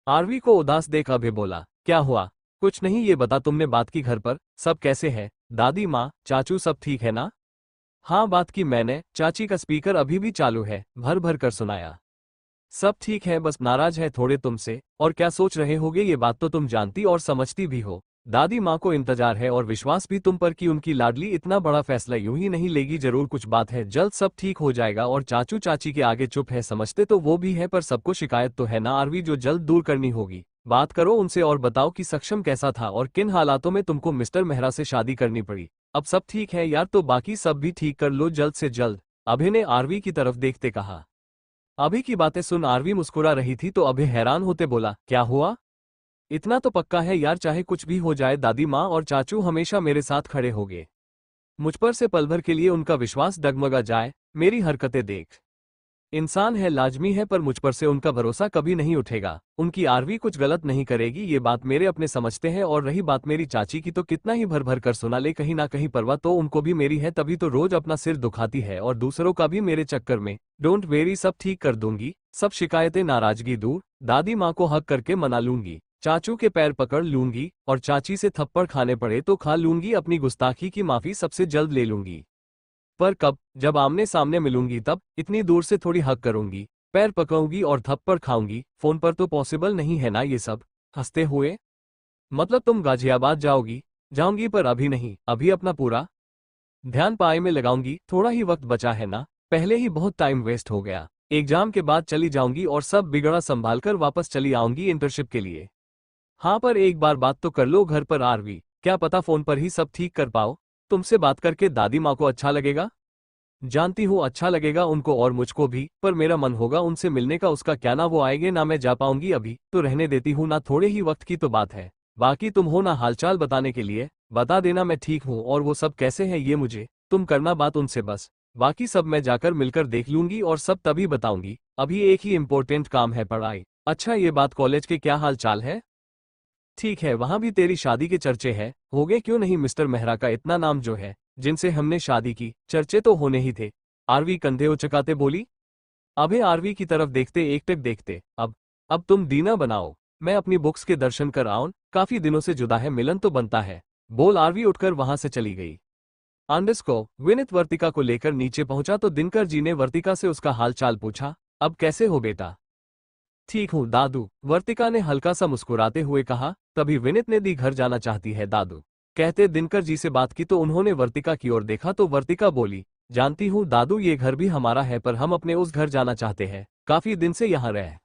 RV को उदास देख अभय बोला, क्या हुआ? कुछ नहीं, ये बता तुमने बात की घर पर, सब कैसे है? दादी माँ, चाचू सब ठीक है ना? हाँ बात की मैंने, चाची का स्पीकर अभी भी चालू है, भर भर कर सुनाया। सब ठीक है, बस नाराज है थोड़े तुमसे। और क्या सोच रहे होगे, ये बात तो तुम जानती और समझती भी हो। दादी माँ को इंतजार है और विश्वास भी तुम पर कि उनकी लाडली इतना बड़ा फैसला यूं ही नहीं लेगी, जरूर कुछ बात है, जल्द सब ठीक हो जाएगा। और चाचू चाची के आगे चुप है, समझते तो वो भी है पर सबको शिकायत तो है ना आरवी, जो जल्द दूर करनी होगी। बात करो उनसे और बताओ कि सक्षम कैसा था और किन हालातों में तुमको मिस्टर मेहरा से शादी करनी पड़ी। अब सब ठीक है यार, तो बाकी सब भी ठीक कर लो जल्द से जल्द, अभय ने आरवी की तरफ देखते कहा। अभय की बातें सुन आरवी मुस्कुरा रही थी तो अभय हैरान होते बोला, क्या हुआ? इतना तो पक्का है यार, चाहे कुछ भी हो जाए दादी माँ और चाचू हमेशा मेरे साथ खड़े होंगे। मुझ पर से पल भर के लिए उनका विश्वास डगमगा जाए, मेरी हरकतें देख। इंसान है, लाजमी है, पर मुझ पर से उनका भरोसा कभी नहीं उठेगा। उनकी आरवी कुछ गलत नहीं करेगी, ये बात मेरे अपने समझते हैं। और रही बात मेरी चाची की, तो कितना ही भर भर कर सुना ले, कहीं ना कहीं परवाह तो उनको भी मेरी है, तभी तो रोज अपना सिर दुखाती है और दूसरों का भी मेरे चक्कर में। डोंट वेरी, सब ठीक कर दूंगी, सब शिकायतें नाराजगी दूर, दादी माँ को हक करके मना लूंगी, चाचू के पैर पकड़ लूंगी, और चाची से थप्पड़ खाने पड़े तो खा लूंगी, अपनी गुस्ताखी की माफी सबसे जल्द ले लूंगी। पर कब? जब आमने सामने मिलूंगी तब, इतनी दूर से थोड़ी हक करूंगी, पैर पकड़ूंगी और थप्पड़ खाऊंगी, फोन पर तो पॉसिबल नहीं है ना ये सब। हंसते हुए, मतलब तुम गाजियाबाद जाओगी? जाऊंगी पर अभी नहीं, अभी अपना पूरा ध्यान पढ़ाई में लगाऊंगी, थोड़ा ही वक्त बचा है ना, पहले ही बहुत टाइम वेस्ट हो गया। एग्जाम के बाद चली जाऊंगी और सब बिगड़ा संभाल कर वापस चली आऊंगी इंटर्नशिप के लिए। हाँ पर एक बार बात तो कर लो घर पर आरवी, क्या पता फोन पर ही सब ठीक कर पाओ। तुमसे बात करके दादी माँ को अच्छा लगेगा। जानती हूँ अच्छा लगेगा उनको और मुझको भी, पर मेरा मन होगा उनसे मिलने का, उसका क्या ना वो आएंगे ना मैं जा पाऊंगी, अभी तो रहने देती हूँ ना, थोड़े ही वक्त की तो बात है। बाकी तुम हो ना हालचाल बताने के लिए, बता देना मैं ठीक हूँ। और वो सब कैसे है ये मुझे तुम करना बात उनसे बस, बाकी सब मैं जाकर मिलकर देख लूंगी और सब तभी बताऊंगी। अभी एक ही इम्पोर्टेंट काम है, पढ़ाई। अच्छा ये बात, कॉलेज के क्या हाल चाल है? ठीक है, वहां भी तेरी शादी के चर्चे हैं, होगे क्यों नहीं, मिस्टर मेहरा का इतना नाम जो है, जिनसे हमने शादी की, चर्चे तो होने ही थे। आरवी कंधे उचकाते बोली। अबे आरवी की तरफ देखते एकटक देखते, अब तुम दीना बनाओ, मैं अपनी बुक्स के दर्शन कर आऊं, काफी दिनों से जुदा है, मिलन तो बनता है। बोल आरवी उठकर वहां से चली गई। आंडस को विनित वर्तिका को लेकर नीचे पहुंचा तो दिनकर जी ने वर्तिका से उसका हाल चाल पूछा। अब कैसे हो बेटा? ठीक हूँ दादू, वर्तिका ने हल्का सा मुस्कुराते हुए कहा। तभी विनित ने दी घर जाना चाहती है दादू कहते दिनकर जी से बात की तो उन्होंने वर्तिका की ओर देखा तो वर्तिका बोली, जानती हूँ दादू ये घर भी हमारा है, पर हम अपने उस घर जाना चाहते हैं, काफी दिन से यहाँ रह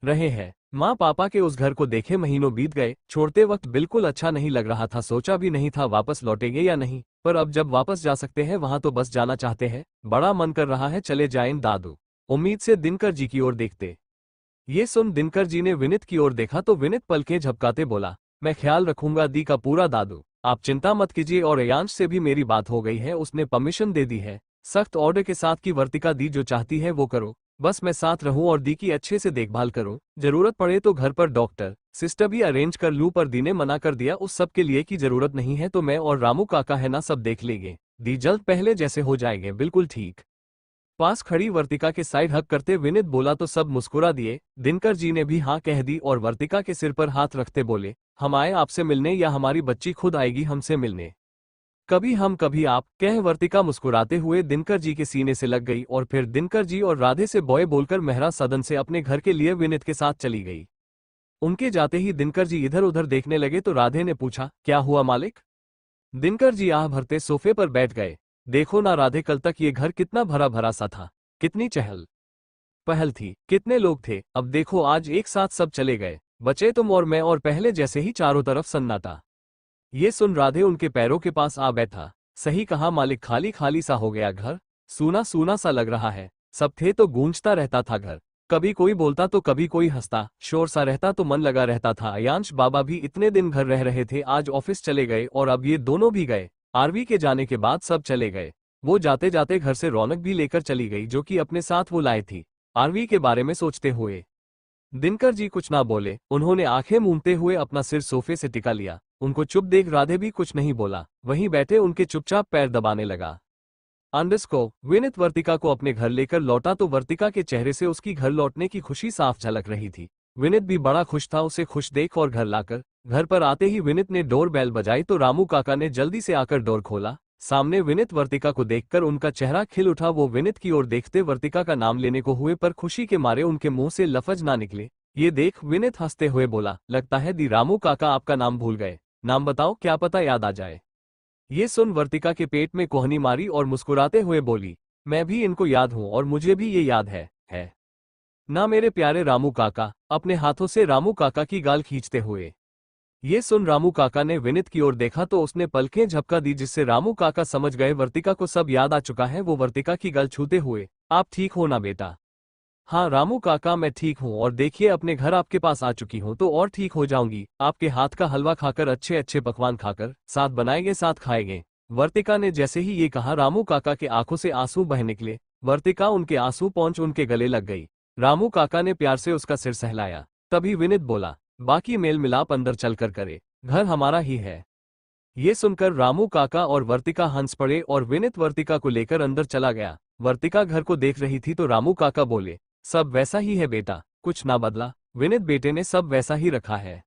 रहे हैं। माँ पापा के उस घर को देखे महीनों बीत गए, छोड़ते वक्त बिल्कुल अच्छा नहीं लग रहा था, सोचा भी नहीं था वापस लौटेंगे या नहीं, पर अब जब वापस जा सकते हैं वहां तो बस जाना चाहते हैं, बड़ा मन कर रहा है चले जाएं दादू, उम्मीद से दिनकर जी की ओर देखते। ये सुन दिनकर जी ने विनित की ओर देखा तो विनित पलकें झपकाते बोला, मैं ख्याल रखूंगा दी का पूरा दादू, आप चिंता मत कीजिए। और अयांश से भी मेरी बात हो गई है, उसने परमिशन दे दी है, सख्त ऑर्डर के साथ कि वर्तिका दी जो चाहती है वो करो, बस मैं साथ रहूं और दी की अच्छे से देखभाल करूं, जरूरत पड़े तो घर पर डॉक्टर सिस्टर भी अरेंज कर लूं। पर दी ने मना कर दिया, उस सब के लिए की जरूरत नहीं है, तो मैं और रामू काका है ना सब देख लेंगे, दी जल्द पहले जैसे हो जाएंगे, बिल्कुल ठीक। पास खड़ी वर्तिका के साइड हक करते विनित बोला तो सब मुस्कुरा दिए। दिनकर जी ने भी हाँ कह दी और वर्तिका के सिर पर हाथ रखते बोले, हम आए आपसे मिलने या हमारी बच्ची खुद आएगी हमसे मिलने? कभी हम कभी आप, कह वर्तिका मुस्कुराते हुए दिनकर जी के सीने से लग गई और फिर दिनकर जी और राधे से बॉय बोलकर मेहरा सदन से अपने घर के लिए विनित के साथ चली गई। उनके जाते ही दिनकर जी इधर उधर देखने लगे तो राधे ने पूछा, क्या हुआ मालिक? दिनकर जी आह भरते सोफे पर बैठ गए। देखो ना राधे, कल तक ये घर कितना भरा भरा सा था, कितनी चहल पहल थी, कितने लोग थे, अब देखो आज एक साथ सब चले गए, बचे तुम और मैं, और पहले जैसे ही चारों तरफ सन्नाटा। ये सुन राधे उनके पैरों के पास आ बैठा। सही कहा मालिक, खाली खाली सा हो गया घर, सूना सूना सा लग रहा है, सब थे तो गूंजता रहता था घर, कभी कोई बोलता तो कभी कोई हंसता, शोर सा रहता तो मन लगा रहता था। अयांश बाबा भी इतने दिन घर रह रहे थे, आज ऑफिस चले गए और अब ये दोनों भी गए। आरवी के जाने के बाद सब चले गए। वो जाते जाते घर से रौनक भी लेकर चली गई, जो कि अपने साथ वो लाए थी। आरवी के बारे में सोचते हुए दिनकर जी कुछ ना बोले, उन्होंने आंखें मूंदते हुए अपना सिर सोफे से टिका लिया। उनको चुप देख राधे भी कुछ नहीं बोला, वहीं बैठे उनके चुपचाप पैर दबाने लगा। आंडस को विनित वर्तिका को अपने घर लेकर लौटा तो वर्तिका के चेहरे से उसकी घर लौटने की खुशी साफ झलक रही थी। विनित भी बड़ा खुश था उसे खुश देख और घर लाकर। घर पर आते ही विनित ने डोर बेल बजाई तो रामू काका ने जल्दी से आकर डोर खोला। सामने विनित वर्तिका को देखकर उनका चेहरा खिल उठा। वो विनित की ओर देखते वर्तिका का नाम लेने को हुए पर खुशी के मारे उनके मुंह से लफ्ज ना निकले। ये देख विनित हंसते हुए बोला, लगता है दी रामू काका आपका नाम भूल गए, नाम बताओ क्या पता याद आ जाए। ये सुन वर्तिका के पेट में कोहनी मारी और मुस्कुराते हुए बोली, मैं भी इनको याद हूं और मुझे भी ये याद है ना मेरे प्यारे रामू काका, अपने हाथों से रामू काका की गाल खींचते हुए। ये सुन रामू काका ने विनित की ओर देखा तो उसने पलकें झपका दी जिससे रामू काका समझ गए वर्तिका को सब याद आ चुका है। वो वर्तिका की गाल छूते हुए, आप ठीक हो ना बेटा? हाँ रामू काका मैं ठीक हूँ और देखिए अपने घर आपके पास आ चुकी हूँ तो और ठीक हो जाऊंगी। आपके हाथ का हलवा खाकर अच्छे अच्छे पकवान खाकर साथ बनाएंगे साथ खाएंगे। वर्तिका ने जैसे ही ये कहा रामू काका के आंखों से आंसू बह निकले। वर्तिका उनके आंसू पहुंच उनके गले लग गई। रामू काका ने प्यार से उसका सिर सहलाया। तभी विनित बोला, बाकी मेल मिलाप अंदर चलकर करे, घर हमारा ही है। ये सुनकर रामू काका और वर्तिका हंस पड़े और विनित वर्तिका को लेकर अंदर चला गया। वर्तिका घर को देख रही थी तो रामू काका बोले, सब वैसा ही है बेटा, कुछ ना बदला, विनित बेटे ने सब वैसा ही रखा है।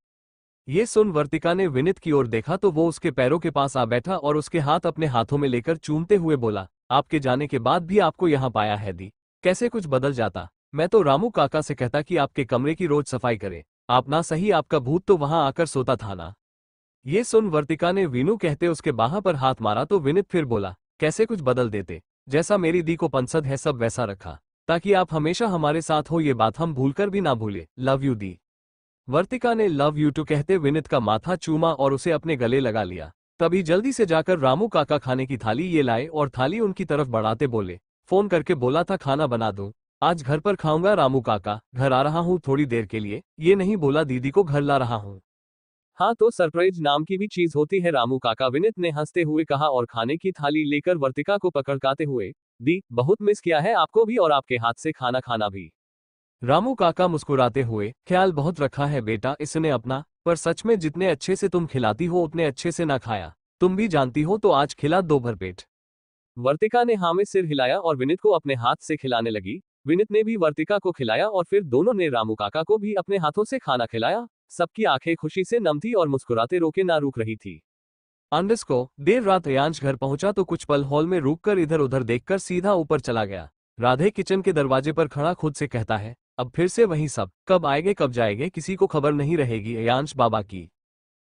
ये सुन वर्तिका ने विनित की ओर देखा तो वो उसके पैरों के पास आ बैठा और उसके हाथ अपने हाथों में लेकर चूमते हुए बोला, आपके जाने के बाद भी आपको यहाँ पाया है दी, कैसे कुछ बदल जाता। मैं तो रामू काका से कहता कि आपके कमरे की रोज सफाई करे, आप ना सही आपका भूत तो वहां आकर सोता था ना। ये सुन वर्तिका ने वीनू कहते उसके बाह पर हाथ मारा तो विनित फिर बोला, कैसे कुछ बदल देते, जैसा मेरी दी को पंसद है सब वैसा रखा, ताकि आप हमेशा हमारे साथ हो ये बात हम भूलकर भी ना भूले, लव यू दी। वर्तिका ने लव यू टू कहते विनित का माथा चूमा और उसे अपने गले लगा लिया। तभी जल्दी से जाकर रामू काका खाने की थाली ये लाए और थाली उनकी तरफ बढ़ाते बोले, फोन करके बोला था खाना बना दो, आज घर पर खाऊंगा रामू काका, घर आ रहा हूँ थोड़ी देर के लिए, ये नहीं बोला दीदी को घर ला रहा हूँ। हाँ तो सरप्राइज नाम की भी चीज होती है रामू काका, विनित ने हंसते हुए कहा और खाने की थाली लेकर वर्तिका को पकड़काते हुए, दी बहुत मिस किया है आपको भी और आपके हाथ से खाना खाना भी। रामू काका मुस्कुराते हुए, ख्याल बहुत रखा है बेटा इसने अपना, पर सच में जितने अच्छे से तुम खिलाती हो उतने अच्छे से ना खाया, तुम भी जानती हो तो आज खिला दो भर पेट। वर्तिका ने हाँ में सिर हिलाया और विनित को अपने हाथ से खिलाने लगी। विनित ने भी वर्तिका को खिलाया और फिर दोनों ने रामू काका को भी अपने हाथों से खाना खिलाया। सबकी आंखें खुशी से नम थी और मुस्कुराते रोके ना रुक रही थी। आंडस को देर रात अयांश घर पहुंचा तो कुछ पल हॉल में रुककर इधर उधर देखकर सीधा ऊपर चला गया। राधे किचन के दरवाजे पर खड़ा खुद से कहता है, अब फिर से वही सब, कब आएंगे कब जाएंगे किसी को खबर नहीं रहेगी अयांश बाबा की।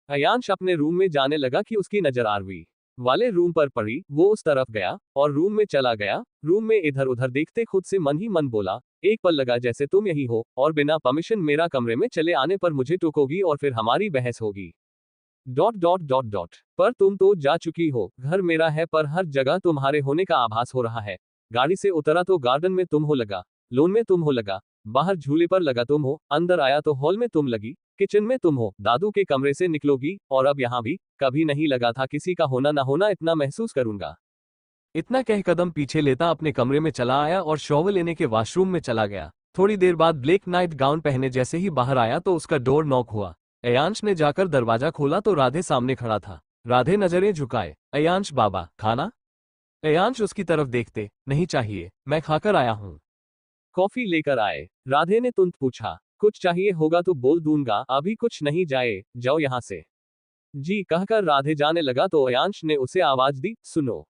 अयांश अपने रूम में जाने लगा कि उसकी नजर आरवी वाले रूम पर पड़ी। वो उस तरफ गया और रूम में चला गया। रूम में इधर उधर देखते खुद से मन ही मन बोला, एक पल लगा जैसे तुम यही हो और बिना परमिशन मेरा कमरे में चले आने पर मुझे टोकोगी और फिर हमारी बहस होगी। डॉट डॉट डॉट डॉट पर तुम तो जा चुकी हो, घर मेरा है पर हर जगह तुम्हारे होने का आभास हो रहा है। गाड़ी से उतरा तो गार्डन में तुम हो लगा, लोन में तुम हो लगा, बाहर झूले पर लगा तुम हो, अंदर आया तो हॉल में तुम लगी, किचन में तुम हो, दादू के कमरे से निकलोगी और अब यहाँ भी, कभी नहीं लगा था किसी का होना ना होना इतना महसूस करूंगा। इतना कह कदम पीछे लेता अपने कमरे में चला आया और शॉवर लेने के वॉशरूम में चला गया। थोड़ी देर बाद ब्लैक नाइट गाउन पहने जैसे ही बाहर आया तो उसका डोर नॉक हुआ। अयांश ने जाकर दरवाजा खोला तो राधे सामने खड़ा था। राधे नजरें झुकाए, अयांश बाबा खाना। अयांश उसकी तरफ देखते, नहीं चाहिए, मैं खाकर आया हूँ। कॉफी लेकर आए? राधे ने तुरंत पूछा। कुछ चाहिए होगा तो बोल दूंगा, अभी कुछ नहीं, जाओ यहाँ से। जी कहकर राधे जाने लगा तो अयांश ने उसे आवाज दी, सुनो।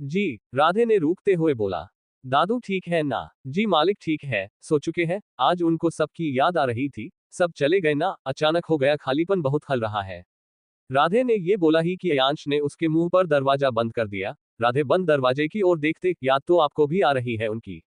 जी राधे ने रूकते हुए बोला। दादू ठीक है ना? जी मालिक ठीक है, सो चुके हैं, आज उनको सबकी याद आ रही थी, सब चले गए ना, अचानक हो गया, खालीपन बहुत खल रहा है। राधे ने ये बोला ही कि अयांश ने उसके मुंह पर दरवाजा बंद कर दिया। राधे बंद दरवाजे की ओर देखते, याद तो आपको भी आ रही है उनकी।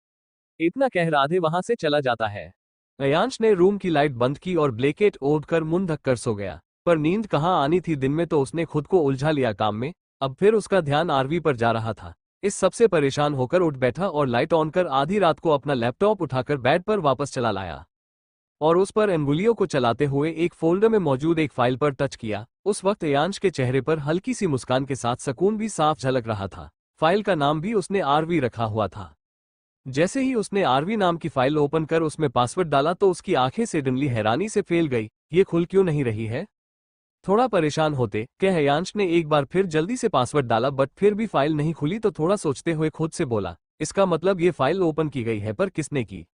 इतना कह राधे वहां से चला जाता है। अयांश ने रूम की लाइट बंद की और ब्लैंकेट ओढ़कर मुंह ढककर सो गया। पर नींद कहाँ आनी थी, दिन में तो उसने खुद को उलझा लिया काम में, अब फिर उसका ध्यान आरवी पर जा रहा था। इस सबसे परेशान होकर उठ बैठा और लाइट ऑन कर आधी रात को अपना लैपटॉप उठाकर बेड पर वापस चला लाया और उस पर एंगुलियों को चलाते हुए एक फोल्डर में मौजूद एक फाइल पर टच किया। उस वक्त अयांश के चेहरे पर हल्की सी मुस्कान के साथ सुकून भी साफ झलक रहा था। फाइल का नाम भी उसने आरवी रखा हुआ था। जैसे ही उसने आरवी नाम की फाइल ओपन कर उसमें पासवर्ड डाला तो उसकी आंखें सडनली हैरानी से फैल गई, ये खुल क्यों नहीं रही है। थोड़ा परेशान होते कह अयांश ने एक बार फिर जल्दी से पासवर्ड डाला बट फिर भी फाइल नहीं खुली तो थोड़ा सोचते हुए खुद से बोला, इसका मतलब ये फाइल ओपन की गई है पर किसने की।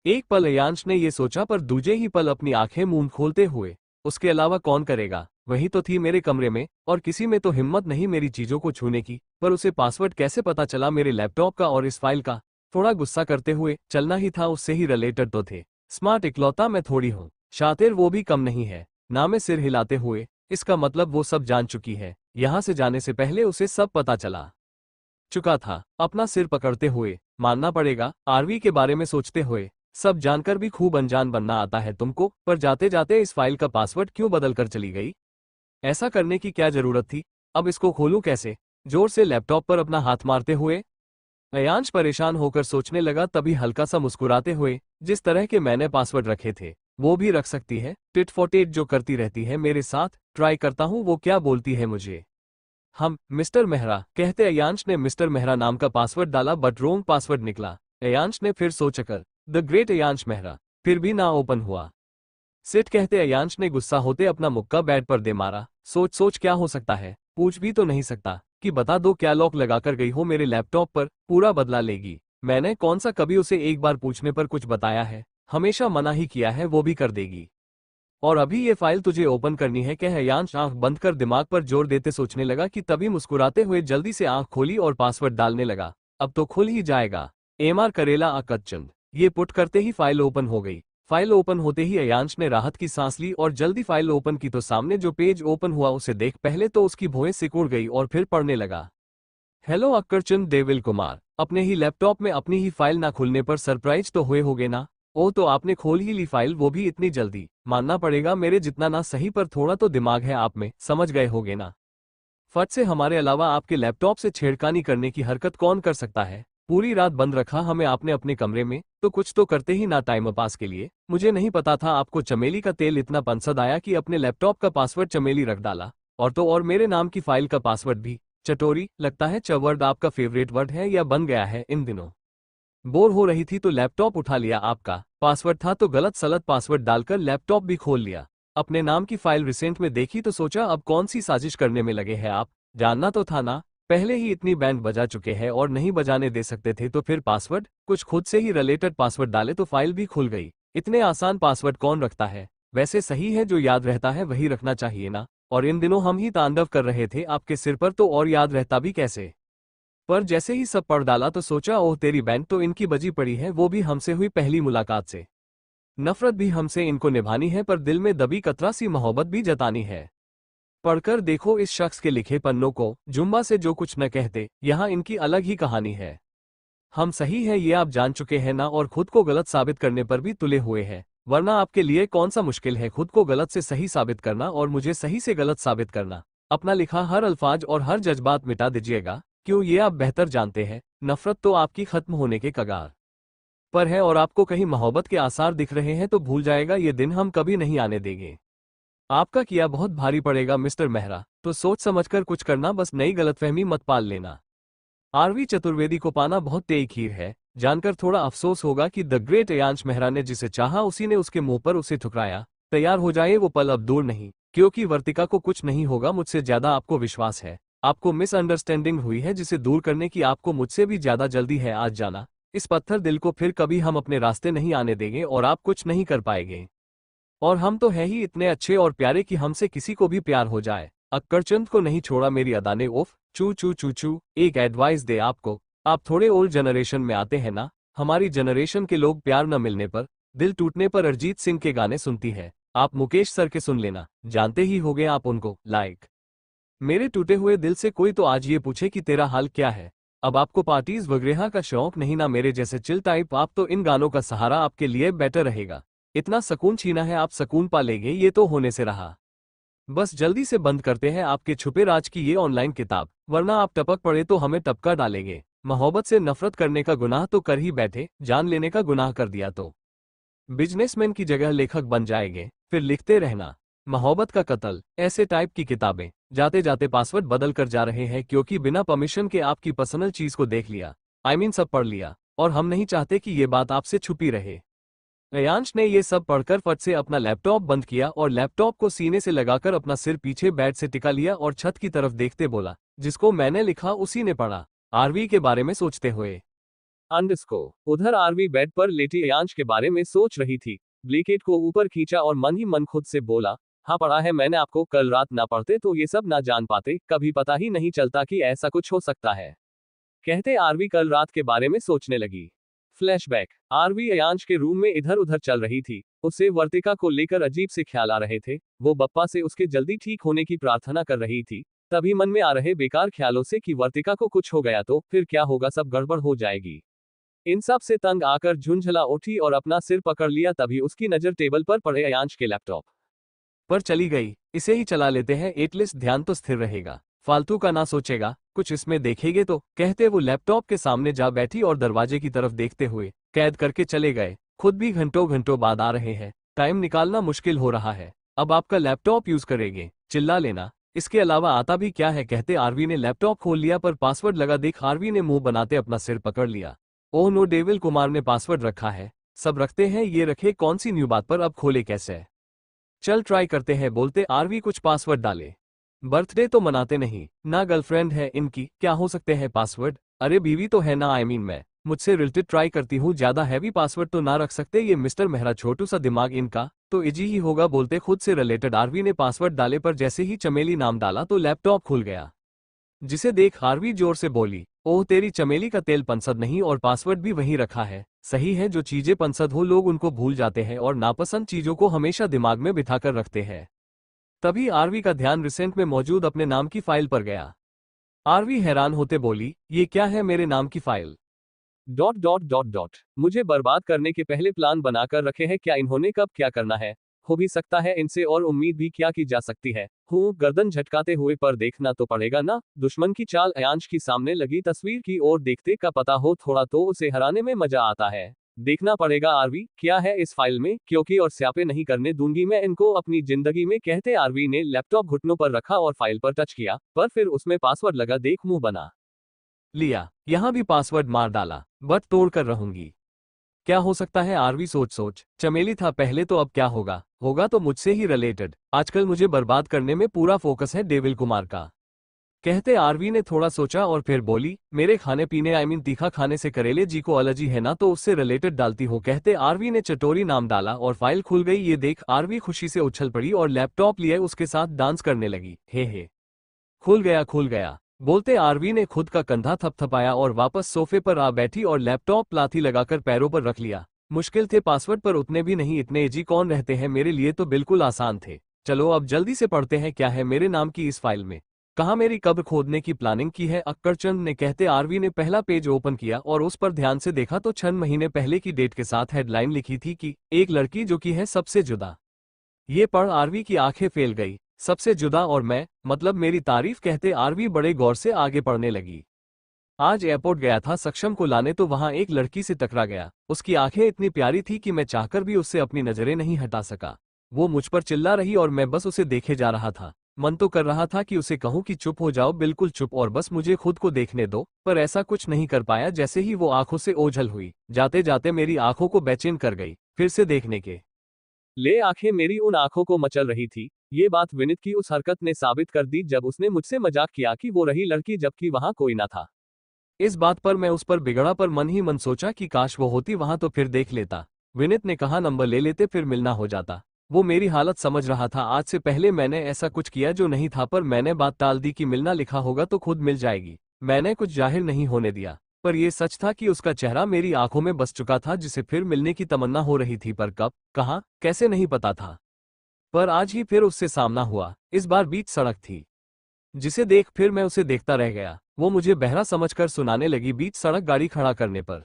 एक पल अयांश ने ये सोचा, पर दूजे ही पल अपनी आंखें मूंद खोलते हुए, उसके अलावा कौन करेगा, वही तो थी मेरे कमरे में, और किसी में तो हिम्मत नहीं मेरी चीजों को छूने की, पर उसे पासवर्ड कैसे पता चला मेरे लैपटॉप का और इस फाइल का। थोड़ा गुस्सा करते हुए चलना ही था, उससे ही रिलेटेड तो थे। स्मार्ट इकलौता मैं थोड़ी हूँ, शातिर वो भी कम नहीं है ना। मैं सिर हिलाते हुए, इसका मतलब वो सब जान चुकी है। यहां से जाने से पहले उसे सब पता चला चुका था। अपना सिर पकड़ते हुए, मानना पड़ेगा, आरवी के बारे में सोचते हुए, सब जानकर भी खूब अनजान बनना आता है तुमको, पर जाते जाते इस फाइल का पासवर्ड क्यों बदल कर चली गई? ऐसा करने की क्या जरूरत थी? अब इसको खोलूं कैसे? जोर से लैपटॉप पर अपना हाथ मारते हुए अयांश परेशान होकर सोचने लगा, तभी हल्का सा मुस्कुराते हुए, जिस तरह के मैंने पासवर्ड रखे थे वो भी रख सकती है। टिट फॉर टेट जो करती रहती है मेरे साथ, ट्राई करता हूँ वो क्या बोलती है मुझे। हम मिस्टर मेहरा कहते अयांश ने मिस्टर मेहरा नाम का पासवर्ड डाला, बट रोंग पासवर्ड निकला। अयांश ने फिर सोचकर द ग्रेट अयांश मेहरा, फिर भी ना ओपन हुआ। सिट कहते अयांश ने गुस्सा होते अपना मुक्का बेड पर दे मारा। सोच सोच क्या हो सकता है, पूछ भी तो नहीं सकता कि बता दो क्या लॉक लगाकर गई हो मेरे लैपटॉप पर, पूरा बदला लेगी। मैंने कौन सा कभी उसे एक बार पूछने पर कुछ बताया है? हमेशा मना ही किया है, वो भी कर देगी। और अभी ये फाइल तुझे ओपन करनी है, कह अयांश आंख बंद कर दिमाग पर जोर देते सोचने लगा कि तभी मुस्कुराते हुए जल्दी से आंख खोली और पासवर्ड डालने लगा। अब तो खुल ही जाएगा। एमआर करेला अकच्चंद, ये पुट करते ही फाइल ओपन हो गई। फाइल ओपन होते ही अयांश ने राहत की सांस ली और जल्दी फाइल ओपन की तो सामने जो पेज ओपन हुआ उसे देख पहले तो उसकी भौहें सिकुड़ गई और फिर पढ़ने लगा। हेलो अक्करचंद देविल कुमार, अपने ही लैपटॉप में अपनी ही फाइल ना खुलने पर सरप्राइज तो हुए होगे ना? ओ तो आपने खोल ही ली फाइल, वो भी इतनी जल्दी। मानना पड़ेगा मेरे जितना ना सही, पर थोड़ा तो दिमाग है आप में, समझ गए होगे ना। फट से हमारे अलावा आपके लैपटॉप से छेड़खानी करने की हरकत कौन कर सकता है? पूरी रात बंद रखा हमें आपने अपने कमरे में, तो कुछ तो करते ही ना टाइम पास के लिए। मुझे नहीं पता था आपको चमेली का तेल इतना पसंद आया कि अपने लैपटॉप का पासवर्ड चमेली रख डाला, और तो और मेरे नाम की फाइल का पासवर्ड भी चटोरी। लगता है च वर्ड आपका फेवरेट वर्ड है या बन गया है इन दिनों। बोर हो रही थी तो लैपटॉप उठा लिया, आपका पासवर्ड था तो गलत सलत पासवर्ड डालकर लैपटॉप भी खोल लिया। अपने नाम की फाइल रिसेंट में देखी तो सोचा अब कौन सी साजिश करने में लगे हैं आप। जानना तो था ना, पहले ही इतनी बैंड बजा चुके हैं और नहीं बजाने दे सकते थे तो फिर पासवर्ड कुछ खुद से ही रिलेटेड पासवर्ड डाले तो फाइल भी खुल गई। इतने आसान पासवर्ड कौन रखता है? वैसे सही है, जो याद रहता है वही रखना चाहिए ना। और इन दिनों हम ही तांडव कर रहे थे आपके सिर पर, तो और याद रहता भी कैसे? पर जैसे ही सब पढ़ डाला तो सोचा ओह तेरी बैंड तो इनकी बजी पड़ी है, वो भी हमसे हुई पहली मुलाकात से। नफरत भी हमसे इनको निभानी है, पर दिल में दबी कतरा सी मोहब्बत भी जतानी है। पढ़कर देखो इस शख्स के लिखे पन्नों को, जुम्मा से जो कुछ न कहते, यहाँ इनकी अलग ही कहानी है। हम सही है ये आप जान चुके हैं ना, और खुद को गलत साबित करने पर भी तुले हुए हैं। वरना आपके लिए कौन सा मुश्किल है खुद को गलत से सही साबित करना और मुझे सही से गलत साबित करना। अपना लिखा हर अल्फाज और हर जज्बात मिटा दीजिएगा, क्यों ये आप बेहतर जानते हैं। नफरत तो आपकी खत्म होने के कगार पर है, और आपको कहीं मोहब्बत के आसार दिख रहे हैं तो भूल जाएगा ये दिन हम कभी नहीं आने देंगे। आपका किया बहुत भारी पड़ेगा मिस्टर मेहरा, तो सोच समझकर कुछ करना, बस नई गलतफहमी मत पाल लेना। आरवी चतुर्वेदी को पाना बहुत तेई खीर है। जानकर थोड़ा अफसोस होगा कि द ग्रेट अयांश मेहरा ने जिसे चाहा उसी ने उसके मुंह पर उसे ठुकराया। तैयार हो जाए वो पल अब दूर नहीं, क्योंकि वर्तिका को कुछ नहीं होगा मुझसे ज्यादा आपको विश्वास है। आपको मिसअंडरस्टैंडिंग हुई है जिसे दूर करने की आपको मुझसे भी ज्यादा जल्दी है। आज जाना, इस पत्थर दिल को फिर कभी हम अपने रास्ते नहीं आने देंगे और आप कुछ नहीं कर पाएंगे। और हम तो है ही इतने अच्छे और प्यारे कि हमसे किसी को भी प्यार हो जाए। अक्करचंद को नहीं छोड़ा मेरी अदा ने। उफ, चू चू चू चू। एक एडवाइस दे आपको, आप थोड़े ओल्ड जनरेशन में आते हैं ना। हमारी जनरेशन के लोग प्यार न मिलने पर, दिल टूटने पर अरिजीत सिंह के गाने सुनती है। आप मुकेश सर के सुन लेना, जानते ही होगे आप उनको। लाइक मेरे टूटे हुए दिल से कोई तो आज ये पूछे कि तेरा हाल क्या है। अब आपको पार्टीज वगैरह का शौक नहीं ना, मेरे जैसे चिल टाइप आप, तो इन गानों का सहारा आपके लिए बेटर रहेगा। इतना सुकून छीना है आप सुकून पा लेंगे, ये तो होने से रहा। बस जल्दी से बंद करते हैं आपके छुपे राज की ये ऑनलाइन किताब, वरना आप टपक पड़े तो हमें टपका डालेंगे। मोहब्बत से नफरत करने का गुनाह तो कर ही बैठे, जान लेने का गुनाह कर दिया तो बिजनेसमैन की जगह लेखक बन जाएंगे। फिर लिखते रहना मोहब्बत का कत्ल, ऐसे टाइप की किताबें। जाते जाते पासवर्ड बदल कर जा रहे हैं क्योंकि बिना परमिशन के आपकी पर्सनल चीज को देख लिया। सब पढ़ लिया, और हम नहीं चाहते कि ये बात आपसे छुपी रहे। अयांश ने ये सब पढ़कर फट से अपना लैपटॉप बंद किया और लैपटॉप को सीने से लगाकर अपना सिर पीछे बेड से टिका लिया और छत की तरफ देखते बोला, जिसको मैंने लिखा उसी ने पढ़ा। आरवी के बारे में सोचते हुए अंडरस्को। उधर आरवी बेड पर लेटी अयांश के बारे में सोच रही थी। ब्लैंकेट को ऊपर खींचा और मन ही मन खुद से बोला, हाँ पढ़ा है मैंने आपको, कल रात ना पढ़ते तो ये सब ना जान पाते, कभी पता ही नहीं चलता कि ऐसा कुछ हो सकता है। कहते आरवी कल रात के बारे में सोचने लगी। फ्लैशबैक। आरवी अयांश के रूम में इधर उधर चल रही थी। उसे वर्तिका को लेकर अजीब से ख्याल आ रहे थे। वो बप्पा से उसके जल्दी ठीक होने की प्रार्थना कर रही थी। तभी मन में आ रहे बेकार ख्यालों से कि वर्तिका को कुछ हो गया तो फिर क्या होगा, सब गड़बड़ हो जाएगी। इन सब से तंग आकर झुंझला उठी और अपना सिर पकड़ लिया। तभी उसकी नजर टेबल पर पड़े अयांश के लैपटॉप पर चली गई। इसे ही चला लेते हैं, एटलीस्ट ध्यान तो स्थिर रहेगा, फालतू का ना सोचेगा, कुछ इसमें देखेंगे तो। कहते वो लैपटॉप के सामने जा बैठी और दरवाजे की तरफ देखते हुए कैद करके चले गए। खुद भी घंटों घंटों बाद आ रहे हैं, टाइम निकालना मुश्किल हो रहा है। अब आपका लैपटॉप यूज करेंगे, चिल्ला लेना, इसके अलावा आता भी क्या है। कहते आरवी ने लैपटॉप खोल लिया पर पासवर्ड लगा देख आरवी ने मुंह बनाते अपना सिर पकड़ लिया। ओह नो, डेविल कुमार ने पासवर्ड रखा है। सब रखते हैं, ये रखे, कौन सी न्यू बात पर, अब खोले कैसे। चल ट्राई करते हैं, बोलते आरवी कुछ पासवर्ड डाले। बर्थडे तो मनाते नहीं ना, गर्लफ्रेंड है इनकी, क्या हो सकते हैं पासवर्ड। अरे बीवी तो है ना, आई मीन मैं मुझसे रिलेटेड ट्राई करती हूँ, ज्यादा हैवी पासवर्ड तो ना रख सकते। ये मिस्टर मेहरा, छोटू सा दिमाग इनका तो इजी ही होगा, बोलते खुद से रिलेटेड आरवी ने पासवर्ड डाले पर जैसे ही चमेली नाम डाला तो लैपटॉप खुल गया। जिसे देख आरवी जोर से बोली, ओह तेरी चमेली का तेल पंसद नहीं, और पासवर्ड भी वहीं रखा है। सही है, जो चीजें पंसद हो लोग उनको भूल जाते हैं और नापसंद चीजों को हमेशा दिमाग में बिठाकर रखते हैं। तभी आरवी का ध्यान रिसेंट में मौजूद अपने नाम की फाइल पर गया। आरवी हैरान होते बोली, ये क्या है, मेरे नाम की file. Dot dot dot dot मुझे बर्बाद करने के पहले प्लान बनाकर रखे हैं क्या इन्होंने, कब क्या करना है। हो भी सकता है इनसे, और उम्मीद भी क्या की जा सकती है। गर्दन झटकाते हुए, पर देखना तो पड़ेगा ना। दुश्मन की चाल अयांश की सामने लगी तस्वीर की ओर देखते का पता हो थोड़ा तो उसे हराने में मजा आता है। देखना पड़ेगा आरवी क्या है इस फाइल में, क्योंकि और स्यापे नहीं करने दूंगी मैं इनको अपनी जिंदगी में। कहते आरवी ने लैपटॉप घुटनों पर रखा और फाइल पर टच किया, पर फिर उसमें पासवर्ड लगा देख मुंह बना लिया। यहां भी पासवर्ड मार डाला, बट तोड़ कर रहूंगी। क्या हो सकता है, आरवी सोच सोच चमेली था पहले तो अब क्या होगा, होगा तो मुझसे ही रिलेटेड। आजकल मुझे बर्बाद करने में पूरा फोकस है डेविल कुमार का। कहते आरवी ने थोड़ा सोचा और फिर बोली, मेरे खाने पीने आई मीन तीखा खाने से करेले जी को एलर्जी है ना, तो उससे रिलेटेड डालती हो। कहते आरवी ने चटोरी नाम डाला और फाइल खुल गई। ये देख आरवी खुशी से उछल पड़ी और लैपटॉप लिए उसके साथ डांस करने लगी। हे खुल गया खुल गया, बोलते आरवी ने खुद का कंधा थपथपाया और वापस सोफे पर आ बैठी और लैपटॉप प्लाथी लगाकर पैरों पर रख लिया। मुश्किल थे पासवर्ड, पर उतने भी नहीं, इतने इजी कौन रहते हैं, मेरे लिए तो बिल्कुल आसान थे। चलो अब जल्दी से पढ़ते हैं क्या है मेरे नाम की इस फाइल में, कहाँ मेरी कब्र खोदने की प्लानिंग की है अक्कड़चंद ने। कहते आरवी ने पहला पेज ओपन किया और उस पर ध्यान से देखा तो 6 महीने पहले की डेट के साथ हेडलाइन लिखी थी कि एक लड़की जो की है सबसे जुदा। ये पढ़ आरवी की आंखें फेल गई। सबसे जुदा और मैं, मतलब मेरी तारीफ। कहते आरवी बड़े गौर से आगे पढ़ने लगी। आज एयरपोर्ट गया था सक्षम को लाने, तो वहां एक लड़की से टकरा गया। उसकी आंखें इतनी प्यारी थी कि मैं चाहकर भी उससे अपनी नजरें नहीं हटा सका। वो मुझ पर चिल्ला रही और मैं बस उसे देखे जा रहा था। मन तो कर रहा था कि उसे कहूं कि चुप हो जाओ, बिल्कुल चुप, और बस मुझे खुद को देखने दो, पर ऐसा कुछ नहीं कर पाया। जैसे ही वो आंखों से ओझल हुई, जाते जाते मेरी आंखों को बेचैन कर गई। फिर से देखने के ले आंखें मेरी उन आंखों को मचल रही थी। ये बात विनित की उस हरकत ने साबित कर दी जब उसने मुझसे मजाक किया कि वो रही लड़की जबकि वहां कोई ना था। इस बात पर मैं उस पर बिगड़ा, पर मन ही मन सोचा कि काश वो होती वहां तो फिर देख लेता। विनित ने कहा नंबर ले लेते, फिर मिलना हो जाता। वो मेरी हालत समझ रहा था। आज से पहले मैंने ऐसा कुछ किया जो नहीं था, पर मैंने बात टाल दी कि मिलना लिखा होगा तो खुद मिल जाएगी। मैंने कुछ जाहिर नहीं होने दिया, पर यह सच था कि उसका चेहरा मेरी आंखों में बस चुका था, जिसे फिर मिलने की तमन्ना हो रही थी, पर कब, कहां, कैसे नहीं पता था। पर आज ही फिर उससे सामना हुआ। इस बार बीच सड़क थी, जिसे देख फिर मैं उसे देखता रह गया। वो मुझे बहरा समझकर सुनाने लगी बीच सड़क गाड़ी खड़ा करने पर,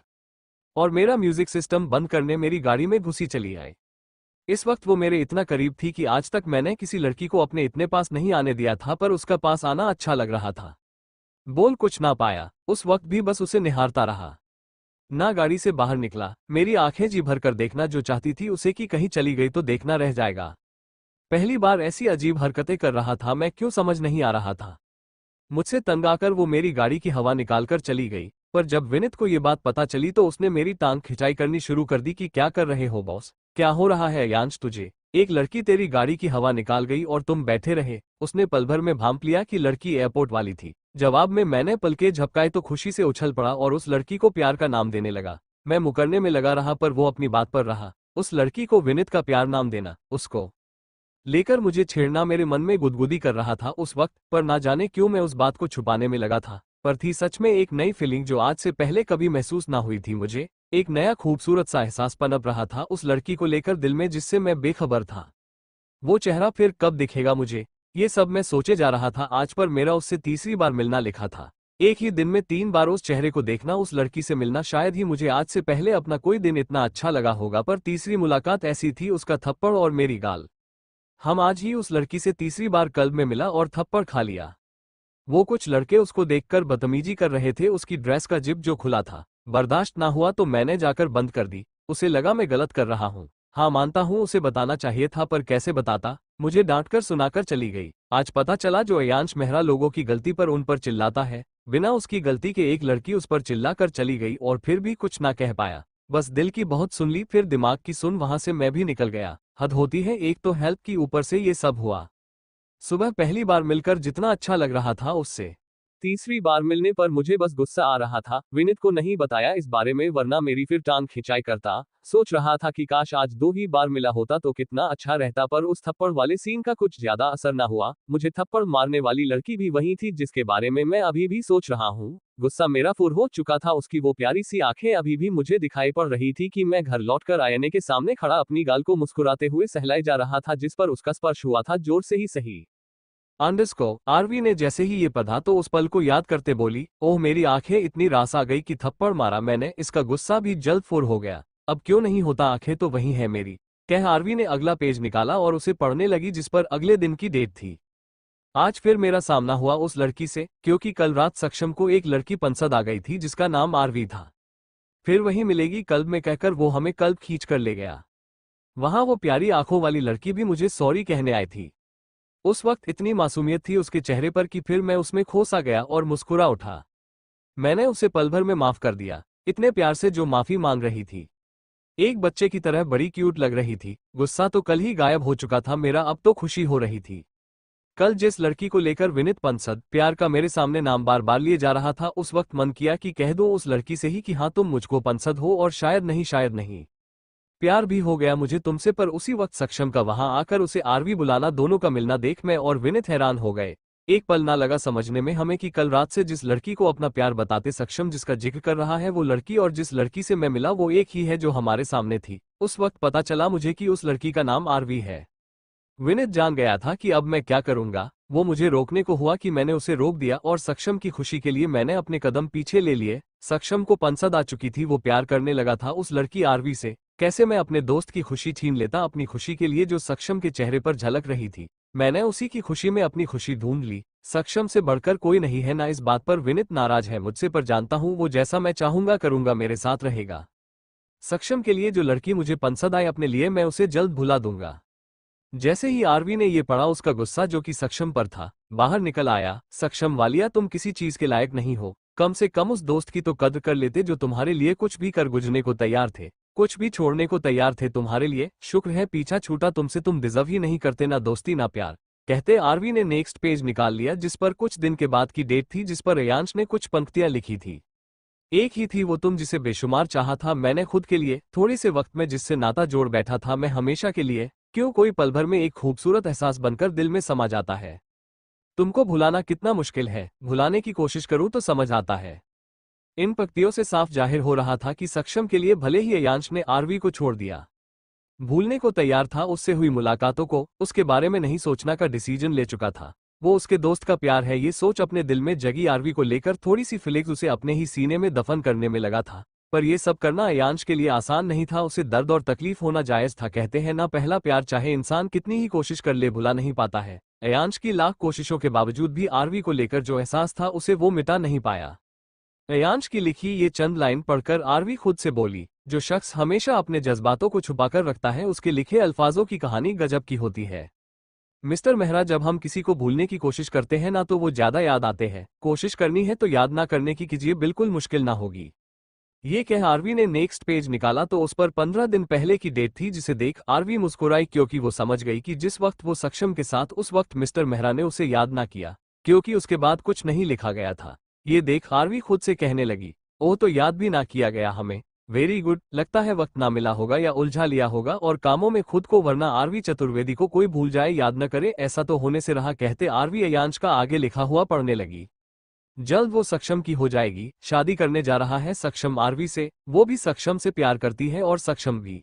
और मेरा म्यूजिक सिस्टम बंद करने मेरी गाड़ी में घुसी चली आई। इस वक्त वो मेरे इतना करीब थी कि आज तक मैंने किसी लड़की को अपने इतने पास नहीं आने दिया था, पर उसका पास आना अच्छा लग रहा था। बोल कुछ ना पाया, उस वक्त भी बस उसे निहारता रहा। ना गाड़ी से बाहर निकला। मेरी आंखें जी भर कर देखना जो चाहती थी उसे कि कहीं चली गई तो देखना रह जाएगा। पहली बार ऐसी अजीब हरकतें कर रहा था मैं, क्यों समझ नहीं आ रहा था। मुझसे तंग आकर वो मेरी गाड़ी की हवा निकालकर चली गई। पर जब विनित को ये बात पता चली तो उसने मेरी टांग खिंचाई करनी शुरू कर दी कि क्या कर रहे हो बॉस, क्या हो रहा है अयांश तुझे, एक लड़की तेरी गाड़ी की हवा निकाल गई और तुम बैठे रहे। उसने पल भर में भांप लिया कि लड़की एयरपोर्ट वाली थी। जवाब में मैंने पलके झपकाए तो खुशी से उछल पड़ा और उस लड़की को प्यार का नाम देने लगा। मैं मुकरने में लगा रहा पर वो अपनी बात पर रहा। उस लड़की को विनित का प्यार नाम देना, उसको लेकर मुझे छेड़ना मेरे मन में गुदगुदी कर रहा था उस वक्त, पर ना जाने क्यों मैं उस बात को छुपाने में लगा था। पर थी सच में एक नई फीलिंग जो आज से पहले कभी महसूस ना हुई थी मुझे। एक नया खूबसूरत सा एहसास पनप रहा था उस लड़की को लेकर दिल में जिससे मैं बेखबर था। वो चेहरा फिर कब दिखेगा मुझे, ये सब मैं सोचे जा रहा था आज, पर मेरा उससे तीसरी बार मिलना लिखा था। एक ही दिन में 3 बार उस चेहरे को देखना, उस लड़की से मिलना। शायद ही मुझे आज से पहले अपना कोई दिन इतना अच्छा लगा होगा, पर तीसरी मुलाकात ऐसी थी, उसका थप्पड़ और मेरी गाल। हम आज ही उस लड़की से तीसरी बार क्लब में मिला और थप्पड़ खा लिया। वो कुछ लड़के उसको देखकर बदतमीजी कर रहे थे, उसकी ड्रेस का जिप जो खुला था। बर्दाश्त ना हुआ तो मैंने जाकर बंद कर दी। उसे लगा मैं गलत कर रहा हूँ। हाँ मानता हूँ उसे बताना चाहिए था, पर कैसे बताता। मुझे डांटकर सुनाकर चली गई। आज पता चला जो अयांश मेहरा लोगों की गलती पर उन पर चिल्लाता है, बिना उसकी गलती के एक लड़की उस पर चिल्लाकर चली गई और फिर भी कुछ ना कह पाया। बस दिल की बहुत सुन ली, फिर दिमाग की सुन, वहां से मैं भी निकल गया। हद होती है, एक तो हेल्प की, ऊपर से ये सब हुआ। सुबह पहली बार मिलकर जितना अच्छा लग रहा था, उससे तीसरी बार मिलने पर मुझे बस गुस्सा आ रहा था। विनित को नहीं बताया इस बारे में, वरना मेरी फिर टांग खिंचाई करता। सोच रहा था कि काश आज 2 ही बार मिला होता तो कितना अच्छा रहता, पर उस थप्पड़ वाले सीन का कुछ ज्यादा असर ना हुआ। मुझे थप्पड़ मारने वाली लड़की भी वही थी जिसके बारे में मैं अभी भी सोच रहा हूँ। गुस्सा मेरा फुर हो चुका था, उसकी वो प्यारी सी आंखें अभी भी मुझे दिखाई पड़ रही थी कि मैं घर लौटकर आईने के सामने खड़ा अपनी गाल को मुस्कुराते हुए सहलाए जा रहा था, जिस पर उसका स्पर्श हुआ था, जोर से ही सही। को आरवी ने जैसे ही ये पढ़ा तो उस पल को याद करते बोली, ओह मेरी आंखें इतनी रास आ गई कि थप्पड़ मारा मैंने, इसका गुस्सा भी जल्द फुर हो गया। अब क्यों नहीं होता, आंखें तो वही है मेरी। कह आरवी ने अगला पेज निकाला और उसे पढ़ने लगी जिस पर अगले दिन की डेट थी। आज फिर मेरा सामना हुआ उस लड़की से, क्योंकि कल रात सक्षम को एक लड़की पसंद आ गई थी जिसका नाम आरवी था। फिर वही मिलेगी कल में कहकर वो हमें कल खींच कर ले गया। वहां वो प्यारी आंखों वाली लड़की भी मुझे सॉरी कहने आई थी। उस वक्त इतनी मासूमियत थी उसके चेहरे पर कि फिर मैं उसमें खो सा गया और मुस्कुरा उठा। मैंने उसे पल भर में माफ कर दिया, इतने प्यार से जो माफी मांग रही थी। एक बच्चे की तरह बड़ी क्यूट लग रही थी। गुस्सा तो कल ही गायब हो चुका था मेरा, अब तो खुशी हो रही थी। कल जिस लड़की को लेकर विनित पंसद प्यार का मेरे सामने नाम बार बार लिए जा रहा था, उस वक्त मन किया कि कह दो उस लड़की से ही कि हाँ तुम मुझको पंसद हो, और शायद नहीं प्यार भी हो गया मुझे तुमसे। पर उसी वक्त सक्षम का वहां आकर उसे आरवी बुलाना, दोनों का मिलना देख मैं और विनित हैरान हो गए। एक पल ना लगा समझने में हमें कि कल रात से जिस लड़की को अपना प्यार बताते सक्षम जिसका जिक्र कर रहा है वो लड़की, और जिस लड़की से मैं मिला वो एक ही है जो हमारे सामने थी। उस वक्त पता चला मुझे कि उस लड़की का नाम आरवी है। विनित जान गया था कि अब मैं क्या करूंगा। वो मुझे रोकने को हुआ कि मैंने उसे रोक दिया, और सक्षम की खुशी के लिए मैंने अपने कदम पीछे ले लिए। सक्षम को पंसद आ चुकी थी, वो प्यार करने लगा था उस लड़की आरवी से। कैसे मैं अपने दोस्त की खुशी छीन लेता, अपनी खुशी के लिए जो सक्षम के चेहरे पर झलक रही थी। मैंने उसी की खुशी में अपनी खुशी ढूंढ ली। सक्षम से बढ़कर कोई नहीं है, ना इस बात पर विनित नाराज है मुझसे, पर जानता हूं वो जैसा मैं चाहूंगा करूंगा, मेरे साथ रहेगा। सक्षम के लिए जो लड़की मुझे पंसद आए अपने लिए, मैं उसे जल्द भुला दूंगा। जैसे ही आरवी ने ये पढ़ा उसका गुस्सा जो कि सक्षम पर था बाहर निकल आया। सक्षम वालिया, तुम किसी चीज के लायक नहीं हो, कम से कम उस दोस्त की तो कद्र कर लेते जो तुम्हारे लिए कुछ भी कर गुजरने को तैयार थे, कुछ भी छोड़ने को तैयार थे तुम्हारे लिए। शुक्र है पीछा छूटा तुमसे, तुम डिजर्व ही नहीं करते ना दोस्ती ना प्यार। कहते आरवी ने नेक्स्ट पेज निकाल लिया जिस पर कुछ दिन के बाद की डेट थी, जिस पर अयांश ने कुछ पंक्तियां लिखी थी। एक ही थी वो तुम जिसे बेशुमार चाहा था मैंने खुद के लिए, थोड़े से वक्त में जिससे नाता जोड़ बैठा था मैं हमेशा के लिए। क्यों कोई पल भर में एक खूबसूरत एहसास बनकर दिल में समा जाता है। तुमको भुलाना कितना मुश्किल है, भुलाने की कोशिश करूं तो समझ आता है। इन पंक्तियों से साफ जाहिर हो रहा था कि सक्षम के लिए भले ही अयांश ने आरवी को छोड़ दिया, भूलने को तैयार था, उससे हुई मुलाकातों को, उसके बारे में नहीं सोचना का डिसीजन ले चुका था। वो उसके दोस्त का प्यार है ये सोच अपने दिल में जगी आरवी को लेकर थोड़ी सी फीलिंग्स उसे अपने ही सीने में दफन करने में लगा था। पर यह सब करना अयांश के लिए आसान नहीं था, उसे दर्द और तकलीफ होना जायज था। कहते हैं ना, पहला प्यार चाहे इंसान कितनी ही कोशिश कर ले भुला नहीं पाता है। अयांश की लाख कोशिशों के बावजूद भी आरवी को लेकर जो एहसास था उसे वो मिटा नहीं पाया। अयांश की लिखी ये चंद लाइन पढ़कर आरवी खुद से बोली, जो शख्स हमेशा अपने जज्बातों को छुपाकर रखता है उसके लिखे अल्फाजों की कहानी गजब की होती है। मिस्टर मेहरा, जब हम किसी को भूलने की कोशिश करते हैं ना तो वो ज्यादा याद आते हैं। कोशिश करनी है तो याद ना करने की कीजिए, बिल्कुल मुश्किल ना होगी। ये कह आरवी ने नेक्स्ट पेज निकाला तो उस पर 15 दिन पहले की डेट थी, जिसे देख आरवी मुस्कुराई क्योंकि वो समझ गई कि जिस वक्त वो सक्षम के साथ उस वक्त मिस्टर मेहरा ने उसे याद ना किया, क्योंकि उसके बाद कुछ नहीं लिखा गया था। ये देख आरवी खुद से कहने लगी, ओह तो याद भी ना किया गया हमें। वेरी गुड, लगता है वक्त ना मिला होगा या उलझा लिया होगा और कामों में खुद को, वरना आरवी चतुर्वेदी को कोई भूल जाए याद न करे, ऐसा तो होने से रहा। कहते आरवी अयांश का आगे लिखा हुआ पढ़ने लगी। जल्द वो सक्षम की हो जाएगी, शादी करने जा रहा है सक्षम आरवी से, वो भी सक्षम से प्यार करती है और सक्षम भी।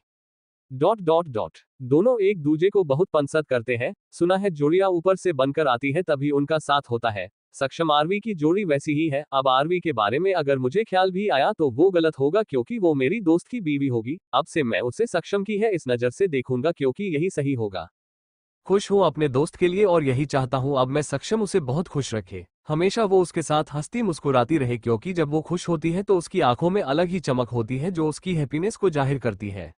डॉट डॉट डॉट दोनों एक दूजे को बहुत पसंद करते हैं। सुना है जोड़ियां ऊपर से बनकर आती है तभी उनका साथ होता है। सक्षम आरवी की जोड़ी वैसी ही है। अब आरवी के बारे में अगर मुझे ख्याल भी आया तो वो गलत होगा, क्योंकि वो मेरी दोस्त की बीवी होगी। अब से मैं उसे सक्षम की है इस नजर से देखूंगा, क्योंकि यही सही होगा। खुश हूं अपने दोस्त के लिए और यही चाहता हूं अब मैं सक्षम उसे बहुत खुश रखे, हमेशा वो उसके साथ हंसती मुस्कुराती रहे, क्योंकि जब वो खुश होती है तो उसकी आंखों में अलग ही चमक होती है जो उसकी हैप्पीनेस को जाहिर करती है।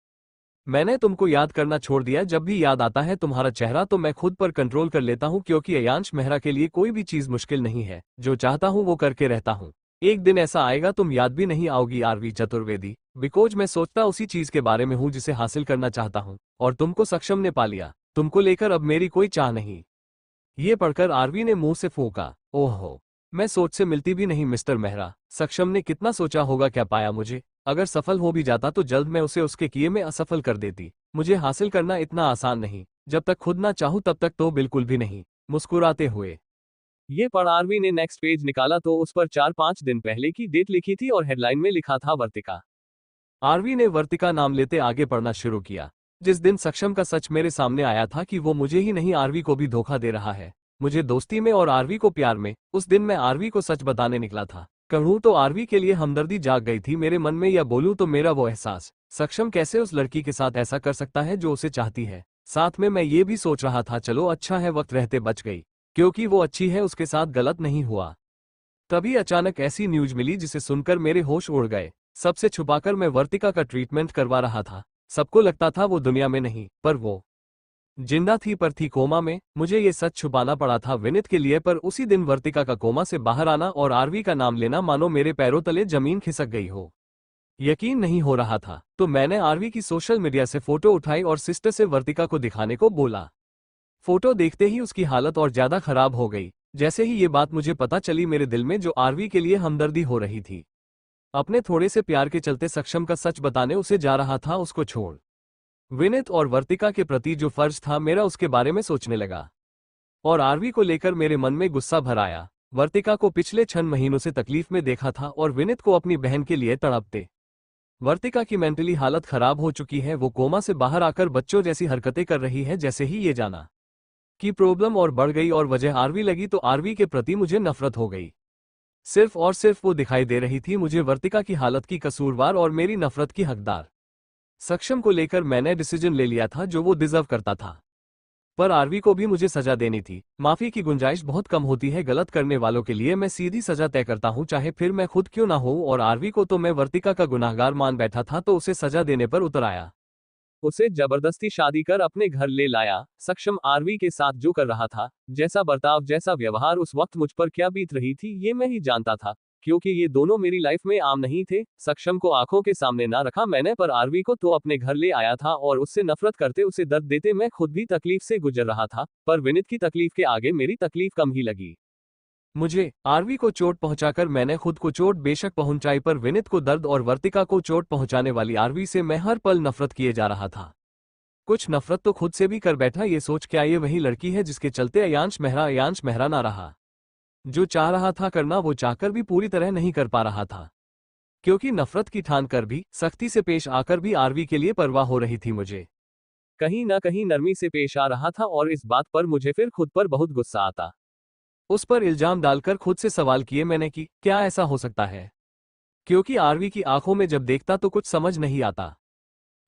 मैंने तुमको याद करना छोड़ दिया, जब भी याद आता है तुम्हारा चेहरा तो मैं खुद पर कंट्रोल कर लेता हूं, क्योंकि अयांश मेहरा के लिए कोई भी चीज मुश्किल नहीं है। जो चाहता हूं वो करके रहता हूं। एक दिन ऐसा आएगा तुम याद भी नहीं आओगी आरवी चतुर्वेदी, बिकॉज मैं सोचता उसी चीज के बारे में हूं जिसे हासिल करना चाहता हूं, और तुमको सक्षम ने पा लिया। तुमको लेकर अब मेरी कोई चाह नहीं। ये पढ़कर आरवी ने मुंह से फूंका, ओहो, मैं सोच से मिलती भी नहीं मिस्टर मेहरा। सक्षम ने कितना सोचा होगा, क्या पाया मुझे। अगर सफल हो भी जाता तो जल्द मैं उसे उसके किए में असफल कर देती। मुझे हासिल करना इतना आसान नहीं, जब तक खुद ना चाहूं तब तक तो बिल्कुल भी नहीं। मुस्कुराते हुए ये पढ़ आरवी ने नेक्स्ट पेज निकाला तो उस पर 4-5 दिन पहले की डेट लिखी थी और हेडलाइन में लिखा था वर्तिका। आरवी ने वर्तिका नाम लेते आगे पढ़ना शुरू किया। जिस दिन सक्षम का सच मेरे सामने आया था कि वो मुझे ही नहीं आरवी को भी धोखा दे रहा है, मुझे दोस्ती में और आरवी को प्यार में, उस दिन मैं आरवी को सच बताने निकला था। कहूं तो आरवी के लिए हमदर्दी जाग गई थी मेरे मन में, या बोलूं तो मेरा वो एहसास, सक्षम कैसे उस लड़की के साथ ऐसा कर सकता है जो उसे चाहती है। साथ में मैं ये भी सोच रहा था चलो अच्छा है वक्त रहते बच गई, क्योंकि वो अच्छी है, उसके साथ गलत नहीं हुआ। तभी अचानक ऐसी न्यूज मिली जिसे सुनकर मेरे होश उड़ गए। सबसे छुपाकर मैं वर्तिका का ट्रीटमेंट करवा रहा था। सबको लगता था वो दुनिया में नहीं, पर वो जिंदा थी, पर थी कोमा में। मुझे ये सच छुपाना पड़ा था विनित के लिए, पर उसी दिन वर्तिका का कोमा से बाहर आना और आरवी का नाम लेना मानो मेरे पैरों तले जमीन खिसक गई हो। यकीन नहीं हो रहा था, तो मैंने आरवी की सोशल मीडिया से फोटो उठाई और सिस्टर से वर्तिका को दिखाने को बोला। फोटो देखते ही उसकी हालत और ज्यादा खराब हो गई। जैसे ही ये बात मुझे पता चली, मेरे दिल में जो आरवी के लिए हमदर्दी हो रही थी, अपने थोड़े से प्यार के चलते सक्षम का सच बताने उसे जा रहा था, उसको छोड़ विनित और वर्तिका के प्रति जो फर्ज था मेरा, उसके बारे में सोचने लगा। और आरवी को लेकर मेरे मन में गुस्सा भर आया। वर्तिका को पिछले 6 महीनों से तकलीफ में देखा था और विनित को अपनी बहन के लिए तड़पते। वर्तिका की मेंटली हालत खराब हो चुकी है, वो कोमा से बाहर आकर बच्चों जैसी हरकतें कर रही है। जैसे ही ये जाना कि प्रॉब्लम और बढ़ गई और वजह आरवी लगी, तो आरवी के प्रति मुझे नफरत हो गई। सिर्फ और सिर्फ वो दिखाई दे रही थी मुझे वर्तिका की हालत की कसूरवार और मेरी नफरत की हकदार। सक्षम को लेकर मैंने डिसीजन ले लिया था जो वो डिजर्व करता था, पर आरवी को भी मुझे सजा देनी थी। माफी की गुंजाइश बहुत कम होती है गलत करने वालों के लिए, मैं सीधी सजा तय करता हूं, चाहे फिर मैं खुद क्यों ना हो। और आरवी को तो मैं वर्तिका का गुनाहगार मान बैठा था, तो उसे सजा देने पर उतर आया। उसे जबरदस्ती शादी कर अपने घर ले लाया। सक्षम आरवी के साथ जो कर रहा था, जैसा बर्ताव, जैसा व्यवहार, उस वक्त मुझ पर क्या बीत रही थी ये मैं ही जानता था, क्योंकि ये दोनों मेरी लाइफ में आम नहीं थे। सक्षम को आंखों के सामने ना रखा मैंने, पर आरवी को तो अपने घर ले आया था और उससे नफरत करते, उसे दर्द देते मैं खुद भी तकलीफ से गुजर रहा था। पर विनित की तकलीफ के आगे मेरी तकलीफ कम ही लगी। मुझे आरवी को चोट पहुंचाकर मैंने खुद को चोट बेशक पहुंचाई, पर विनित को दर्द और वर्तिका को चोट पहुंचाने वाली आरवी से मैं हर पल नफरत किए जा रहा था। कुछ नफरत तो खुद से भी कर बैठा, ये सोच क्या ये वही लड़की है जिसके चलते अयांश मेहरा ना रहा। जो चाह रहा था करना वो चाहकर भी पूरी तरह नहीं कर पा रहा था, क्योंकि नफरत की ठान कर भी, सख्ती से पेश आकर भी आरवी के लिए परवाह हो रही थी मुझे। कहीं ना कहीं नरमी से पेश आ रहा था और इस बात पर मुझे फिर खुद पर बहुत गुस्सा आता। उस पर इल्जाम डालकर खुद से सवाल किए मैंने कि क्या ऐसा हो सकता है, क्योंकि आरवी की आंखों में जब देखता तो कुछ समझ नहीं आता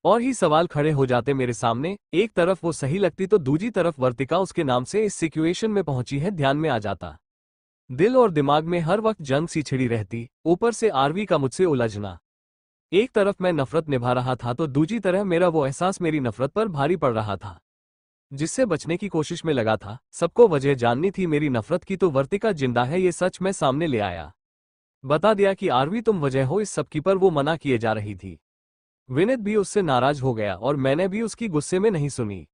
और ही सवाल खड़े हो जाते मेरे सामने। एक तरफ वो सही लगती तो दूसरी तरफ वर्तिका उसके नाम से इस सिचुएशन में पहुंची है ध्यान में आ जाता। दिल और दिमाग में हर वक्त जंग सी छिड़ी रहती, ऊपर से आरवी का मुझसे उलझना। एक तरफ मैं नफरत निभा रहा था तो दूसरी तरह मेरा वो एहसास मेरी नफरत पर भारी पड़ रहा था। जिससे बचने की कोशिश में लगा था। सबको वजह जाननी थी मेरी नफरत की, तो वर्तिका जिंदा है ये सच मैं सामने ले आया। बता दिया कि आरवी तुम वजह हो इस सब की, पर वो मना किए जा रही थी। विनीत भी उससे नाराज हो गया और मैंने भी उसकी गुस्से में नहीं सुनी।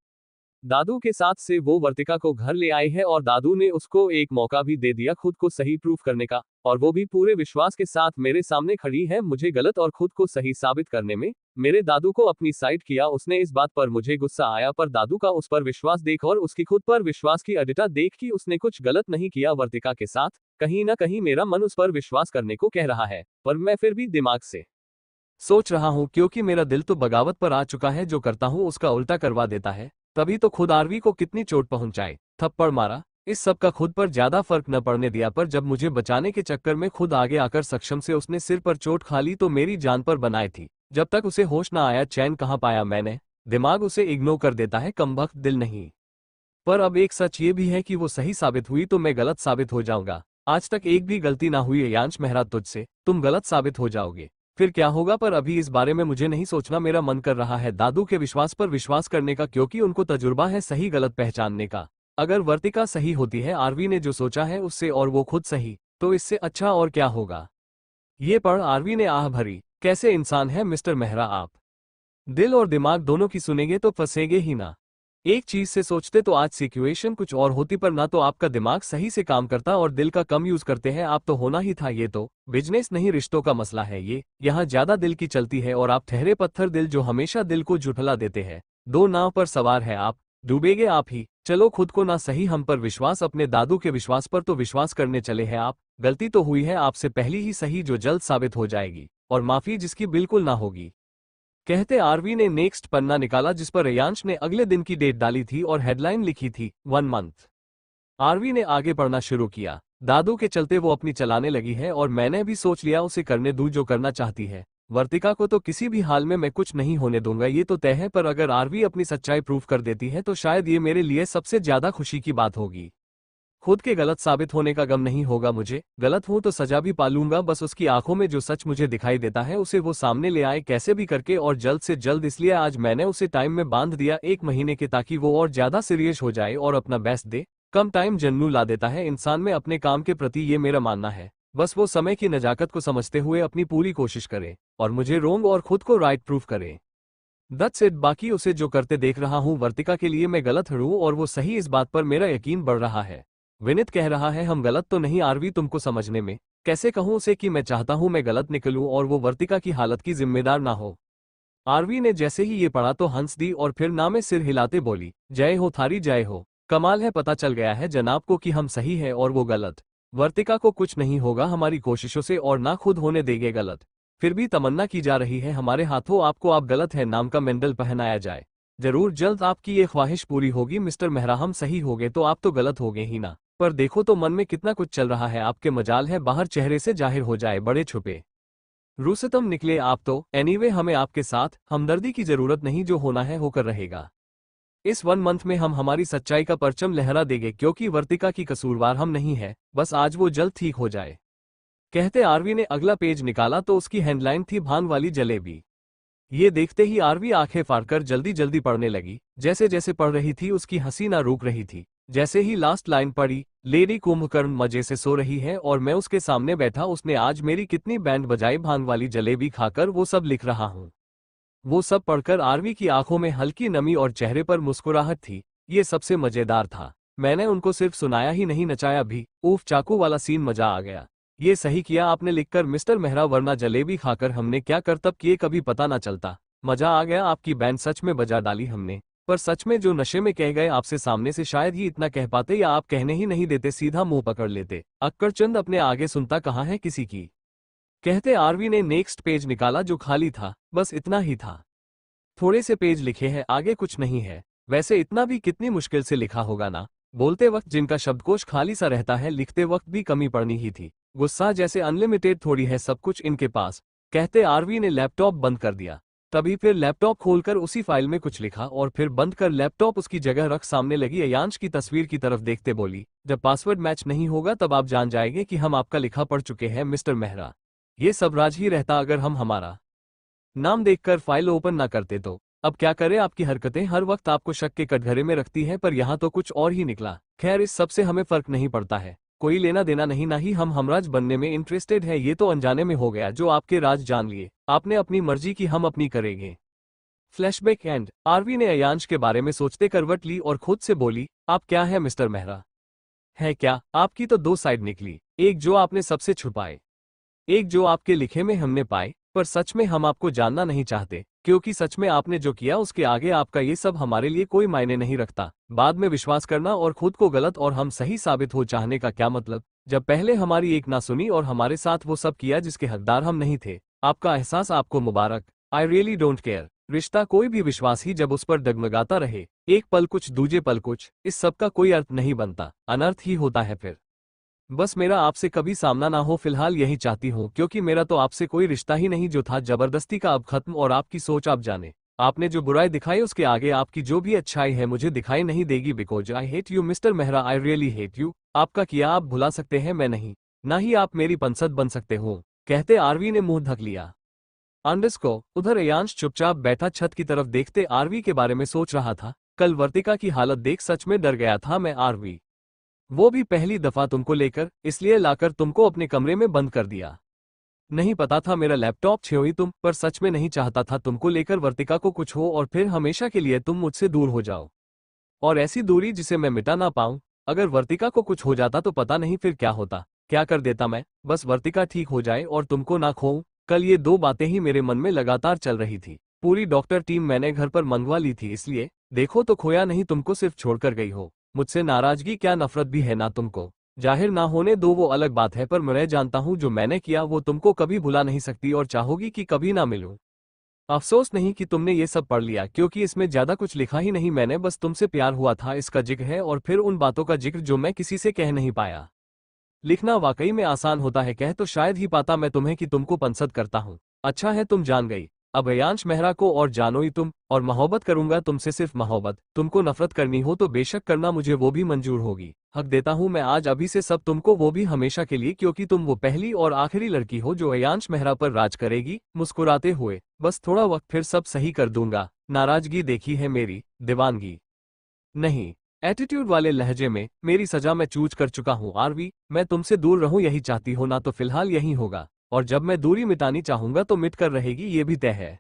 दादू के साथ से वो वर्तिका को घर ले आई है और दादू ने उसको एक मौका भी दे दिया खुद को सही प्रूफ करने का, और वो भी पूरे विश्वास के साथ मेरे सामने खड़ी है मुझे गलत और खुद को सही साबित करने में। मेरे दादू को अपनी साइड किया उसने, इस बात पर मुझे गुस्सा आया, पर दादू का उस पर विश्वास देख और उसकी खुद पर विश्वास की अडिटा देख कि उसने कुछ गलत नहीं किया वर्तिका के साथ, कहीं ना कहीं मेरा मन उस पर विश्वास करने को कह रहा है, पर मैं फिर भी दिमाग से सोच रहा हूँ क्योंकि मेरा दिल तो बगावत पर आ चुका है, जो करता हूँ उसका उल्टा करवा देता है। तभी तो खुद आरवी को कितनी चोट पहुंचाए, थप्पड़ मारा, इस सब का खुद पर ज्यादा फर्क न पड़ने दिया, पर जब मुझे बचाने के चक्कर में खुद आगे आकर सक्षम से उसने सिर पर चोट खा ली तो मेरी जान पर बनाई थी। जब तक उसे होश न आया चैन कहाँ पाया मैंने। दिमाग उसे इग्नोर कर देता है, कमबख्त दिल नहीं। पर अब एक सच ये भी है कि वो सही साबित हुई तो मैं गलत साबित हो जाऊंगा। आज तक एक भी गलती ना हुई यांश मेहरा तुझसे, तुम गलत साबित हो जाओगे, फिर क्या होगा, पर अभी इस बारे में मुझे नहीं सोचना। मेरा मन कर रहा है दादू के विश्वास पर विश्वास करने का, क्योंकि उनको तजुर्बा है सही गलत पहचानने का। अगर वर्तिका सही होती है आरवी ने जो सोचा है उससे, और वो खुद सही, तो इससे अच्छा और क्या होगा। ये पढ़ आरवी ने आह भरी, कैसे इंसान है मिस्टर मेहरा आप। दिल और दिमाग दोनों की सुनेंगे तो फंसेंगे ही ना। एक चीज से सोचते तो आज सिचुएशन कुछ और होती, पर ना तो आपका दिमाग सही से काम करता और दिल का कम यूज करते हैं आप, तो होना ही था। ये तो बिजनेस नहीं रिश्तों का मसला है, ये यहाँ ज्यादा दिल की चलती है और आप ठहरे पत्थर दिल जो हमेशा दिल को झुठला देते हैं। दो नाव पर सवार है आप, डूबेगे आप ही। चलो खुद को ना सही हम पर विश्वास, अपने दादू के विश्वास पर तो विश्वास करने चले हैं आप। गलती तो हुई है आपसे पहली ही सही, जो जल्द साबित हो जाएगी, और माफी जिसकी बिल्कुल ना होगी। कहते आरवी ने नेक्स्ट पन्ना निकाला जिस पर रेयांश ने अगले दिन की डेट डाली थी और हेडलाइन लिखी थी 1 मंथ। आरवी ने आगे पढ़ना शुरू किया। दादू के चलते वो अपनी चलाने लगी है और मैंने भी सोच लिया उसे करने दूं जो करना चाहती है। वर्तिका को तो किसी भी हाल में मैं कुछ नहीं होने दूंगा, ये तो तय है, पर अगर आरवी अपनी सच्चाई प्रूफ कर देती है तो शायद ये मेरे लिए सबसे ज्यादा खुशी की बात होगी। खुद के गलत साबित होने का गम नहीं होगा मुझे, गलत हूं तो सजा भी पालूंगा, बस उसकी आंखों में जो सच मुझे दिखाई देता है उसे वो सामने ले आए कैसे भी करके, और जल्द से जल्द। इसलिए आज मैंने उसे टाइम में बांध दिया 1 महीने के, ताकि वो और ज्यादा सीरियस हो जाए और अपना बेस्ट दे। कम टाइम जन्नू ला देता है इंसान में अपने काम के प्रति, ये मेरा मानना है। बस वो समय की नजाकत को समझते हुए अपनी पूरी कोशिश करे और मुझे रोंग और खुद को राइट प्रूफ करे। That's it. बाकी उसे जो करते देख रहा हूँ वर्तिका के लिए मैं गलत हूँ और वो सही, इस बात पर मेरा यकीन बढ़ रहा है। विनीत कह रहा है हम गलत तो नहीं आरवी, तुमको समझने में कैसे कहूं उसे कि मैं चाहता हूं मैं गलत निकलूं और वो वर्तिका की हालत की जिम्मेदार ना हो। आरवी ने जैसे ही ये पढ़ा तो हंस दी और फिर ना में सिर हिलाते बोली, जय हो थारी जय हो। कमाल है, पता चल गया है जनाब को कि हम सही है और वो गलत। वर्तिका को कुछ नहीं होगा हमारी कोशिशों से और ना खुद होने देंगे गलत। फिर भी तमन्ना की जा रही है हमारे हाथों आपको आप गलत है नाम का मेंडल पहनाया जाए। जरूर जल्द आपकी ये ख्वाहिश पूरी होगी मिस्टर मेहरा, हम सही हो गए तो आप तो गलत हो गए ही ना। पर देखो तो मन में कितना कुछ चल रहा है आपके, मजाल है बाहर चेहरे से जाहिर हो जाए, बड़े छुपे रुस्तम निकले आप तो। एनीवे हमें आपके साथ हमदर्दी की जरूरत नहीं, जो होना है होकर रहेगा। इस 1 मंथ में हम हमारी सच्चाई का परचम लहरा देंगे, क्योंकि वर्तिका की कसूरवार हम नहीं है, बस आज वो जल्द ठीक हो जाए। कहते आरवी ने अगला पेज निकाला तो उसकी हेडलाइन थी भान वाली जलेबी। ये देखते ही आरवी आंखें फाड़कर जल्दी जल्दी पढ़ने लगी। जैसे जैसे पढ़ रही थी उसकी हंसी ना रुक रही थी। जैसे ही लास्ट लाइन पढ़ी, लेडी कुंभकर्ण मजे से सो रही है और मैं उसके सामने बैठा, उसने आज मेरी कितनी बैंड बजाई, भान वाली जलेबी खाकर वो सब लिख रहा हूँ। वो सब पढ़कर आरवी की आंखों में हल्की नमी और चेहरे पर मुस्कुराहट थी। ये सबसे मजेदार था, मैंने उनको सिर्फ सुनाया ही नहीं नचाया भी। उफ, चाकू वाला सीन, मजा आ गया। ये सही किया आपने लिखकर मिस्टर मेहरा, वरना जलेबी खाकर हमने क्या करतब किए कभी पता ना चलता। मजा आ गया, आपकी बैंड सच में बजा डाली हमने। पर सच में जो नशे में कह गए आपसे सामने से शायद ही इतना कह पाते, या आप कहने ही नहीं देते, सीधा मुंह पकड़ लेते। अक्कड़चंद अपने आगे सुनता कहाँ है किसी की। कहते आरवी ने नेक्स्ट पेज निकाला जो खाली था, बस इतना ही था। थोड़े से पेज लिखे हैं, आगे कुछ नहीं है। वैसे इतना भी कितनी मुश्किल से लिखा होगा ना। बोलते वक्त जिनका शब्दकोश खाली सा रहता है, लिखते वक्त भी कमी पड़नी ही थी। गुस्सा जैसे अनलिमिटेड थोड़ी है सब कुछ इनके पास। कहते आरवी ने लैपटॉप बंद कर दिया। तभी फिर लैपटॉप खोलकर उसी फाइल में कुछ लिखा और फिर बंद कर लैपटॉप उसकी जगह रख सामने लगी अयांश की तस्वीर की तरफ देखते बोली, जब पासवर्ड मैच नहीं होगा तब आप जान जाएंगे कि हम आपका लिखा पढ़ चुके हैं मिस्टर मेहरा। ये सब राज ही रहता अगर हम हमारा नाम देखकर फाइल ओपन ना करते तो। अब क्या करें, आपकी हरकतें हर वक्त आपको शक के कटघरे में रखती हैं, पर यहाँ तो कुछ और ही निकला। खैर, इस सब से हमें फर्क नहीं पड़ता है, कोई लेना देना नहीं, ना ही हम हमराज बनने में इंटरेस्टेड है। ये तो अनजाने में हो गया, जो आपके राज जान लिए। आपने अपनी मर्जी की, हम अपनी करेंगे। Flashback and. आरवी ने अयांश के बारे में सोचते करवट ली और खुद से बोली, आप क्या है मिस्टर मेहरा? है क्या? आपकी तो दो साइड निकली, एक जो आपने सबसे छुपाए, एक जो आपके लिखे में हमने पाए। पर सच में हम आपको जानना नहीं चाहते, क्योंकि सच में आपने जो किया उसके आगे आपका ये सब हमारे लिए कोई मायने नहीं रखता। बाद में विश्वास करना और खुद को गलत और हम सही साबित हो चाहने का क्या मतलब, जब पहले हमारी एक ना सुनी और हमारे साथ वो सब किया जिसके हकदार हम नहीं थे। आपका एहसास आपको मुबारक। I really don't care. रिश्ता कोई भी विश्वास ही जब उस पर डगमगाता रहे, एक पल कुछ दूजे पल कुछ, इस सब का कोई अर्थ नहीं बनता, अनर्थ ही होता है फिर। बस मेरा आपसे कभी सामना ना हो, फिलहाल यही चाहती हूँ, क्योंकि मेरा तो आपसे कोई रिश्ता ही नहीं जो था जबरदस्ती का अब खत्म। और आपकी सोच आप जाने, आपने जो बुराई दिखाई उसके आगे आपकी जो भी अच्छाई है मुझे दिखाई नहीं देगी। Because I hate you mister Mehra, I really hate you. आपका किया आप भुला सकते हैं, मैं नहीं, ना ही आप मेरी पंसद बन सकते हो। कहते आरवी ने मुंह ढक लिया। अंडरस्को। उधर अयांश चुपचाप बैठा छत की तरफ देखते आरवी के बारे में सोच रहा था। कल वर्तिका की हालत देख सच में डर गया था मैं। आरवी, वो भी पहली दफा तुमको लेकर, इसलिए लाकर तुमको अपने कमरे में बंद कर दिया। नहीं पता था मेरा लैपटॉप छेड़ी तुम, पर सच में नहीं चाहता था तुमको लेकर वर्तिका को कुछ हो और फिर हमेशा के लिए तुम मुझसे दूर हो जाओ। और ऐसी दूरी जिसे मैं मिटा ना पाऊं। अगर वर्तिका को कुछ हो जाता तो पता नहीं फिर क्या होता, क्या कर देता मैं। बस वर्तिका ठीक हो जाए और तुमको ना खोऊं। कल ये दो बातें ही मेरे मन में लगातार चल रही थी। पूरी डॉक्टर टीम मैंने घर पर मंगवा ली थी, इसलिए देखो तो खोया नहीं तुमको, सिर्फ छोड़कर गई हो। मुझसे नाराजगी क्या नफरत भी है ना तुमको। जाहिर ना होने दो वो अलग बात है, पर मैं जानता हूं जो मैंने किया वो तुमको कभी भुला नहीं सकती और चाहोगी कि कभी ना मिलूं। अफसोस नहीं कि तुमने ये सब पढ़ लिया, क्योंकि इसमें ज्यादा कुछ लिखा ही नहीं। मैंने बस तुमसे प्यार हुआ था इसका जिक्र है, और फिर उन बातों का जिक्र जो मैं किसी से कह नहीं पाया। लिखना वाकई में आसान होता है, कह तो शायद ही पाता मैं तुम्हें कि तुमको पसंद करता हूँ। अच्छा है तुम जान गई। अब अयांश मेहरा को और जानो ही तुम, और मोहब्बत करूंगा तुमसे, सिर्फ मोहब्बत। तुमको नफरत करनी हो तो बेशक करना, मुझे वो भी मंजूर होगी। हक देता हूँ मैं आज अभी से सब तुमको, वो भी हमेशा के लिए, क्योंकि तुम वो पहली और आखिरी लड़की हो जो अयांश मेहरा पर राज करेगी। मुस्कुराते हुए, बस थोड़ा वक्त फिर सब सही कर दूंगा। नाराजगी देखी है मेरी, दीवानगी नहीं। एटीट्यूड वाले लहजे में, मेरी सजा मैं चूज कर चुका हूँ आरवी। मैं तुमसे दूर रहूं यही चाहती हो ना, तो फिलहाल यही होगा। और जब मैं दूरी मिटानी चाहूंगा तो मिट कर रहेगी, ये भी तय है।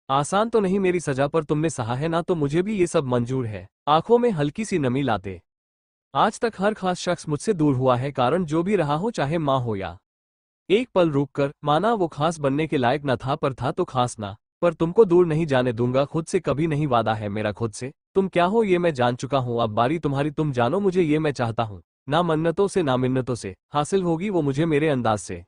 आसान तो नहीं मेरी सजा, पर तुमने सहा है ना, तो मुझे भी ये सब मंजूर है। आंखों में हल्की सी नमी लाते, आज तक हर खास शख्स मुझसे दूर हुआ है, कारण जो भी रहा हो, चाहे माँ हो या। एक पल रुक कर, माना वो खास बनने के लायक न था, पर था तो खास ना। पर तुमको दूर नहीं जाने दूंगा, खुद से कभी नहीं, वादा है मेरा खुद से। तुम क्या हो ये मैं जान चुका हूँ, अब बारी तुम्हारी, तुम जानो मुझे ये मैं चाहता हूँ। ना मन्नतों से ना मिन्नतों से हासिल होगी वो मुझे मेरे अंदाज से।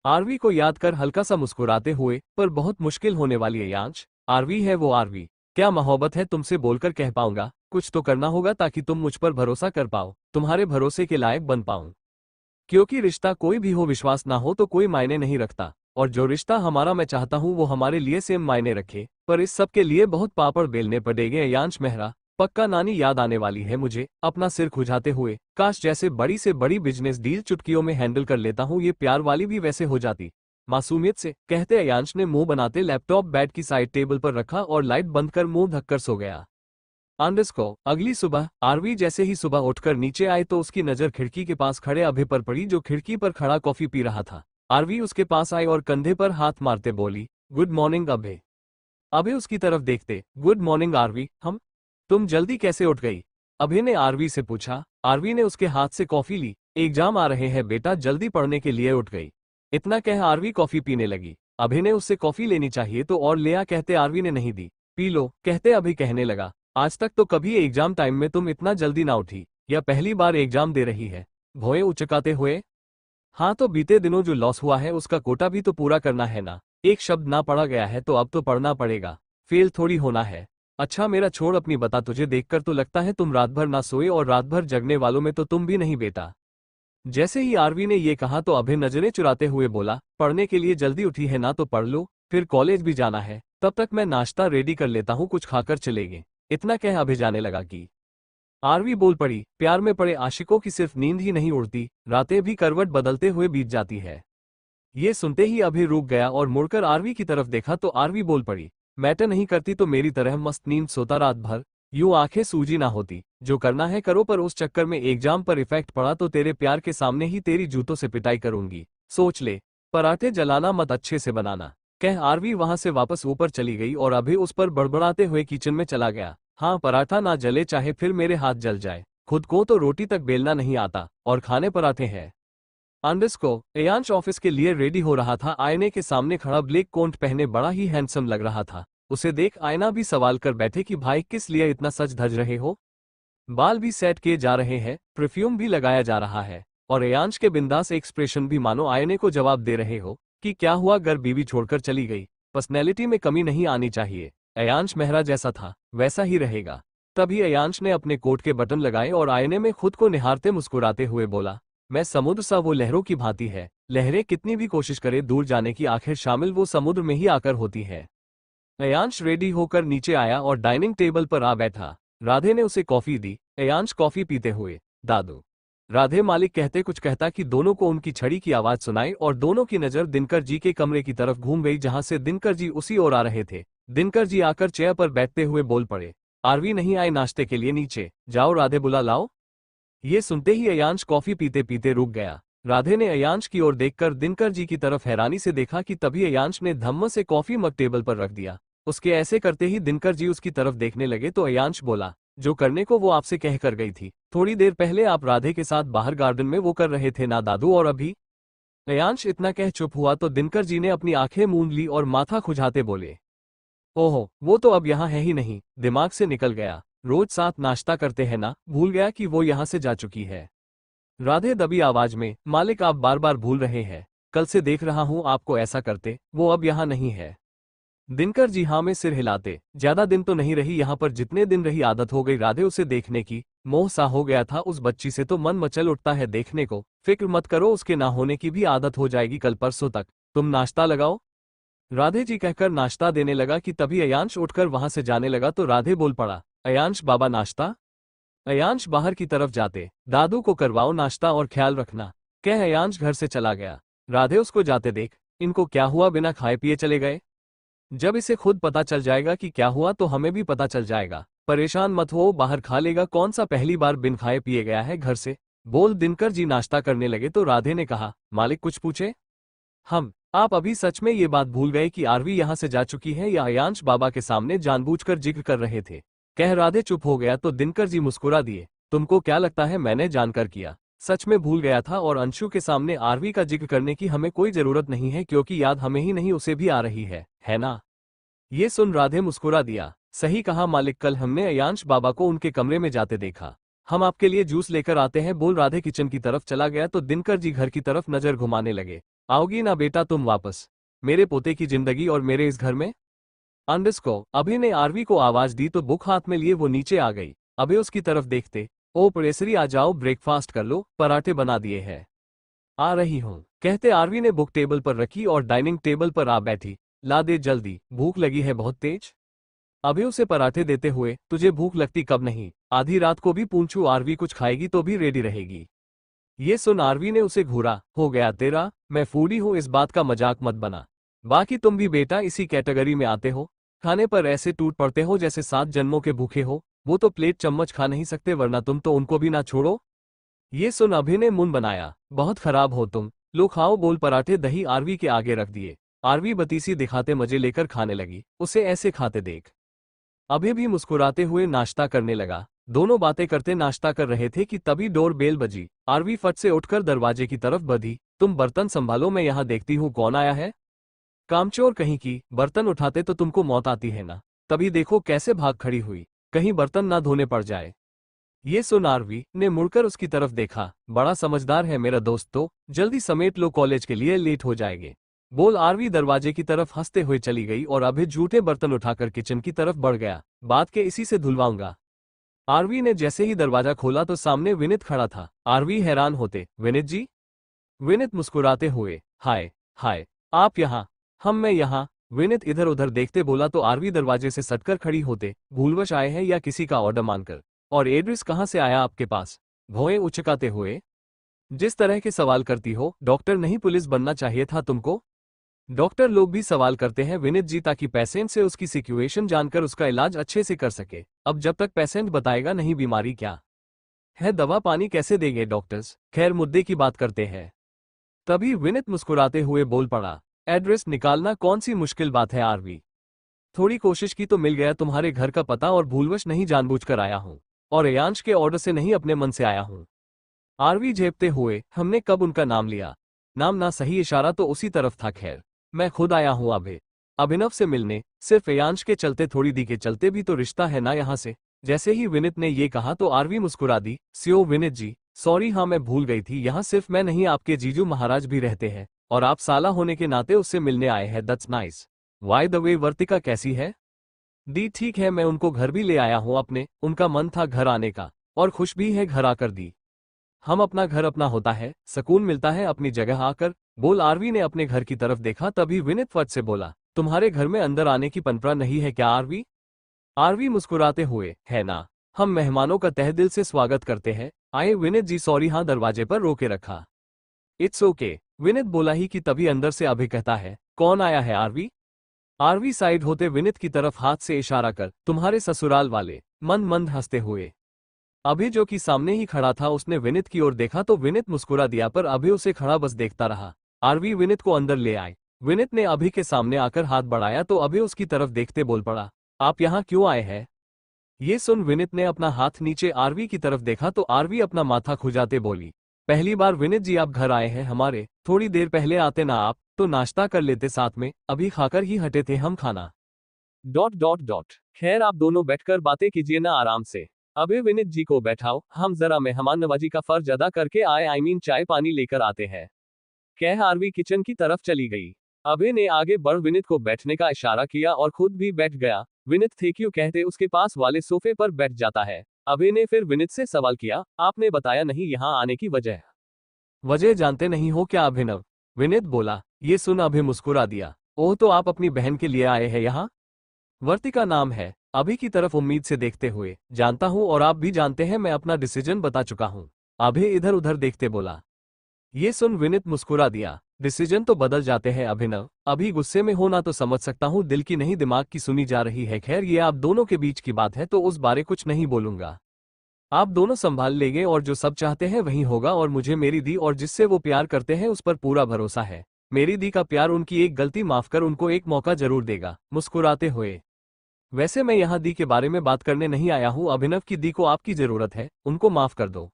आरवी को याद कर हल्का सा मुस्कुराते हुए, पर बहुत मुश्किल होने वाली है यांश। आरवी है वो आरवी। क्या मोहब्बत है तुमसे बोलकर कह पाऊंगा, कुछ तो करना होगा ताकि तुम मुझ पर भरोसा कर पाओ, तुम्हारे भरोसे के लायक बन पाऊं। क्योंकि रिश्ता कोई भी हो, विश्वास ना हो तो कोई मायने नहीं रखता। और जो रिश्ता हमारा मैं चाहता हूँ वो हमारे लिए सेम मायने रखे। पर इस सब के लिए बहुत पापड़ बेलने पड़ेंगे अयांश मेहरा। पक्का नानी याद आने वाली है मुझे, अपना सिर खुजाते हुए। काश जैसे बड़ी बिजनेस डील चुटकियों में हैंडल कर लेता हूँ, ये प्यार वाली भी वैसे हो जाती मासूमियत से। कहते अयांश ने मुंह बनाते लैपटॉप बेड की साइड टेबल पर रखा और लाइट बंद कर मुंह ढककर सो गया। अंडरस्को। अगली सुबह आरवी जैसे ही सुबह उठकर नीचे आए तो उसकी नजर खिड़की के पास खड़े अभय पर पड़ी, जो खिड़की पर खड़ा कॉफी पी रहा था। आरवी उसके पास आई और कंधे पर हाथ मारते बोली, गुड मॉर्निंग अभय। अभय उसकी तरफ देखते, गुड मॉर्निंग आरवी, हम तुम जल्दी कैसे उठ गई? अभय ने आरवी से पूछा। आरवी ने उसके हाथ से कॉफी ली। एग्जाम आ रहे हैं बेटा, जल्दी पढ़ने के लिए उठ गई। इतना कह आरवी कॉफी पीने लगी। अभय ने उससे कॉफी लेनी चाहिए तो और ले आ, कहते आरवी ने नहीं दी। पी लो, कहते अभय कहने लगा। आज तक तो कभी एग्जाम टाइम में तुम इतना जल्दी ना उठी, या पहली बार एग्जाम दे रही है? भौएं उचकाते हुए, हाँ तो बीते दिनों जो लॉस हुआ है उसका कोटा भी तो पूरा करना है ना। एक शब्द ना पढ़ा गया है तो अब तो पढ़ना पड़ेगा, फेल थोड़ी होना है। अच्छा मेरा छोड़ अपनी बता, तुझे देखकर तो लगता है तुम रात भर ना सोए, और रात भर जगने वालों में तो तुम भी नहीं बेटा। जैसे ही आरवी ने ये कहा तो अभय नजरें चुराते हुए बोला, पढ़ने के लिए जल्दी उठी है ना तो पढ़ लो, फिर कॉलेज भी जाना है। तब तक मैं नाश्ता रेडी कर लेता हूँ, कुछ खाकर चलेंगे। इतना कह अभय जाने लगा कि आरवी बोल पड़ी, प्यार में पड़े आशिकों की सिर्फ नींद ही नहीं उड़ती, रातें भी करवट बदलते हुए बीत जाती है। ये सुनते ही अभय रुक गया और मुड़कर आरवी की तरफ देखा तो आरवी बोल पड़ी, मैटर नहीं करती तो मेरी तरह मस्त नींद सोता रात भर, यूं आंखें सूजी ना होती। जो करना है करो, पर उस चक्कर में एग्जाम पर इफेक्ट पड़ा तो तेरे प्यार के सामने ही तेरी जूतों से पिटाई करूंगी, सोच ले। पराठे जलाना मत, अच्छे से बनाना, कह आरवी वहां से वापस ऊपर चली गई और अभी उस पर बड़बड़ाते हुए किचन में चला गया। हाँ, पराठा ना जले चाहे फिर मेरे हाथ जल जाए, खुद को तो रोटी तक बेलना नहीं आता और खाने पराठे हैं। अंडरस्को एयांश ऑफिस के लिए रेडी हो रहा था। आईने के सामने खड़ा ब्लैक कोट पहने बड़ा ही हैंडसम लग रहा था। उसे देख आयना भी सवाल कर बैठे कि भाई किस लिए इतना सज धज रहे हो, बाल भी सेट किए जा रहे हैं, परफ्यूम भी लगाया जा रहा है और एयांश के बिंदास एक्सप्रेशन भी मानो आईने को जवाब दे रहे हो कि क्या हुआ, घर बीवी छोड़कर चली गई, पर्सनैलिटी में कमी नहीं आनी चाहिए। एयांश मेहरा जैसा था वैसा ही रहेगा। तभी एयांश ने अपने कोट के बटन लगाए और आईने में खुद को निहारते मुस्कुराते हुए बोला, मैं समुद्र सा वो लहरों की भांति है, लहरें कितनी भी कोशिश करे दूर जाने की, आखिर शामिल वो समुद्र में ही आकर होती है। एयांश रेडी होकर नीचे आया और डाइनिंग टेबल पर आ बैठा। राधे ने उसे कॉफी दी। एयांश कॉफी पीते हुए, दादू। राधे मालिक कहते कुछ कहता कि दोनों को उनकी छड़ी की आवाज सुनाई और दोनों की नजर दिनकर जी के कमरे की तरफ घूम गई जहां से दिनकर जी उसी ओर आ रहे थे। दिनकर जी आकर चेयर पर बैठते हुए बोल पड़े, आरवी नहीं आए नाश्ते के लिए, नीचे जाओ, राधे बुला लाओ। ये सुनते ही एयांश कॉफी पीते पीते रुक गया। राधे ने एयांश की ओर देखकर दिनकर जी की तरफ हैरानी से देखा कि तभी एयांश ने धम्म से कॉफी मग टेबल पर रख दिया। उसके ऐसे करते ही दिनकर जी उसकी तरफ देखने लगे तो एयांश बोला, जो करने को वो आपसे कह कर गई थी, थोड़ी देर पहले आप राधे के साथ बाहर गार्डन में वो कर रहे थे ना दादू, और अभी? एयांश इतना कह चुप हुआ तो दिनकर जी ने अपनी आंखें मूंद ली और माथा खुजाते बोले, ओहो, वो तो अब यहाँ है ही नहीं, दिमाग से निकल गया, रोज साथ नाश्ता करते हैं ना, भूल गया कि वो यहाँ से जा चुकी है। राधे दबी आवाज में, मालिक आप बार बार भूल रहे हैं, कल से देख रहा हूँ आपको ऐसा करते, वो अब यहाँ नहीं है। दिनकर जी हाँ में सिर हिलाते, ज्यादा दिन तो नहीं रही यहाँ पर, जितने दिन रही आदत हो गई राधे उसे देखने की, मोह सा हो गया था उस बच्ची से तो मन मचल उठता है देखने को। फिक्र मत करो, उसके ना होने की भी आदत हो जाएगी कल परसों तक, तुम नाश्ता लगाओ। राधे जी कहकर नाश्ता देने लगा कि तभी अयांश उठकर वहां से जाने लगा तो राधे बोल पड़ा, अयांश बाबा नाश्ता। अयांश बाहर की तरफ जाते, दादू को करवाओ नाश्ता और ख्याल रखना, कह अयांश घर से चला गया। राधे उसको जाते देख, इनको क्या हुआ, बिना खाए पिए चले गए, जब इसे खुद पता चल जाएगा कि क्या हुआ तो हमें भी पता चल जाएगा, परेशान मत हो, बाहर खा लेगा, कौन सा पहली बार बिन खाए पिए गया है घर से, बोल। दिनकर जी नाश्ता करने लगे तो राधे ने कहा, मालिक कुछ पूछे? आप अभी सच में ये बात भूल गए कि आरवी यहाँ से जा चुकी है या अयांश बाबा के सामने जानबूझकर जिक्र कर रहे थे, कह राधे चुप हो गया तो दिनकर जी मुस्कुरा दिए, तुमको क्या लगता है मैंने जानकर किया, सच में भूल गया था और अंशु के सामने आरवी का जिक्र करने की हमें कोई जरूरत नहीं है क्योंकि याद हमें ही नहीं उसे भी आ रही है ना? ये सुन राधे मुस्कुरा दिया, सही कहा मालिक, कल हमने अयांश बाबा को उनके कमरे में जाते देखा, हम आपके लिए जूस लेकर आते हैं, बोल। राधे किचन की तरफ चला गया तो दिनकर जी घर की तरफ नजर घुमाने लगे, आओगी ना बेटा तुम वापस, मेरे पोते की जिंदगी और मेरे इस घर में? अंडस्को अभय ने आरवी को आवाज दी तो बुक हाथ में लिए वो नीचे आ गई। अभय उसकी तरफ देखते, ओ परेसरी आ जाओ, ब्रेकफास्ट कर लो, पराठे बना दिए हैं, आ रही हूँ, कहते आरवी ने बुक टेबल पर रखी और डाइनिंग टेबल पर आ बैठी। ला दे जल्दी, भूख लगी है बहुत तेज। अभय उसे पराठे देते हुए, तुझे भूख लगती कब नहीं, आधी रात को भी पूछूं आरवी कुछ खाएगी तो भी रेडी रहेगी। ये सुन आरवी ने उसे घूरा, हो गया तेरा, मैं फूडी हूँ, इस बात का मजाक मत बना, बाकी तुम भी बेटा इसी कैटेगरी में आते हो, खाने पर ऐसे टूट पड़ते हो जैसे 7 जन्मों के भूखे हो, वो तो प्लेट चम्मच खा नहीं सकते वरना तुम तो उनको भी ना छोड़ो। ये सुन अभय ने मुंह बनाया, बहुत खराब हो तुम, लो खाओ, बोल। पराठे दही आरवी के आगे रख दिए। आरवी बतीसी दिखाते मजे लेकर खाने लगी, उसे ऐसे खाते देख अभय भी मुस्कुराते हुए नाश्ता करने लगा। दोनों बातें करते नाश्ता कर रहे थे कि तभी डोर बेल बजी। आरवी फट से उठकर दरवाजे की तरफ बढ़ी, तुम बर्तन संभालो, मैं यहाँ देखती हूँ कौन आया है, कामचोर कहीं की, बर्तन उठाते तो तुमको मौत आती है ना, तभी देखो कैसे भाग खड़ी हुई, कहीं बर्तन ना धोने पड़ जाए। ये सुन आरवी ने मुड़कर उसकी तरफ देखा, बड़ा समझदार है मेरा दोस्त, तो जल्दी समेट लो, कॉलेज के लिए लेट हो जाएंगे, बोल। आरवी दरवाजे की तरफ हंसते हुए चली गई और अभय जूठे बर्तन उठाकर किचन की तरफ बढ़ गया, बात के इसी से धुलवाऊंगा। आरवी ने जैसे ही दरवाजा खोला तो सामने विनित खड़ा था। आरवी हैरान होते, विनित जी? विनित मुस्कुराते हुए, हाय हाय, आप यहाँ, मैं यहाँ। विनित इधर उधर देखते बोला तो आरवी दरवाजे से सटकर खड़ी होते, भूलवश आए हैं या किसी का ऑर्डर मानकर, और एड्रेस कहाँ से आया आपके पास, भौएं उचकाते हुए, जिस तरह के सवाल करती हो, डॉक्टर नहीं पुलिस बनना चाहिए था तुमको। डॉक्टर लोग भी सवाल करते हैं विनित जी, ताकि पेशेंट से उसकी सिचुएशन जानकर उसका इलाज अच्छे से कर सके। अब जब तक पेशेंट बताएगा नहीं बीमारी क्या है, दवा पानी कैसे देंगे डॉक्टर्स। खैर मुद्दे की बात करते हैं। तभी विनित मुस्कुराते हुए बोल पड़ा, एड्रेस निकालना कौन सी मुश्किल बात है आरवी, थोड़ी कोशिश की तो मिल गया तुम्हारे घर का पता, और भूलवश नहीं जानबूझकर आया हूँ, और अयांश के ऑर्डर से नहीं अपने मन से आया हूँ। आरवी झेपते हुए, हमने कब उनका नाम लिया, नाम ना सही, इशारा तो उसी तरफ था। खैर मैं खुद आया हूँ अभिनव से मिलने, सिर्फ अयांश के चलते थोड़ी दी के चलते भी तो रिश्ता है ना यहाँ से। जैसे ही विनित ने ये कहा तो आरवी मुस्कुरा दी, सियो विनित जी, सॉरी, हाँ मैं भूल गई थी, यहाँ सिर्फ मैं नहीं आपके जीजू महाराज भी रहते हैं, और आप साला होने के नाते उससे मिलने आए हैं, that's nice. By the way, Vartika कैसी है? दी ठीक है, मैं उनको घर भी ले आया हूँ अपने, उनका मन था घर आने का, और खुश भी है घर आकर। दी हम अपना घर अपना होता है, सुकून मिलता है अपनी जगह आकर, बोल आरवी ने अपने घर की तरफ देखा। तभी विनित फट से बोला, तुम्हारे घर में अंदर आने की परंपरा नहीं है क्या आरवी? आरवी मुस्कुराते हुए, है ना, हम मेहमानों का तहे दिल से स्वागत करते हैं, आए विनित जी, सॉरी, हाँ दरवाजे पर रोके रखा। इट्स ओके, विनित बोला ही कि तभी अंदर से अभय कहता है, कौन आया है आरवी? आरवी साइड होते विनित की तरफ हाथ से इशारा कर, तुम्हारे ससुराल वाले, मंद मंद हंसते हुए। अभय जो कि सामने ही खड़ा था, उसने विनित की ओर देखा तो विनित मुस्कुरा दिया, पर अभय उसे खड़ा बस देखता रहा। आरवी विनित को अंदर ले आए। विनित ने अभय के सामने आकर हाथ बढ़ाया तो अभय उसकी तरफ देखते बोल पड़ा, आप यहाँ क्यों आए हैं? ये सुन विनित ने अपना हाथ नीचे आरवी की तरफ देखा तो आरवी अपना माथा खुजाते बोली, पहली बार विनित जी आप घर आए हैं हमारे, थोड़ी देर पहले आते ना आप तो नाश्ता कर लेते साथ में, अभी खाकर ही हटे थे हम खाना। डॉट डॉट डॉट खैर आप दोनों बैठकर बातें कीजिए ना आराम से। अबे विनित जी को बैठाओ, हम जरा मेहमान नवाजी का फर्ज अदा करके आए, आई मीन चाय पानी लेकर आते हैं। कह आरवी किचन की तरफ चली गई। अभय ने आगे बढ़ विनित को बैठने का इशारा किया और खुद भी बैठ गया। विनित थैंक यू कहते उसके पास वाले सोफे पर बैठ जाता है। अभय ने फिर विनित से सवाल किया, आपने बताया नहीं यहाँ आने की वजह? वजह जानते नहीं हो क्या अभिनव? विनित बोला। ये सुन अभय मुस्कुरा दिया, ओह तो आप अपनी बहन के लिए आए हैं यहाँ? वर्तिका नाम है। अभय की तरफ उम्मीद से देखते हुए, जानता हूँ और आप भी जानते हैं, मैं अपना डिसीजन बता चुका हूँ। अभय इधर उधर देखते बोला। ये सुन विनित मुस्कुरा दिया, डिसीजन तो बदल जाते हैं अभिनव, अभी गुस्से में हो ना तो समझ सकता हूँ, दिल की नहीं दिमाग की सुनी जा रही है। खैर ये आप दोनों के बीच की बात है तो उस बारे कुछ नहीं बोलूंगा, आप दोनों संभाल लेंगे और जो सब चाहते हैं वही होगा, और मुझे मेरी दी और जिससे वो प्यार करते हैं उस पर पूरा भरोसा है। मेरी दी का प्यार उनकी एक गलती माफ कर उनको एक मौका जरूर देगा। मुस्कुराते हुए, वैसे मैं यहाँ दी के बारे में बात करने नहीं आया हूँ अभिनव की दी को आपकी जरूरत है, उनको माफ कर दो।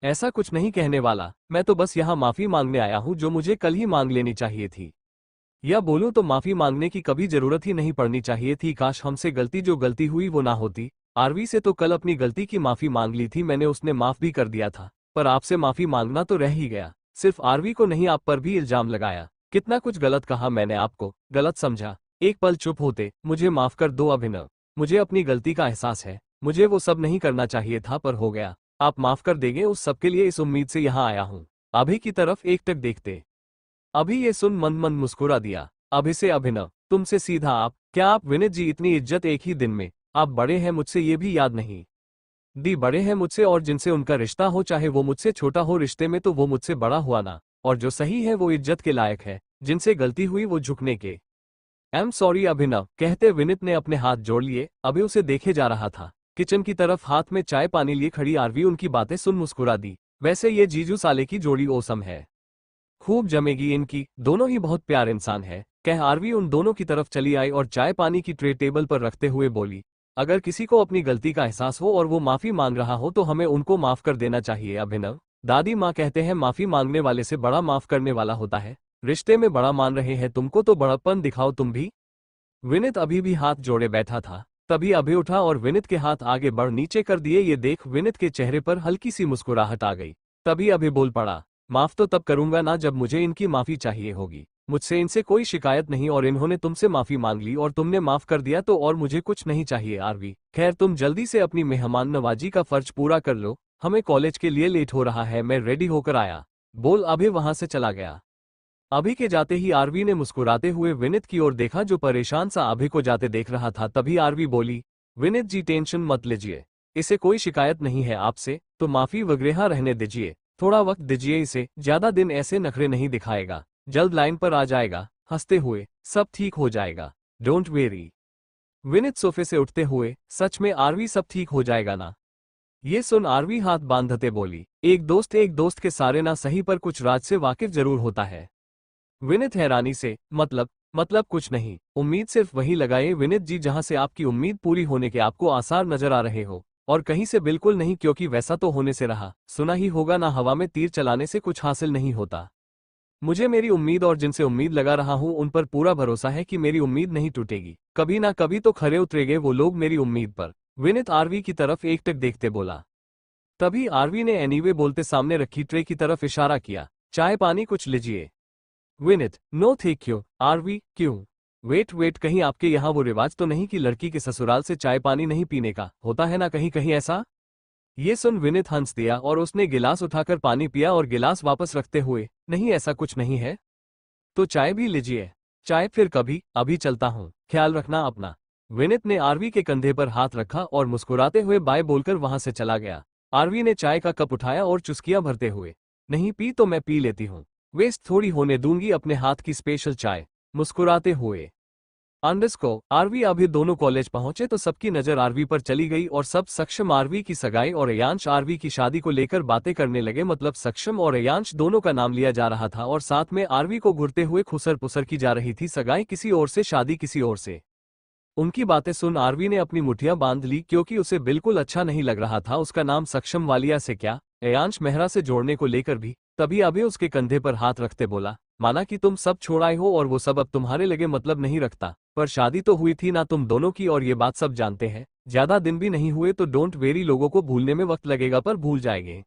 ऐसा कुछ नहीं कहने वाला, मैं तो बस यहाँ माफी मांगने आया हूँ जो मुझे कल ही मांग लेनी चाहिए थी, या बोलूं तो माफी मांगने की कभी जरूरत ही नहीं पड़नी चाहिए थी। काश हमसे गलती जो गलती हुई वो ना होती। आरवी से तो कल अपनी गलती की माफी मांग ली थी मैंने, उसने माफ भी कर दिया था, पर आपसे माफी मांगना तो रह ही गया। सिर्फ आरवी को नहीं आप पर भी इल्जाम लगाया, कितना कुछ गलत कहा मैंने, आपको गलत समझा। एक पल चुप होते, मुझे माफ कर दो अभिनव, मुझे अपनी गलती का एहसास है, मुझे वो सब नहीं करना चाहिए था पर हो गया, आप माफ कर देंगे उस सबके लिए, इस उम्मीद से यहाँ आया हूँ। अभी की तरफ एकटक देखते अभी ये सुन मंद मंद मुस्कुरा दिया। अभी से अभिनव, तुमसे सीधा आप, क्या आप विनित जी, इतनी इज्जत एक ही दिन में, आप बड़े हैं मुझसे ये भी याद नहीं? दी बड़े हैं मुझसे, और जिनसे उनका रिश्ता हो चाहे वो मुझसे छोटा हो, रिश्ते में तो वो मुझसे बड़ा हुआ ना, और जो सही है वो इज्जत के लायक है, जिनसे गलती हुई वो झुकने के। आई एम सॉरी अभिनव कहते विनित ने अपने हाथ जोड़ लिए। अभी उसे देखे जा रहा था। किचन की तरफ हाथ में चाय पानी लिए खड़ी आरवी उनकी बातें सुन मुस्कुरा दी। वैसे ये जीजू साले की जोड़ी ओसम है, खूब जमेगी इनकी, दोनों ही बहुत प्यार इंसान है। कह आरवी उन दोनों की तरफ चली आई और चाय पानी की ट्रे टेबल पर रखते हुए बोली, अगर किसी को अपनी गलती का एहसास हो और वो माफी मांग रहा हो तो हमें उनको माफ कर देना चाहिए अभिनव। दादी माँ कहते हैं माफी मांगने वाले से बड़ा माफ करने वाला होता है। रिश्ते में बड़ा मान रहे हैं तुमको तो बड़प्पन दिखाओ तुम भी। विनित अभी भी हाथ जोड़े बैठा था, तभी अभय उठा और विनित के हाथ आगे बढ़ नीचे कर दिए। ये देख विनित के चेहरे पर हल्की सी मुस्कुराहट आ गई। तभी अभय बोल पड़ा, माफ तो तब करूंगा ना जब मुझे इनकी माफी चाहिए होगी, मुझसे इनसे कोई शिकायत नहीं, और इन्होंने तुमसे माफी मांग ली और तुमने माफ कर दिया तो और मुझे कुछ नहीं चाहिए आरवी। खैर तुम जल्दी से अपनी मेहमान नवाजी का फर्ज पूरा कर लो, हमें कॉलेज के लिए लेट हो रहा है, मैं रेडी होकर आया। बोल अभय वहां से चला गया। अभय के जाते ही आरवी ने मुस्कुराते हुए विनित की ओर देखा जो परेशान सा अभय को जाते देख रहा था। तभी आरवी बोली, विनित जी टेंशन मत लीजिए, इसे कोई शिकायत नहीं है आपसे, तो माफी वगैरह रहने दीजिए, थोड़ा वक्त दीजिए इसे, ज्यादा दिन ऐसे नखरे नहीं दिखाएगा, जल्द लाइन पर आ जाएगा, हंसते हुए, सब ठीक हो जाएगा, डोंट वेरी। विनीत सोफे से उठते हुए, सच में आरवी सब ठीक हो जाएगा ना? ये सुन आरवी हाथ बांधते बोली, एक दोस्त के सारे ना सही पर कुछ राज से वाकिफ जरूर होता है। विनीत हैरानी से, मतलब कुछ नहीं, उम्मीद सिर्फ वही लगाए विनीत जी जहां से आपकी उम्मीद पूरी होने के आपको आसार नजर आ रहे हो, और कहीं से बिल्कुल नहीं, क्योंकि वैसा तो होने से रहा सुना ही होगा ना, हवा में तीर चलाने से कुछ हासिल नहीं होता। मुझे मेरी उम्मीद और जिनसे उम्मीद लगा रहा हूं उन पर पूरा भरोसा है कि मेरी उम्मीद नहीं टूटेगी, कभी ना कभी तो खरे उतरेंगे वो लोग मेरी उम्मीद पर। विनीत आरवी की तरफ एकटक देखते बोला। तभी आरवी ने एनीवे बोलते सामने रखी ट्रे की तरफ इशारा किया, चाय पानी कुछ लीजिए। Vineet, no thank you. Aarvi, क्यों? वेट, कहीं आपके यहाँ वो रिवाज तो नहीं कि लड़की के ससुराल से चाय पानी नहीं पीने का होता है ना, कहीं कहीं ऐसा? ये सुन विनीत हंस दिया और उसने गिलास उठाकर पानी पिया और गिलास वापस रखते हुए, नहीं ऐसा कुछ नहीं है। तो चाय भी लीजिए। चाय फिर कभी, अभी चलता हूँ, ख्याल रखना अपना। विनीत ने आरवी के कंधे पर हाथ रखा और मुस्कुराते हुए बाय बोलकर वहां से चला गया। आरवी ने चाय का कप उठाया और चुस्कियां भरते हुए, नहीं पी तो मैं पी लेती हूँ, वेस्ट थोड़ी होने दूंगी अपने हाथ की स्पेशल चाय, मुस्कुराते हुए। आरवी अभी दोनों कॉलेज पहुंचे तो सबकी नजर आरवी पर चली गई और सब सक्षम आरवी की सगाई और अयांश आरवी की शादी को लेकर बातें करने लगे। मतलब सक्षम और अयांश दोनों का नाम लिया जा रहा था और साथ में आरवी को घुरते हुए खुसर पुसर की जा रही थी, सगाई किसी और से, शादी किसी और से। उनकी बातें सुन आरवी ने अपनी मुठ्ठियां बांध ली, क्योंकि उसे बिल्कुल अच्छा नहीं लग रहा था उसका नाम सक्षम वालिया से क्या अयांश मेहरा से जोड़ने को लेकर भी। तभी अभी उसके कंधे पर हाथ रखते बोला, माना कि तुम सब छोड़ आए हो और वो सब अब तुम्हारे लगे मतलब नहीं रखता, पर शादी तो हुई थी ना तुम दोनों की, और ये बात सब जानते हैं। ज्यादा दिन भी नहीं हुए तो डोंट वेरी, लोगों को भूलने में वक्त लगेगा पर भूल जाएंगे।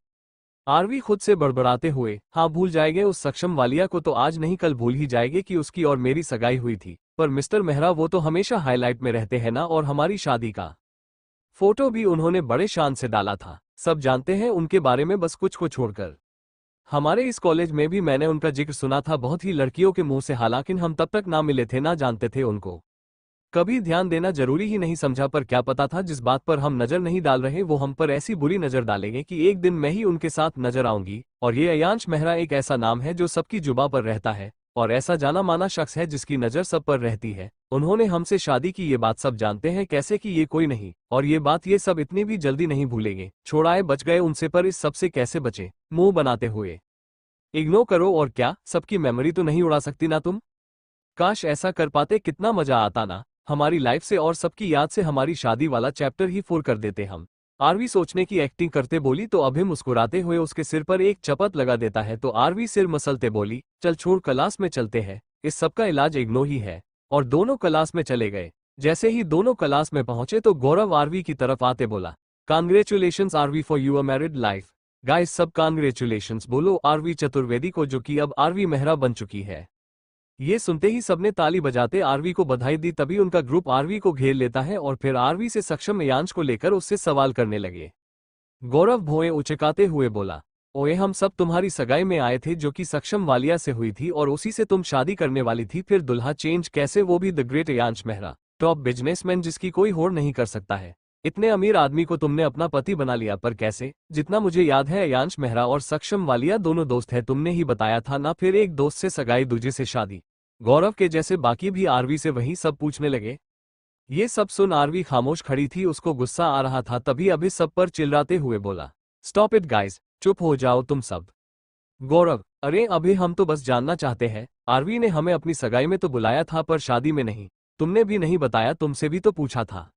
आरवी खुद से बड़बड़ाते हुए, हाँ भूल जाएंगे, उस सक्षम वालिया को तो आज नहीं कल भूल ही जाएंगे कि उसकी और मेरी सगाई हुई थी, पर मिस्टर मेहरा वो तो हमेशा हाईलाइट में रहते हैं ना, और हमारी शादी का फोटो भी उन्होंने बड़े शान से डाला था, सब जानते हैं उनके बारे में बस कुछ को छोड़कर। हमारे इस कॉलेज में भी मैंने उनका जिक्र सुना था बहुत ही लड़कियों के मुंह से, हालांकि हम तब तक ना मिले थे ना जानते थे उनको, कभी ध्यान देना जरूरी ही नहीं समझा, पर क्या पता था जिस बात पर हम नजर नहीं डाल रहे वो हम पर ऐसी बुरी नजर डालेंगे कि एक दिन मैं ही उनके साथ नजर आऊंगी। और ये अयांश मेहरा एक ऐसा नाम है जो सबकी जुबां पर रहता है और ऐसा जाना माना शख्स है जिसकी नजर सब पर रहती है। उन्होंने हमसे शादी की, ये बात सब जानते हैं, कैसे कि ये कोई नहीं, और ये बात ये सब इतनी भी जल्दी नहीं भूलेंगे। छोड़ाए बच गए उनसे, पर इस सब से कैसे बचे? मुंह बनाते हुए, इग्नोर करो और क्या, सबकी मेमोरी तो नहीं उड़ा सकती ना तुम? काश ऐसा कर पाते, कितना मजा आता ना हमारी लाइफ से, और सबकी याद से हमारी शादी वाला चैप्टर ही फुल कर देते हम। आरवी सोचने की एक्टिंग करते बोली तो अभी मुस्कुराते हुए उसके सिर पर एक चपत लगा देता है तो आरवी सिर मसलते बोली, चल छोड़, क्लास में चलते हैं, इस सब का इलाज इग्नो ही है। और दोनों क्लास में चले गए। जैसे ही दोनों क्लास में पहुंचे तो गौरव आरवी की तरफ आते बोला, congratulations Aarvi for your married life. Guys सब कांग्रेचुलेशंस बोलो आरवी चतुर्वेदी को, जो कि अब आरवी मेहरा बन चुकी है। ये सुनते ही सबने ताली बजाते आरवी को बधाई दी। तभी उनका ग्रुप आरवी को घेर लेता है और फिर आरवी से सक्षम अयांश को लेकर उससे सवाल करने लगे। गौरव भौएं उचकाते हुए बोला, ओए हम सब तुम्हारी सगाई में आए थे जो कि सक्षम वालिया से हुई थी और उसी से तुम शादी करने वाली थी, फिर दुल्हा चेंज कैसे, वो भी the great Ayansh Mehra, top businessman जिसकी कोई होड़ नहीं कर सकता है। इतने अमीर आदमी को तुमने अपना पति बना लिया, पर कैसे? जितना मुझे याद है अयांश मेहरा और सक्षम वालिया दोनों दोस्त है, तुमने ही बताया था ना, फिर एक दोस्त से सगाई दूजे से शादी। गौरव के जैसे बाकी भी आरवी से वही सब पूछने लगे। ये सब सुन आरवी खामोश खड़ी थी, उसको गुस्सा आ रहा था। तभी अभी सब पर चिल्लाते हुए बोला, स्टॉप इट गाइज, चुप हो जाओ तुम सब। गौरव, अरे अभी हम तो बस जानना चाहते हैं, आरवी ने हमें अपनी सगाई में तो बुलाया था पर शादी में नहीं, तुमने भी नहीं बताया, तुमसे भी तो पूछा था।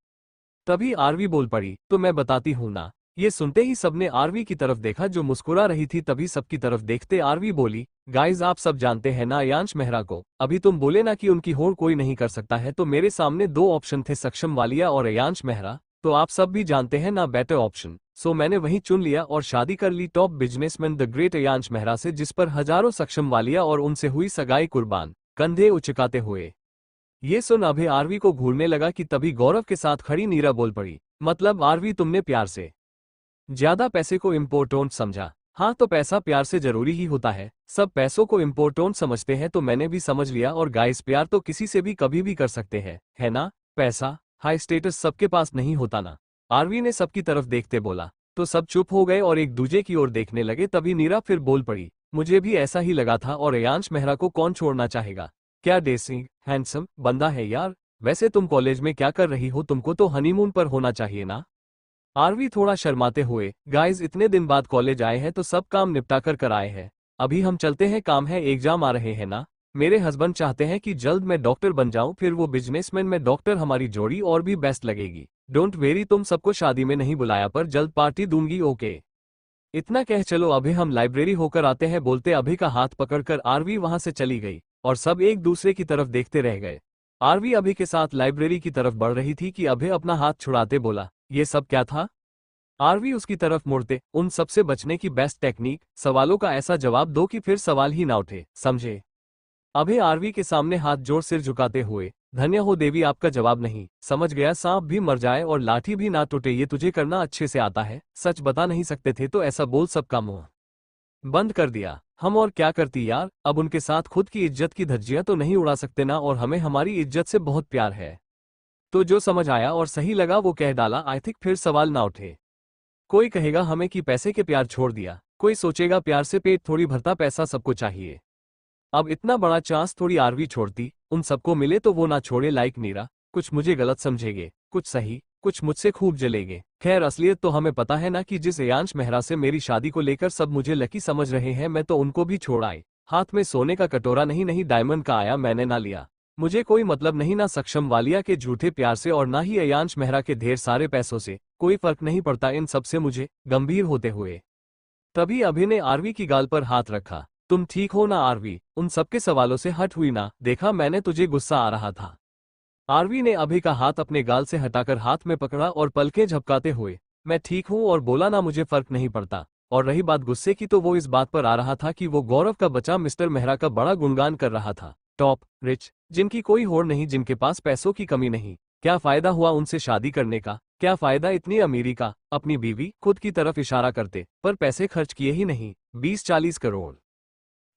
तभी आरवी बोल पड़ी, तो मैं बताती हूं ना। ये सुनते ही सबने आरवी की तरफ देखा जो मुस्कुरा रही थी। तभी सबकी तरफ देखते आरवी बोली, गाइज आप सब जानते हैं ना अयांश मेहरा को, अभी तुम बोले ना कि उनकी होड़ कोई नहीं कर सकता है, तो मेरे सामने दो ऑप्शन थे, सक्षम वालिया और अयांश मेहरा, तो आप सब भी जानते हैं ना बेटर ऑप्शन, सो मैंने वही चुन लिया और शादी कर ली top businessman the great Ayansh Mehra से, जिस पर हजारों सक्षम वालिया और उनसे हुई सगाई कुर्बान। कंधे उचकाते हुए ये सुन अभी आरवी को घूरने लगा कि तभी गौरव के साथ खड़ी नीरा बोल पड़ी, मतलब आरवी तुमने प्यार से ज्यादा पैसे को इम्पोर्टेंट समझा? हाँ तो पैसा प्यार से जरूरी ही होता है, सब पैसों को इम्पोर्टेंट समझते हैं, तो मैंने भी समझ लिया। और गाइस प्यार तो किसी से भी कभी भी कर सकते हैं, है ना? पैसा हाई स्टेटस सबके पास नहीं होता ना। आरवी ने सबकी तरफ देखते बोला, तो सब चुप हो गए और एक दूजे की ओर देखने लगे। तभी नीरा फिर बोल पड़ी, मुझे भी ऐसा ही लगा था, और अयांश मेहरा को कौन छोड़ना चाहेगा? क्या डेसिंग हैंडसम बंदा है यार। वैसे तुम कॉलेज में क्या कर रही हो, तुमको तो हनीमून पर होना चाहिए ना। आरवी थोड़ा शर्माते हुए, गाइस इतने दिन बाद कॉलेज आए हैं तो सब काम निपटा कर आए हैं। अभी हम चलते हैं, काम है, एग्जाम आ रहे हैं ना। मेरे हस्बैंड चाहते हैं कि जल्द मैं डॉक्टर बन जाऊं, फिर वो बिजनेसमैन में डॉक्टर, हमारी जोड़ी और भी बेस्ट लगेगी। डोंट वेरी, तुम सबको शादी में नहीं बुलाया पर जल्द पार्टी दूंगी, ओके। इतना कह चलो अभी हम लाइब्रेरी होकर आते हैं, बोलते अभी का हाथ पकड़कर आरवी वहां से चली गई और सब एक दूसरे की तरफ देखते रह गए। आरवी अभी के साथ लाइब्रेरी की तरफ बढ़ रही थी कि अभय अपना हाथ छुड़ाते बोला, ये सब क्या था। आरवी उसकी तरफ मुड़ते, उन सबसे बचने की बेस्ट टेक्निक, सवालों का ऐसा जवाब दो कि फिर सवाल ही ना उठे, समझे। अभय आरवी के सामने हाथ जोड़ सिर झुकाते हुए, धन्य हो देवी आपका जवाब नहीं, समझ गया, सांप भी मर जाए और लाठी भी ना टूटे ये तुझे करना अच्छे से आता है, सच बता नहीं सकते थे तो ऐसा बोल, सबका मुंह बंद कर दिया। हम और क्या करती यार, अब उनके साथ खुद की इज्जत की धज्जियां तो नहीं उड़ा सकते ना, और हमें हमारी इज्जत से बहुत प्यार है। तो जो समझ आया और सही लगा वो कह डाला, आई थिंक फिर सवाल ना उठे। कोई कहेगा हमें कि पैसे के प्यार छोड़ दिया, कोई सोचेगा प्यार से पेट थोड़ी भरता, पैसा सबको चाहिए। अब इतना बड़ा चांस थोड़ी आरवी छोड़ती, उन सबको मिले तो वो ना छोड़े, लाइक नीरा। कुछ मुझे गलत समझेंगे, कुछ सही, कुछ मुझसे खूब जलेंगे। खैर असलियत तो हमें पता है ना कि जिस अयांश मेहरा से मेरी शादी को लेकर सब मुझे लकी समझ रहे हैं, मैं तो उनको भी छोड़ आई। हाथ में सोने का कटोरा नहीं नहीं डायमंड का आया, मैंने ना लिया। मुझे कोई मतलब नहीं ना सक्षम वालिया के झूठे प्यार से और ना ही अयांश मेहरा के ढेर सारे पैसों से, कोई फर्क नहीं पड़ता इन सब से मुझे। गंभीर होते हुए तभी अभि ने आरवी की गाल पर हाथ रखा, तुम ठीक हो ना आरवी, उन सबके सवालों से हट हुई ना, देखा मैंने तुझे गुस्सा आ रहा था। आरवी ने अभि का हाथ अपने गाल से हटाकर हाथ में पकड़ा और पलकें झपकाते हुए, मैं ठीक हूं, और बोला ना मुझे फर्क नहीं पड़ता। और रही बात गुस्से की तो वो इस बात पर आ रहा था कि वो गौरव का बच्चा मिस्टर मेहरा का बड़ा गुणगान कर रहा था। टॉप रिच, जिनकी कोई होड़ नहीं, जिनके पास पैसों की कमी नहीं। क्या फायदा हुआ उनसे शादी करने का, क्या फायदा इतनी अमीरी का। अपनी बीवी खुद की तरफ इशारा करते, पर पैसे खर्च किए ही नहीं, 20-40 करोड़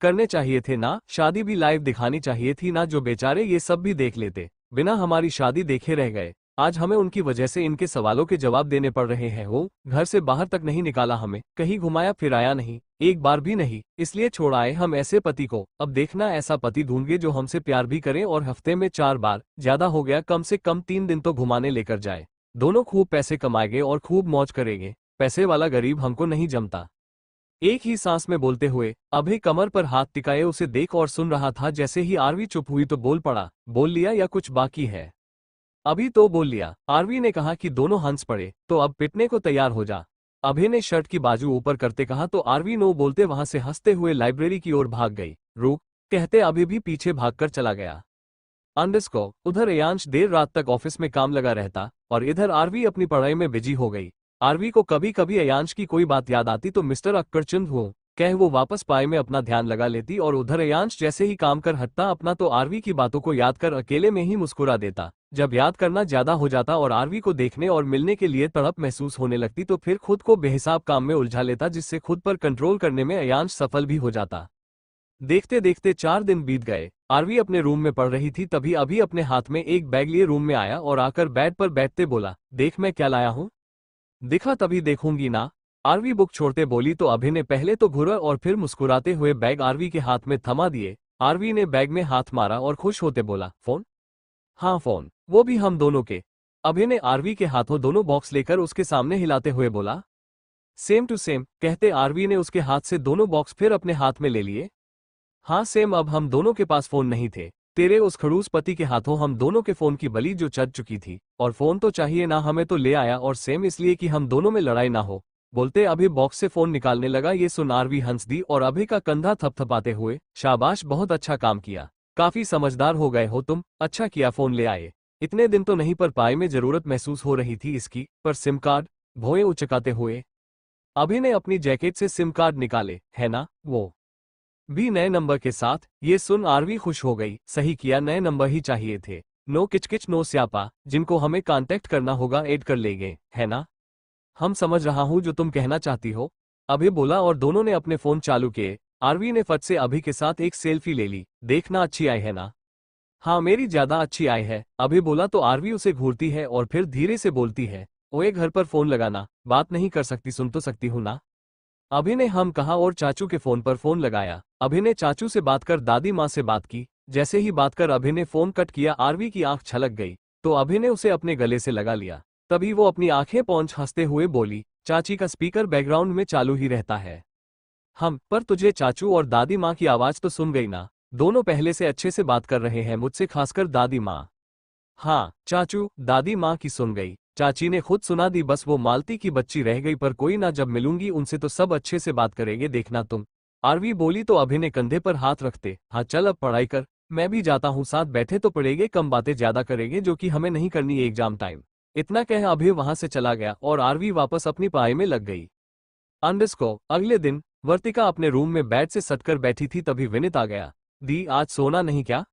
करने चाहिए थे ना, शादी भी लाइव दिखानी चाहिए थी ना, जो बेचारे ये सब भी देख लेते, बिना हमारी शादी देखे रह गए। आज हमें उनकी वजह से इनके सवालों के जवाब देने पड़ रहे हैं। वो घर से बाहर तक नहीं निकाला हमें, कहीं घुमाया फिराया नहीं, एक बार भी नहीं, इसलिए छोड़ आए हम ऐसे पति को। अब देखना ऐसा पति ढूंढगे जो हमसे प्यार भी करे और हफ्ते में 4 बार, ज्यादा हो गया कम से कम 3 दिन तो घुमाने लेकर जाए। दोनों खूब पैसे कमाएंगे और खूब मौज करेंगे, पैसे वाला गरीब हमको नहीं जमता। एक ही सांस में बोलते हुए अभय कमर पर हाथ टिकाए उसे देख और सुन रहा था। जैसे ही आरवी चुप हुई तो बोल पड़ा, बोल लिया या कुछ बाकी है। अभी तो बोल लिया, आरवी ने कहा कि दोनों हंस पड़े, तो अब पिटने को तैयार हो जा। अभय ने शर्ट की बाजू ऊपर करते कहा तो आरवी नो बोलते वहां से हंसते हुए लाइब्रेरी की ओर भाग गई। रुक कहते अभी भी पीछे भागकर चला गया। अंडरस्को उधर अयांश देर रात तक ऑफिस में काम लगा रहता और इधर आरवी अपनी पढ़ाई में बिजी हो गई। आरवी को कभी कभी अयांश की कोई बात याद आती तो मिस्टर अक्कड़चंद हो कह वो वापस पाए में अपना ध्यान लगा लेती, और उधर अयांश जैसे ही काम कर हटता अपना तो आरवी की बातों को याद कर अकेले में ही मुस्कुरा देता। जब याद करना ज्यादा हो जाता और आरवी को देखने और मिलने के लिए तड़प महसूस होने लगती तो फिर खुद को बेहिसाब काम में उलझा लेता, जिससे खुद पर कंट्रोल करने में अयांश सफल भी हो जाता। देखते देखते 4 दिन बीत गए। आरवी अपने रूम में पढ़ रही थी, तभी अभी अपने हाथ में एक बैग लिए रूम में आया और आकर बेड पर बैठते बोला, देख मैं क्या लाया हूँ। दिखा तभी देखूंगी ना, आरवी बुक छोड़ते बोली तो अभि ने पहले तो घूरा और फिर मुस्कुराते हुए बैग आरवी के हाथ में थमा दिए। आरवी ने बैग में हाथ मारा और खुश होते बोला, फोन। हाँ फोन, वो भी हम दोनों के। अभि ने आरवी के हाथों दोनों बॉक्स लेकर उसके सामने हिलाते हुए बोला, सेम टू सेम कहते आरवी ने उसके हाथ से दोनों बॉक्स फिर अपने हाथ में ले लिए। हाँ सेम, अब हम दोनों के पास फोन नहीं थे, तेरे उस खड़ूस पति के हाथों हम दोनों के फोन की बलि जो चढ़ चुकी थी, और फोन तो चाहिए ना हमें तो ले आया, और सेम इसलिए कि हम दोनों में लड़ाई ना हो। बोलते अभी बॉक्स से फोन निकालने लगा। ये सुन आरवी हंस दी और अभी का कंधा थपथपाते हुए, शाबाश बहुत अच्छा काम किया, काफी समझदार हो गए हो तुम, अच्छा किया फोन ले आए। इतने दिन तो नहीं पर पाई में जरूरत महसूस हो रही थी इसकी, पर सिम कार्ड, भौएं उचकाते हुए अभी ने अपनी जैकेट से सिम कार्ड निकाले, है ना, वो भी नए नंबर के साथ। ये सुन आरवी खुश हो गई, सही किया, नए नंबर ही चाहिए थे। नो किचकिच नो स्यापा, जिनको हमें कांटेक्ट करना होगा ऐड कर लेंगे, है ना। हम समझ रहा हूं जो तुम कहना चाहती हो, अभी बोला और दोनों ने अपने फोन चालू किए। आरवी ने फट से अभी के साथ एक सेल्फी ले ली, देखना अच्छी आई है ना। हाँ मेरी ज्यादा अच्छी आई है, अभी बोला तो आरवी उसे घूरती है और फिर धीरे से बोलती है, ओए घर पर फोन लगाना, बात नहीं कर सकती, सुन तो सकती हूँ ना। अभि ने हम कहा और चाचू के फोन पर फोन लगाया। अभि ने चाचू से बात कर दादी माँ से बात की, जैसे ही बात कर अभि ने फोन कट किया, आरवी की आंख छलक गई तो अभि ने उसे अपने गले से लगा लिया। तभी वो अपनी आंखें पौंछ हंसते हुए बोली, चाची का स्पीकर बैकग्राउंड में चालू ही रहता है। पर तुझे चाचू और दादी माँ की आवाज तो सुन गई ना? दोनों पहले से अच्छे से बात कर रहे हैं मुझसे, खासकर दादी माँ। हाँ चाचू, दादी माँ की सुन गई, चाची ने खुद सुना दी, बस वो मालती की बच्ची रह गई, पर कोई ना, जब मिलूंगी उनसे तो सब अच्छे से बात करेंगे, देखना तुम। आरवी बोली तो अभि ने कंधे पर हाथ रखते, हाँ चल अब पढ़ाई कर, मैं भी जाता हूँ, साथ बैठे तो पड़ेंगे, कम बातें ज्यादा करेंगे जो कि हमें नहीं करनी एग्जाम टाइम। इतना कह अभि वहां से चला गया और आरवी वापस अपनी पढ़ाई में लग गई। अगले दिन वर्तिका अपने रूम में बेड से सटकर बैठी थी, तभी विनित आ गया। दी, आज सोना नहीं क्या?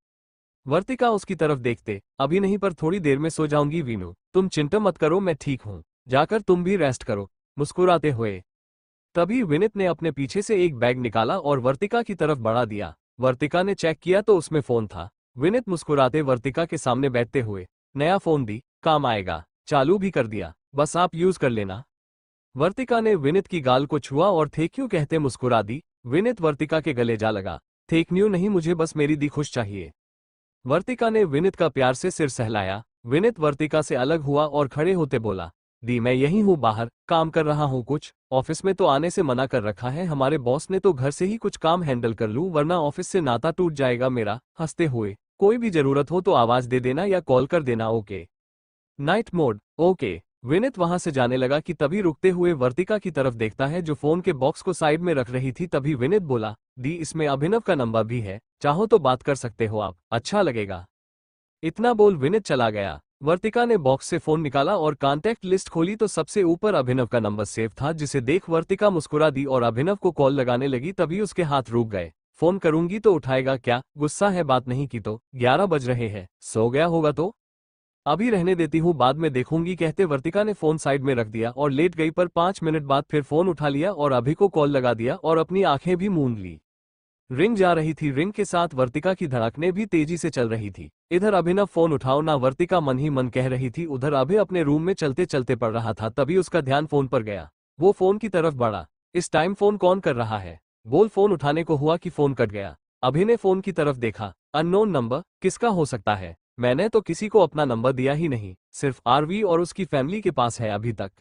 वर्तिका उसकी तरफ देखते, अभी नहीं, पर थोड़ी देर में सो जाऊंगी वीनू, तुम चिंता मत करो, मैं ठीक हूँ, जाकर तुम भी रेस्ट करो, मुस्कुराते हुए। तभी विनित ने अपने पीछे से एक बैग निकाला और वर्तिका की तरफ बढ़ा दिया। वर्तिका ने चेक किया तो उसमें फोन था। विनित मुस्कुराते वर्तिका के सामने बैठते हुए, नया फोन दी, काम आएगा, चालू भी कर दिया, बस आप यूज कर लेना। वर्तिका ने विनित की गाल को छुआ और थैंक यू कहते मुस्कुरा दी। विनित वर्तिका के गले जा लगा, थैंक यू नहीं, मुझे बस मेरी दी खुश चाहिए। वर्तिका ने विनित का प्यार से सिर सहलाया। विनित वर्तिका से अलग हुआ और खड़े होते बोला, दी मैं यही हूँ, बाहर काम कर रहा हूँ कुछ, ऑफिस में तो आने से मना कर रखा है हमारे बॉस ने, तो घर से ही कुछ काम हैंडल कर लूँ वरना ऑफिस से नाता टूट जाएगा मेरा। हंसते हुए, कोई भी जरूरत हो तो आवाज दे देना या कॉल कर देना, okay? Night mode, okay. Vineet वहां से जाने लगा कि तभी रुकते हुए वर्तिका की तरफ देखता है जो फोन के बॉक्स को साइड में रख रही थी। तभी विनित बोला, दी इसमें अभिनव का नंबर भी है, चाहो तो बात कर सकते हो आप, अच्छा लगेगा। इतना बोल विनित चला गया। वर्तिका ने बॉक्स से फोन निकाला और कॉन्टैक्ट लिस्ट खोली तो सबसे ऊपर अभिनव का नंबर सेव था, जिसे देख वर्तिका मुस्कुरा दी और अभिनव को कॉल लगाने लगी। तभी उसके हाथ रुक गए। फोन करूंगी तो उठाएगा क्या? गुस्सा है बात नहीं की तो? 11 बज रहे हैं, सो गया होगा तो? अभी रहने देती हूँ, बाद में देखूंगी, कहते वर्तिका ने फोन साइड में रख दिया और लेट गई, पर 5 मिनट बाद फिर फोन उठा लिया और अभि को कॉल लगा दिया और अपनी आंखें भी मूंद ली। रिंग जा रही थी, रिंग के साथ वर्तिका की धड़कनें भी तेजी से चल रही थी। इधर अभिनव फोन उठाओ ना, वर्तिका मन ही मन कह रही थी, उधर अभि अपने रूम में चलते चलते पड़ रहा था। तभी उसका ध्यान फोन पर गया। वो फोन की तरफ बढ़ा, इस टाइम फोन कौन कर रहा है? बोल। फोन उठाने को हुआ कि फोन कट गया। अभि ने फोन की तरफ देखा, अननोन नंबर, किसका हो सकता है? मैंने तो किसी को अपना नंबर दिया ही नहीं, सिर्फ आरवी और उसकी फैमिली के पास है अभी तक।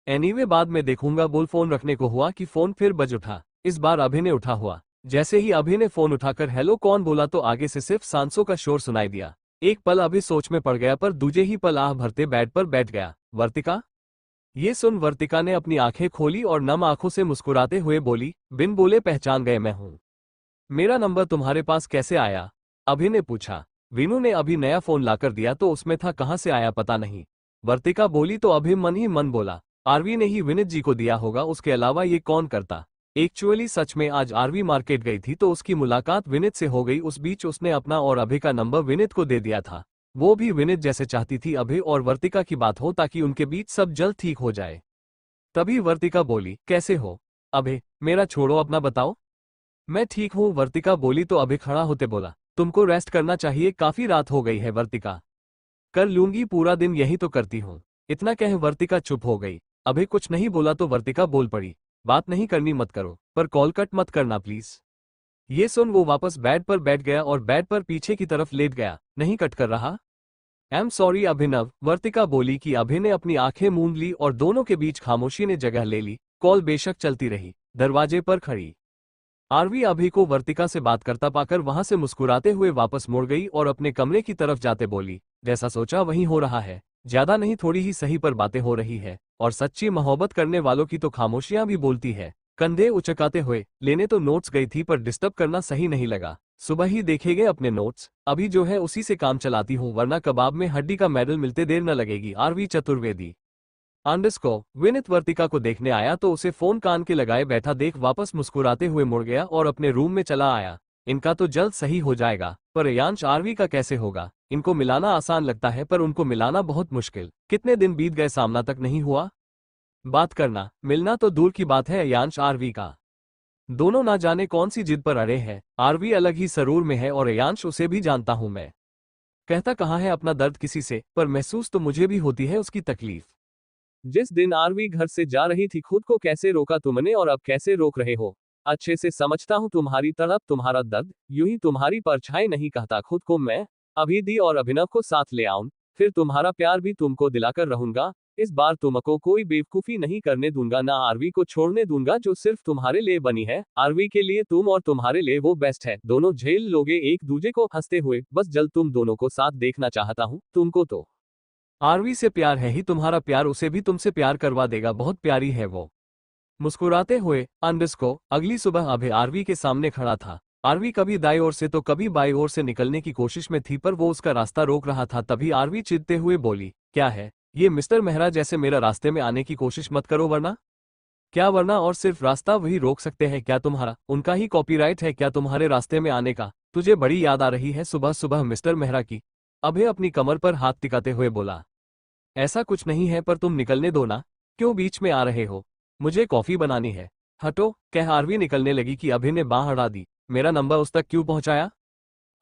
एनीवे बाद में देखूंगा, बोल। फोन रखने को हुआ कि फोन फिर बज उठा। इस बार अभि ने उठा हुआ। जैसे ही अभि ने फोन उठाकर हेलो कौन बोला तो आगे से सिर्फ सांसों का शोर सुनाई दिया। एक पल अभि सोच में पड़ गया, पर दूजे ही पल आह भरते बेड पर बैठ गया। वर्तिका? ये सुन वर्तिका ने अपनी आंखें खोली और नम आंखों से मुस्कुराते हुए बोली, बिन बोले पहचान गए मैं हूं। मेरा नंबर तुम्हारे पास कैसे आया? अभि ने पूछा। वीनू ने अभी नया फोन लाकर दिया तो उसमें था, कहां से आया पता नहीं। वर्तिका बोली तो अभि मन ही मन बोला, आरवी ने ही विनित जी को दिया होगा, उसके अलावा ये कौन करता। एक्चुअली सच में आज आरवी मार्केट गई थी तो उसकी मुलाकात विनित से हो गई। उस बीच उसने अपना और अभि का नंबर विनित को दे दिया था। वो भी विनित जैसे चाहती थी अभि और वर्तिका की बात हो ताकि उनके बीच सब जल्द ठीक हो जाए। तभी वर्तिका बोली, कैसे हो अभि? मेरा छोड़ो, अपना बताओ। मैं ठीक हूँ, वर्तिका बोली तो अभि खड़ा होते बोला, तुमको रेस्ट करना चाहिए, काफी रात हो गई है। वर्तिका? कर लूंगी, पूरा दिन यही तो करती हूँ। इतना कह वर्तिका चुप हो गई। अभि कुछ नहीं बोला तो वर्तिका बोल पड़ी, बात नहीं करनी मत करो, पर कॉल कट मत करना प्लीज। ये सुन वो वापस बेड पर बैठ गया और बेड पर पीछे की तरफ लेट गया। नहीं कट कर रहा? आई एम सॉरी अभिनव, वर्तिका बोली कि अभि ने अपनी आंखें मूंद ली और दोनों के बीच खामोशी ने जगह ले ली। कॉल बेशक चलती रही। दरवाजे पर खड़ी आरवी अभि को वर्तिका से बात करता पाकर वहां से मुस्कुराते हुए वापस मुड़ गई और अपने कमरे की तरफ जाते बोली, जैसा सोचा वही हो रहा है, ज्यादा नहीं थोड़ी ही सही पर बातें हो रही है, और सच्ची मोहब्बत करने वालों की तो खामोशियां भी बोलती है। कंधे उचकाते हुए, लेने तो नोट्स गई थी पर डिस्टर्ब करना सही नहीं लगा, सुबह ही देखेंगे अपने नोट्स, अभी जो है उसी से काम चलाती हूँ वरना कबाब में हड्डी का मेडल मिलते देर न लगेगी। आरवी चतुर्वेदी। विनित वर्तिका को देखने आया तो उसे फोन कान के लगाए बैठा देख वापस मुस्कुराते हुए मुड़ गया और अपने रूम में चला आया। इनका तो जल्द सही हो जाएगा, पर यांश आरवी का कैसे होगा? इनको मिलाना आसान लगता है पर उनको मिलाना बहुत मुश्किल। कितने दिन बीत गए, सामना तक नहीं हुआ। बात करना मिलना तो दूर की बात है। यांश आरवी का दोनों ना जाने कौन सी जिद पर अड़े हैं। आरवी अलग ही सरूर में है और यांश उसे भी जानता हूं मैं। कहता कहाँ है अपना दर्द किसी से, पर महसूस तो मुझे भी होती है उसकी तकलीफ। जिस दिन आरवी घर से जा रही थी खुद को कैसे रोका तुमने और अब कैसे रोक रहे हो? अच्छे से समझता हूँ तुम्हारी तड़प, तुम्हारा दर्द, यूं ही तुम्हारी परछाई नहीं कहता खुद को मैं अभी दी और अभिनव को साथ ले आऊं, फिर तुम्हारा प्यार भी तुमको दिलाकर रहूंगा। इस बार तुमको कोई बेवकूफी नहीं करने दूंगा, ना आरवी को छोड़ने दूंगा जो सिर्फ तुम्हारे लिए बनी है। आरवी के लिए तुम और तुम्हारे लिए वो बेस्ट है, दोनों झेल लोगे एक दूजे को हंसते हुए, बस जल्द तुम दोनों को साथ देखना चाहता हूँ। तुमको तो आरवी से प्यार है ही, तुम्हारा प्यार उसे भी तुमसे प्यार करवा देगा, बहुत प्यारी है वो। मुस्कुराते हुए अंडरस्को अगली सुबह अभय आरवी के सामने खड़ा था। आरवी कभी दाईं ओर से तो कभी बाईं ओर से निकलने की कोशिश में थी, पर वो उसका रास्ता रोक रहा था। तभी आरवी चिढ़ते हुए बोली, क्या है ये मिस्टर मेहरा, जैसे मेरा रास्ते में आने की कोशिश मत करो, वरना क्या, वरना और सिर्फ रास्ता वही रोक सकते हैं क्या, तुम्हारा उनका ही कॉपीराइट है क्या तुम्हारे रास्ते में आने का। तुझे बड़ी याद आ रही है सुबह सुबह मिस्टर मेहरा की। अभय अपनी कमर पर हाथ टिकाते हुए बोला, ऐसा कुछ नहीं है, पर तुम निकलने दो ना, क्यों बीच में आ रहे हो, मुझे कॉफी बनानी है। हटो, कह आरवी निकलने लगी कि अभय ने बांह अड़ा दी। मेरा नंबर उस तक क्यों पहुंचाया?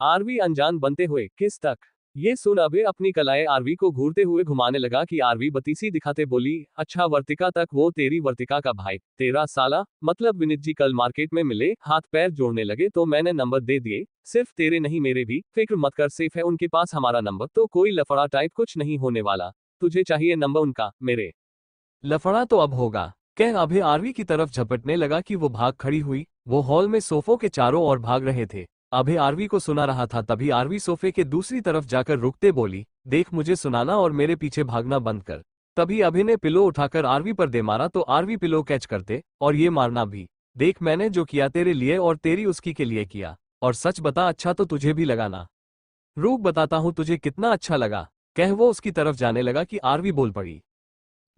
आरवी अनजान बनते हुए, किस तक? ये सुन अभय अपनी कलाएं आरवी को घूरते हुए घुमाने लगा कि आरवी बतीसी दिखाते बोली, अच्छा वर्तिका तक, वो तेरी वर्तिका का भाई, तेरा साला मतलब विनीत जी कल मार्केट में मिले, हाथ पैर जोड़ने लगे तो मैंने नंबर दे दिए, सिर्फ तेरे नहीं मेरे भी, फिक्र मत कर, सेफ है उनके पास हमारा नंबर, तो कोई लफड़ा टाइप कुछ नहीं होने वाला। तुझे चाहिए नंबर उनका, मेरे लफड़ा तो अब होगा। कह अभय आरवी की तरफ झपटने लगा कि वो भाग खड़ी हुई। वो हॉल में सोफों के चारों ओर भाग रहे थे। अभय आरवी को सुना रहा था, तभी आरवी सोफे के दूसरी तरफ जाकर रुकते बोली, देख मुझे सुनाना और मेरे पीछे भागना बंद कर। तभी अभय ने पिलो उठाकर आरवी पर दे मारा तो आरवी पिलो कैच करते, और ये मारना भी। देख मैंने जो किया तेरे लिए और तेरी उसकी के लिए किया, और सच बता अच्छा तो तुझे भी लगाना। रूप बताता हूं तुझे कितना अच्छा लगा। कह वो उसकी तरफ जाने लगा कि आरवी बोल पड़ी,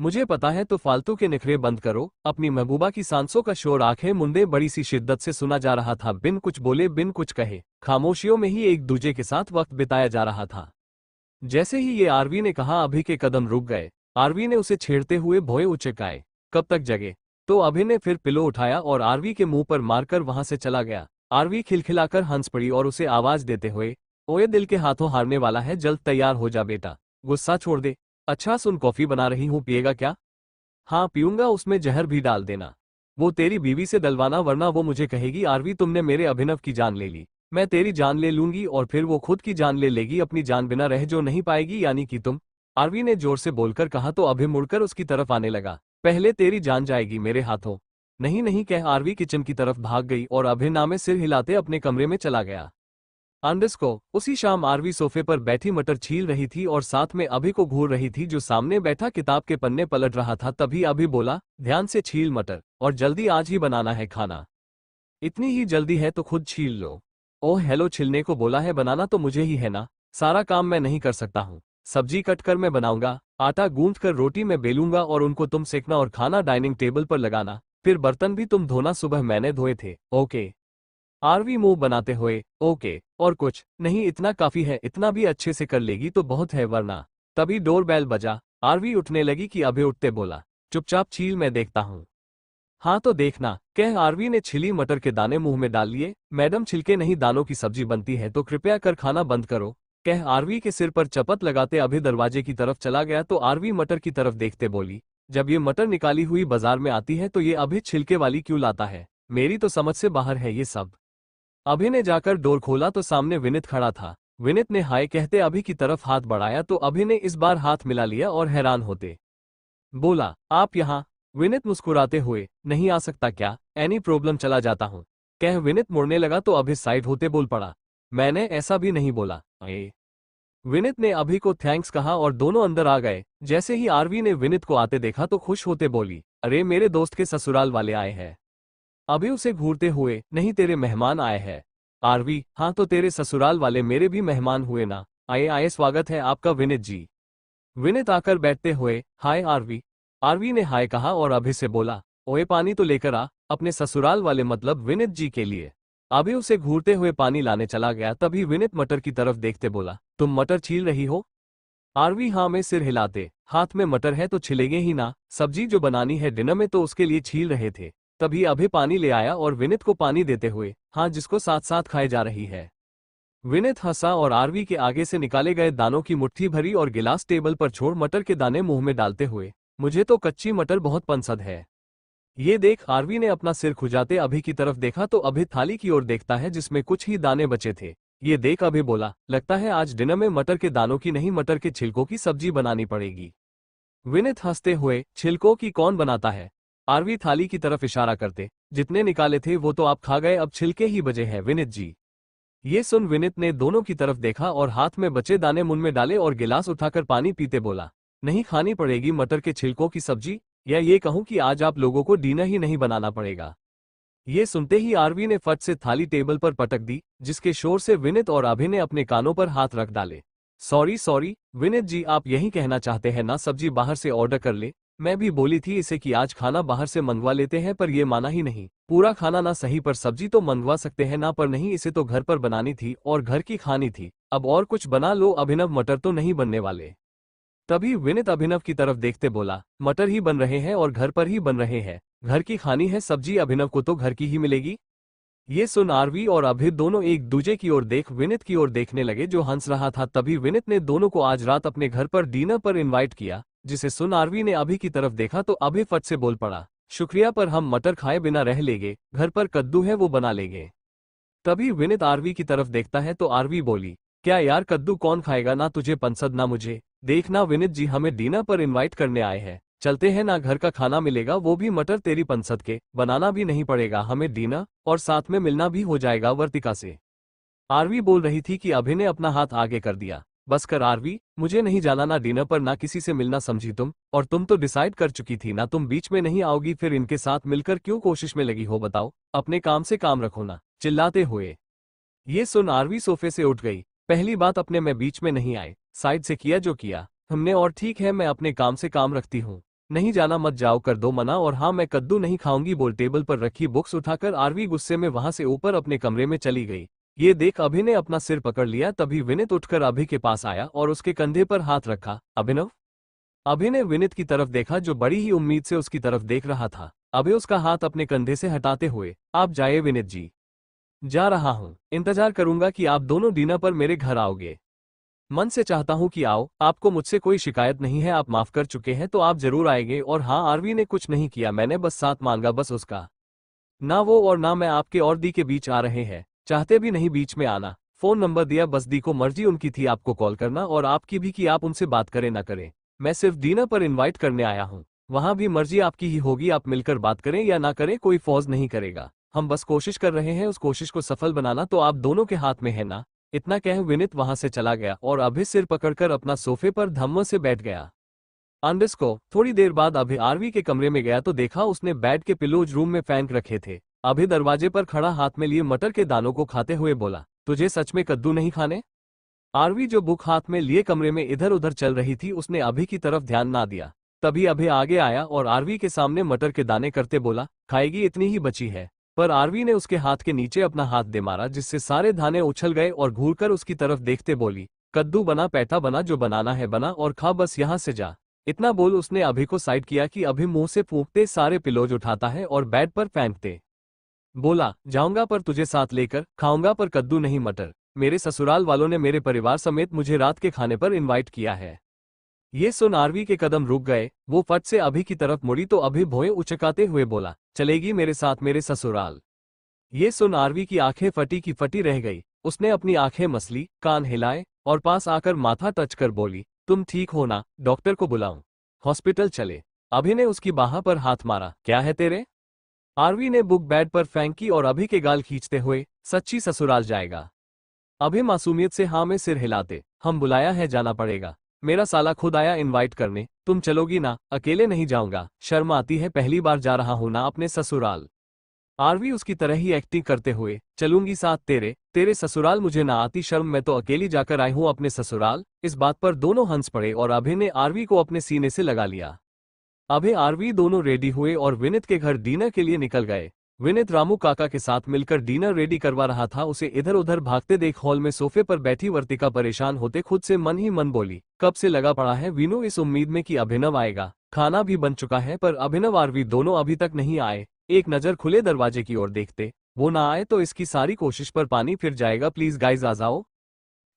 मुझे पता है तो फालतू के नखरे बंद करो। अपनी महबूबा की सांसों का शोर आंखें मुंदे बड़ी सी शिद्दत से सुना जा रहा था। बिन कुछ बोले बिन कुछ कहे खामोशियों में ही एक दूजे के साथ वक्त बिताया जा रहा था। जैसे ही ये आरवी ने कहा अभि के कदम रुक गए। आरवी ने उसे छेड़ते हुए भौए उचकाए, कब तक जगे? तो अभि ने फिर पिलो उठाया और आरवी के मुंह पर मारकर वहां से चला गया। आरवी खिलखिलाकर हंस पड़ी और उसे आवाज देते हुए, ओए दिल के हाथों हारने वाला है, जल्द तैयार हो जा बेटा, गुस्सा छोड़ दे। अच्छा सुन, कॉफी बना रही हूँ, पिएगा क्या? हाँ पीऊंगा, उसमें जहर भी डाल देना। वो तेरी बीवी से डलवाना, वरना वो मुझे कहेगी आरवी तुमने मेरे अभिनव की जान ले ली। मैं तेरी जान ले लूंगी और फिर वो खुद की जान ले लेगी, अपनी जान बिना रह जो नहीं पाएगी, यानी कि तुम। आरवी ने जोर से बोलकर कहा तो अभि मुड़कर उसकी तरफ आने लगा। पहले तेरी जान जाएगी मेरे हाथों। नहीं नहीं, कह आरवी किचन की तरफ भाग गई और अभि नामे सिर हिलाते अपने कमरे में चला गया। को उसी शाम आरवी सोफे पर बैठी मटर छील रही थी और साथ में अभि को घूर रही थी, जो सामने बैठा किताब के पन्ने पलट रहा था। तभी अभि बोला, ध्यान से छील मटर, और जल्दी, आज ही बनाना है खाना। इतनी ही जल्दी है तो खुद छील लो। ओह हेलो, छिलने को बोला है, बनाना तो मुझे ही है ना, सारा काम मैं नहीं कर सकता हूँ। सब्जी कट कर मैं बनाऊंगा, आटा गूंथ कर रोटी मैं बेलूंगा और उनको तुम सेकना और खाना डाइनिंग टेबल पर लगाना, फिर बर्तन भी तुम धोना, सुबह मैंने धोए थे। ओके? आरवी मुंह बनाते हुए, ओके, और कुछ नहीं, इतना काफी है, इतना भी अच्छे से कर लेगी तो बहुत है, वरना। तभी डोरबेल बजा। आरवी उठने लगी कि अभय उठते बोला, चुपचाप छील, मैं देखता हूँ। हाँ तो देखना, कह आरवी ने छिली मटर के दाने मुंह में डाल लिए। मैडम छिलके नहीं दानों की सब्जी बनती है, तो कृपया कर खाना बंद करो, कह आरवी के सिर पर चपत लगाते अभय दरवाजे की तरफ चला गया तो आरवी मटर की तरफ देखते बोली, जब ये मटर निकाली हुई बाजार में आती है तो ये अभय छिलके वाली क्यों लाता है? मेरी तो समझ से बाहर है ये सब। अभि ने जाकर डोर खोला तो सामने विनित खड़ा था। विनित ने हाय कहते अभि की तरफ हाथ बढ़ाया तो अभि ने इस बार हाथ मिला लिया और हैरान होते बोला, आप यहाँ? विनित मुस्कुराते हुए, नहीं आ सकता क्या? एनी प्रॉब्लम, चला जाता हूँ, कह विनित मुड़ने लगा तो अभि साइड होते बोल पड़ा, मैंने ऐसा भी नहीं बोला। विनित ने अभि को थैंक्स कहा और दोनों अंदर आ गए। जैसे ही आरवी ने विनित को आते देखा तो खुश होते बोली, अरे मेरे दोस्त के ससुराल वाले आए हैं। अभि उसे घूरते हुए, नहीं तेरे मेहमान आए हैं। आरवी, हाँ तो तेरे ससुराल वाले मेरे भी मेहमान हुए ना। आए आए, स्वागत है आपका विनित जी। विनित आकर बैठते हुए, हाय आरवी। आरवी ने हाय कहा और अभि से बोला, ओए पानी तो लेकर आ, अपने ससुराल वाले मतलब विनित जी के लिए। अभि उसे घूरते हुए पानी लाने चला गया। तभी विनित मटर की तरफ देखते बोला, तुम मटर छील रही हो? आरवी हाँ में सिर हिलाते, हाथ में मटर है तो छिलेंगे ही ना, सब्जी जो बनानी है डिनर में तो उसके लिए छील रहे थे। तभी अभि पानी ले आया और विनित को पानी देते हुए, हाँ जिसको साथ साथ खाए जा रही है। विनित हंसा और आरवी के आगे से निकाले गए दानों की मुट्ठी भरी और गिलास टेबल पर छोड़ मटर के दाने मुंह में डालते हुए, मुझे तो कच्ची मटर बहुत पसंद है। ये देख आरवी ने अपना सिर खुजाते अभि की तरफ देखा तो अभि थाली की ओर देखता है जिसमें कुछ ही दाने बचे थे। ये देख अभि बोला, लगता है आज डिनर में मटर के दानों की नहीं मटर के छिलकों की सब्जी बनानी पड़ेगी। विनित हंसते हुए, छिलकों की कौन बनाता है? आरवी थाली की तरफ इशारा करते, जितने निकाले थे वो तो आप खा गए, अब छिलके ही बचे हैं विनित जी। ये सुन विनित ने दोनों की तरफ देखा और हाथ में बचे दाने मुंह में डाले और गिलास उठाकर पानी पीते बोला, नहीं खानी पड़ेगी मटर के छिलकों की सब्जी, या ये कहूं कि आज आप लोगों को डिनर ही नहीं बनाना पड़ेगा। ये सुनते ही आरवी ने फट से थाली टेबल पर पटक दी, जिसके शोर से विनित और अभि ने अपने कानों पर हाथ रख डाले। सॉरी सॉरी विनित जी, आप यही कहना चाहते हैं ना सब्जी बाहर से ऑर्डर कर ले? मैं भी बोली थी इसे कि आज खाना बाहर से मंगवा लेते हैं पर ये माना ही नहीं। पूरा खाना ना सही पर सब्जी तो मंगवा सकते हैं ना, पर नहीं, इसे तो घर पर बनानी थी और घर की खानी थी। अब और कुछ बना लो अभिनव, मटर तो नहीं बनने वाले। तभी विनित अभिनव की तरफ देखते बोला, मटर ही बन रहे हैं और घर पर ही बन रहे हैं। घर की खानी है सब्जी, अभिनव को तो घर की ही मिलेगी। ये सुन आरवी और अभि दोनों एक दूजे की ओर देख विनित की ओर देखने लगे जो हंस रहा था। तभी विनित ने दोनों को आज रात अपने घर पर डिनर पर इनवाइट किया, जिसे सुन आरवी ने अभि की तरफ देखा तो अभि फट से बोल पड़ा, शुक्रिया पर हम मटर खाए बिना रह लेंगे, घर पर कद्दू है वो बना लेंगे। तभी विनित आरवी की तरफ देखता है तो आरवी बोली, क्या यार कद्दू कौन खाएगा, ना तुझे पसंद ना मुझे। देखना विनित जी हमें डिनर पर इनवाइट करने आए हैं, चलते हैं ना, घर का खाना मिलेगा वो भी मटर तेरी पसंद के, बनाना भी नहीं पड़ेगा हमें डिनर, और साथ में मिलना भी हो जाएगा वर्तिका से। आरवी बोल रही थी कि अभि ने अपना हाथ आगे कर दिया, बस कर आरवी, मुझे नहीं जाना ना डिनर पर ना किसी से मिलना, समझी तुम? और तुम तो डिसाइड कर चुकी थी ना, तुम बीच में नहीं आओगी, फिर इनके साथ मिलकर क्यों कोशिश में लगी हो बताओ? अपने काम से काम रखो ना। चिल्लाते हुए ये सुन आरवी सोफे से उठ गई, पहली बात अपने में बीच में नहीं आए, साइड से किया जो किया हमने, और ठीक है मैं अपने काम से काम रखती हूँ, नहीं जाना मत जाओ, कर दो मना, और हाँ मैं कद्दू नहीं खाऊंगी बोल टेबल पर रखी बुक्स उठाकर आरवी गुस्से में वहां से ऊपर अपने कमरे में चली गई। ये देख अभि ने अपना सिर पकड़ लिया, तभी विनित उठकर अभि के पास आया और उसके कंधे पर हाथ रखा। अभिनव? अभि ने विनित की तरफ देखा जो बड़ी ही उम्मीद से उसकी तरफ देख रहा था। अभि उसका हाथ अपने कंधे से हटाते हुए, आप जाइए विनित जी। जा रहा हूँ, इंतजार करूंगा कि आप दोनों डिनर पर मेरे घर आओगे। मन से चाहता हूं कि आओ, आपको मुझसे कोई शिकायत नहीं है, आप माफ कर चुके हैं तो आप जरूर आएंगे। और हाँ आरवी ने कुछ नहीं किया, मैंने बस साथ मांगा, बस उसका। ना वो और ना मैं आपके और दी के बीच आ रहे हैं, चाहते भी नहीं बीच में आना। फोन नंबर दिया, बस दी को मर्जी उनकी थी आपको कॉल करना और आपकी भी कि आप उनसे बात करें ना करें। मैं सिर्फ डिनर पर इन्वाइट करने आया हूँ, वहां भी मर्जी आपकी ही होगी, आप मिलकर बात करें या ना करें कोई फौज नहीं करेगा। हम बस कोशिश कर रहे हैं, उस कोशिश को सफल बनाना तो आप दोनों के हाथ में है ना। इतना कह विनित वहां से चला गया और अभि सिर पकड़कर अपना सोफे पर धम्म से बैठ गया। अंडरस्को थोड़ी देर बाद अभि आरवी के कमरे में गया तो देखा उसने बेड के पिलोज रूम में फेंक रखे थे। अभि दरवाजे पर खड़ा हाथ में लिए मटर के दानों को खाते हुए बोला, तुझे सच में कद्दू नहीं खाने? आरवी जो बुक हाथ में लिए कमरे में इधर उधर चल रही थी उसने अभि की तरफ ध्यान ना दिया। तभी अभि आगे आया और आरवी के सामने मटर के दाने करते बोला, खाएगी, इतनी ही बची है। पर आरवी ने उसके हाथ के नीचे अपना हाथ दे मारा जिससे सारे दाने उछल गए और घूरकर उसकी तरफ देखते बोली, कद्दू बना, पैठा बना, जो बनाना है बना और खा, बस यहाँ से जा। इतना बोल उसने अभि को साइड किया कि अभि मुंह से फूंकते सारे पिलोज उठाता है और बेड पर फेंकते बोला, जाऊंगा पर तुझे साथ लेकर, खाऊंगा पर कद्दू नहीं मटर। मेरे ससुराल वालों ने मेरे परिवार समेत मुझे रात के खाने पर इनवाइट किया है। ये सुन आरवी के कदम रुक गए, वो फट से अभि की तरफ मुड़ी तो अभि भौएं उचकाते हुए बोला, चलेगी मेरे साथ मेरे ससुराल? ये सुन आरवी की आंखें फटी की फटी रह गई, उसने अपनी आंखें मसली, कान हिलाए और पास आकर माथा टच कर बोली, तुम ठीक हो ना, डॉक्टर को बुलाऊं? हॉस्पिटल चले? अभि ने उसकी बाह पर हाथ मारा, क्या है तेरे? आरवी ने बुक बेड पर फेंकी और अभि के गाल खींचते हुए, सच्ची ससुराल जाएगा? अभि मासूमियत से हाँ में सिर हिलाते, हम बुलाया है, जाना पड़ेगा, मेरा साला खुद आया इनवाइट करने, तुम चलोगी ना? अकेले नहीं जाऊंगा, शर्म आती है, पहली बार जा रहा हूं ना अपने ससुराल। आरवी उसकी तरह ही एक्टिंग करते हुए, चलूंगी साथ तेरे, तेरे ससुराल, मुझे ना आती शर्म, मैं तो अकेली जाकर आई हूं अपने ससुराल। इस बात पर दोनों हंस पड़े और अभि ने आरवी को अपने सीने से लगा लिया। अभि आरवी दोनों रेडी हुए और विनित के घर डिनर के लिए निकल गए। विनित रामू काका के साथ मिलकर डिनर रेडी करवा रहा था। उसे इधर उधर भागते देख हॉल में सोफे पर बैठी वर्तिका परेशान होते खुद से मन ही मन बोली, कब से लगा पड़ा है वीनू इस उम्मीद में कि अभिनव आएगा। खाना भी बन चुका है पर अभिनव आरवी दोनों अभी तक नहीं आए। एक नजर खुले दरवाजे की ओर देखते, वो ना आए तो इसकी सारी कोशिश पर पानी फिर जाएगा, प्लीज गाइज आ जाओ।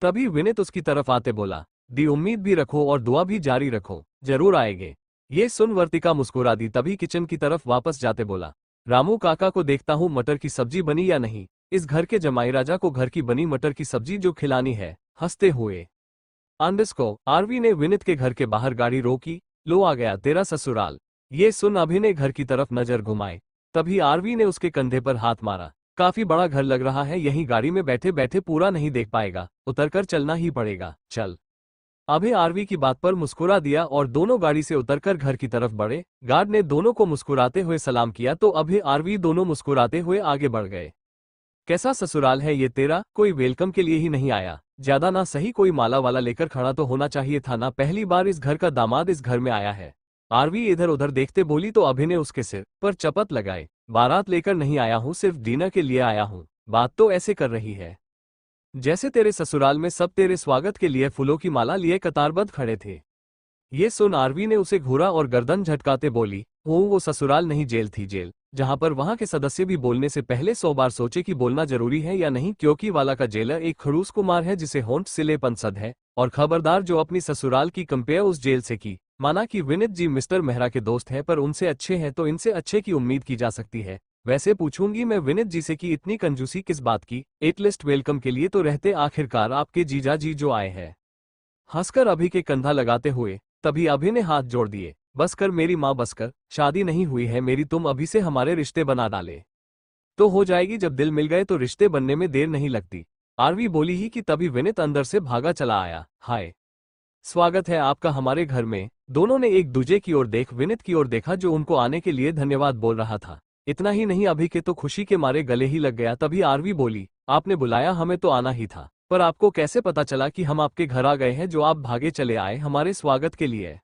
तभी विनित उसकी तरफ आते बोला, दी उम्मीद भी रखो और दुआ भी जारी रखो, जरूर आएंगे। ये सुन वर्तिका मुस्कुरा दी, तभी किचन की तरफ वापस जाते बोला, रामू काका को देखता हूँ मटर की सब्जी बनी या नहीं। इस घर के जमाई राजा को घर की बनी मटर की सब्जी जो खिलानी है। हंसते हुए अंडस्को आरवी ने विनित के घर के बाहर गाड़ी रोकी। लो आ गया तेरा ससुराल। ये सुन अभि ने घर की तरफ नजर घुमाई, तभी आरवी ने उसके कंधे पर हाथ मारा। काफी बड़ा घर लग रहा है, यही गाड़ी में बैठे बैठे पूरा नहीं देख पाएगा, उतरकर चलना ही पड़ेगा, चल। अभय आरवी की बात पर मुस्कुरा दिया और दोनों गाड़ी से उतरकर घर की तरफ बढ़े। गार्ड ने दोनों को मुस्कुराते हुए सलाम किया तो अभय आरवी दोनों मुस्कुराते हुए आगे बढ़ गए। कैसा ससुराल है ये तेरा, कोई वेलकम के लिए ही नहीं आया? ज्यादा ना सही कोई माला वाला लेकर खड़ा तो होना चाहिए था ना, पहली बार इस घर का दामाद इस घर में आया है। आरवी इधर उधर देखते बोली तो अभय ने उसके सिर पर चपत लगाई। बारात लेकर नहीं आया हूँ, सिर्फ डिनर के लिए आया हूँ। बात तो ऐसे कर रही है जैसे तेरे ससुराल में सब तेरे स्वागत के लिए फूलों की माला लिए कतारबद्ध खड़े थे। ये सुन आरवी ने उसे घूरा और गर्दन झटकाते बोली, वो ससुराल नहीं जेल थी, जेल जहां पर वहां के सदस्य भी बोलने से पहले 100 बार सोचे कि बोलना जरूरी है या नहीं, क्योंकि वाला का जेलर एक खड़ूस कुमार है जिसे होंठ सिले पंसद है। और खबरदार जो अपनी ससुराल की कंपेयर उस जेल से की। माना कि विनित जी मिस्टर मेहरा के दोस्त है पर उनसे अच्छे हैं तो इनसे अच्छे की उम्मीद की जा सकती है। वैसे पूछूंगी मैं विनित जी से कि इतनी कंजूसी किस बात की, एटलीस्ट वेलकम के लिए तो रहते, आखिरकार आपके जीजा जी जो आए हैं। हंसकर अभि के कंधा लगाते हुए तभी अभि ने हाथ जोड़ दिए, बस कर मेरी माँ बस कर, शादी नहीं हुई है मेरी, तुम अभी से हमारे रिश्ते बना डाले तो हो जाएगी, जब दिल मिल गए तो रिश्ते बनने में देर नहीं लगती। आरवी बोली ही कि तभी विनित अंदर से भागा चला आया। हाय, स्वागत है आपका हमारे घर में। दोनों ने एक दूजे की ओर देख विनित की ओर देखा जो उनको आने के लिए धन्यवाद बोल रहा था। इतना ही नहीं अभी के तो खुशी के मारे गले ही लग गया। तभी आरवी बोली, आपने बुलाया हमें तो आना ही था, पर आपको कैसे पता चला कि हम आपके घर आ गए हैं जो आप भागे चले आए हमारे स्वागत के लिए?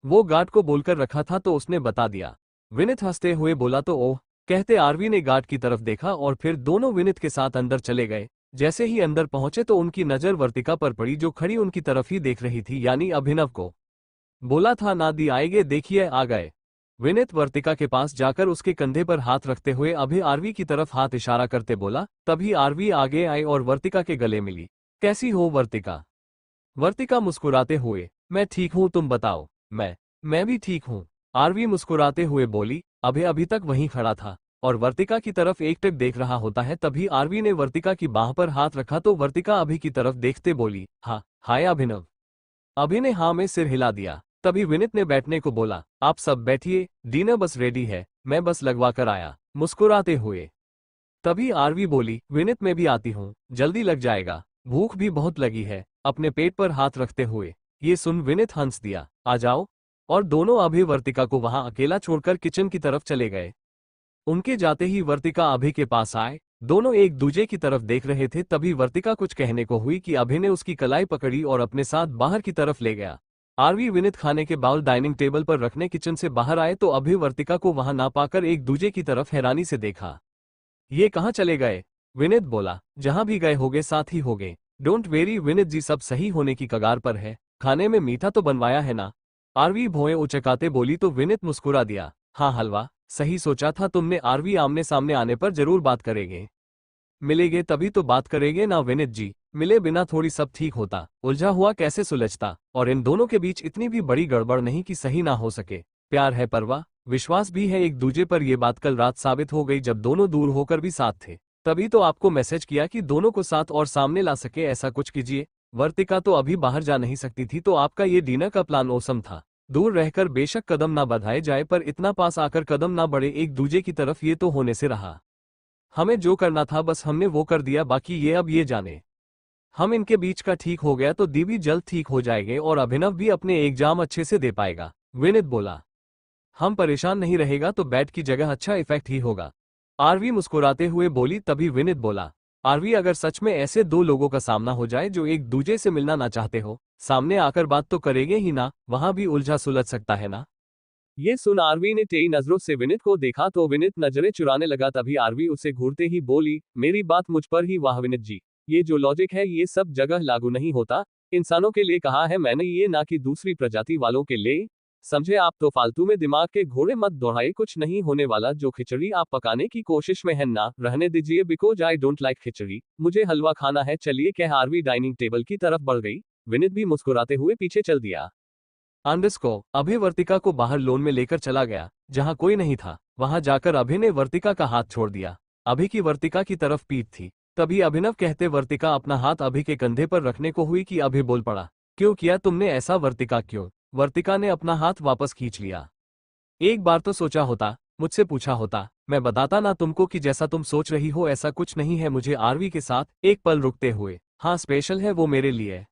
वो गार्ड को बोलकर रखा था तो उसने बता दिया। विनित हंसते हुए बोला तो ओह, कहते आरवी ने गार्ड की तरफ देखा और फिर दोनों विनित के साथ अंदर चले गए। जैसे ही अंदर पहुंचे तो उनकी नजर वर्तिका पर पड़ी जो खड़ी उनकी तरफ ही देख रही थी, यानी अभिनव को। बोला था ना दी आएंगे, देखिए आ गए। विनित वर्तिका के पास जाकर उसके कंधे पर हाथ रखते हुए अभी आरवी की तरफ हाथ इशारा करते बोला। तभी आरवी आगे आई और वर्तिका के गले मिली। कैसी हो वर्तिका? वर्तिका मुस्कुराते हुए, मैं ठीक हूं, तुम बताओ? मैं भी ठीक हूं, आरवी मुस्कुराते हुए बोली। अभी अभी तक वहीं खड़ा था और वर्तिका की तरफ एकटक देख रहा होता है, तभी आरवी ने वर्तिका की बाह पर हाथ रखा तो वर्तिका अभी की तरफ देखते बोली, हाँ हाय अभिनव। अभि ने हाँ में सिर हिला दिया। तभी विनित ने बैठने को बोला, आप सब बैठिए, डिनर बस रेडी है, मैं बस लगवा कर आया, मुस्कुराते हुए। तभी आरवी बोली, विनित मैं भी आती हूँ, जल्दी लग जाएगा, भूख भी बहुत लगी है, अपने पेट पर हाथ रखते हुए। ये सुन विनित हंस दिया, आ जाओ। और दोनों अभि वर्तिका को वहां अकेला छोड़कर किचन की तरफ चले गए। उनके जाते ही वर्तिका अभि के पास आए। दोनों एक दूजे की तरफ देख रहे थे, तभी वर्तिका कुछ कहने को हुई कि अभि ने उसकी कलाई पकड़ी और अपने साथ बाहर की तरफ ले गया। आरवी विनित खाने के बाउल डाइनिंग टेबल पर रखने किचन से बाहर आए तो अभि वर्तिका को वहां ना पाकर एक दूजे की तरफ हैरानी से देखा। ये कहाँ चले गए? विनित बोला, जहां भी गए होगे साथ ही होगे। डोंट वेरी विनित जी, सब सही होने की कगार पर है, खाने में मीठा तो बनवाया है ना? आरवी भौएं उचकाते बोली तो विनित मुस्कुरा दिया, हाँ हलवा, सही सोचा था तुमने। आरवी आमने सामने आने पर जरूर बात करेंगे, मिलेंगे तभी तो बात करेंगे ना विनित जी, मिले बिना थोड़ी सब ठीक होता, उलझा हुआ कैसे सुलझता, और इन दोनों के बीच इतनी भी बड़ी गड़बड़ नहीं कि सही ना हो सके। प्यार है, परवाह, विश्वास भी है एक दूजे पर, ये बात कल रात साबित हो गई जब दोनों दूर होकर भी साथ थे। तभी तो आपको मैसेज किया कि दोनों को साथ और सामने ला सके, ऐसा कुछ कीजिए। वर्तिका तो अभी बाहर जा नहीं सकती थी तो आपका ये डिनर का प्लान औसम था। दूर रहकर बेशक कदम ना बढ़ाए जाए पर इतना पास आकर कदम ना बढ़े एक दूजे की तरफ, ये तो होने से रहा। हमें जो करना था बस हमने वो कर दिया, बाकी ये अब ये जाने। हम इनके बीच का ठीक हो गया तो दी भी जल्द ठीक हो जाएंगे और अभिनव भी अपने एग्जाम अच्छे से दे पाएगा। विनित बोला, हम परेशान नहीं रहेगा तो बैट की जगह अच्छा इफेक्ट ही होगा। आरवी मुस्कुराते हुए बोली। तभी विनित बोला, आरवी अगर सच में ऐसे दो लोगों का सामना हो जाए जो एक दूजे से मिलना ना चाहते हो, सामने आकर बात तो करेंगे ही ना, वहां भी उलझा सुलझ सकता है ना? ये सुन आरवी ने तेई नजरों से विनित को देखा तो विनित नजरें चुराने लगा। तभी आरवी उसे घूरते ही बोली, मेरी बात मुझ पर ही वाह विनित जी, ये जो लॉजिक है ये सब जगह लागू नहीं होता। इंसानों के लिए कहा है मैंने, ये ना कि दूसरी प्रजाति वालों के लिए। समझे आप? तो फालतू में दिमाग के घोड़े मत दौड़ाए, कुछ नहीं होने वाला। जो खिचड़ी आप पकाने की कोशिश में है ना, रहने दीजिए, बिकॉज आई डोंट लाइक खिचड़ी, मुझे हलवा खाना है, चलिए। कह आरवी डाइनिंग टेबल की तरफ बढ़ गई। विनित भी मुस्कुराते हुए पीछे चल दिया। आंडिस को अभि वर्तिका को बाहर लोन में लेकर चला गया, जहां कोई नहीं था। वहां जाकर अभि ने वर्तिका का हाथ छोड़ दिया। अभि की वर्तिका की तरफ पीठ थी। तभी अभिनव कहते वर्तिका अपना हाथ अभि के कंधे पर रखने को हुई कि अभि बोल पड़ा, क्यों किया तुमने ऐसा वर्तिका, क्यों? वर्तिका ने अपना हाथ वापस खींच लिया। एक बार तो सोचा होता, मुझसे पूछा होता, मैं बताता ना तुमको कि जैसा तुम सोच रही हो ऐसा कुछ नहीं है। मुझे आरवी के साथ एक पल रुकते हुए, हाँ स्पेशल है वो मेरे लिए।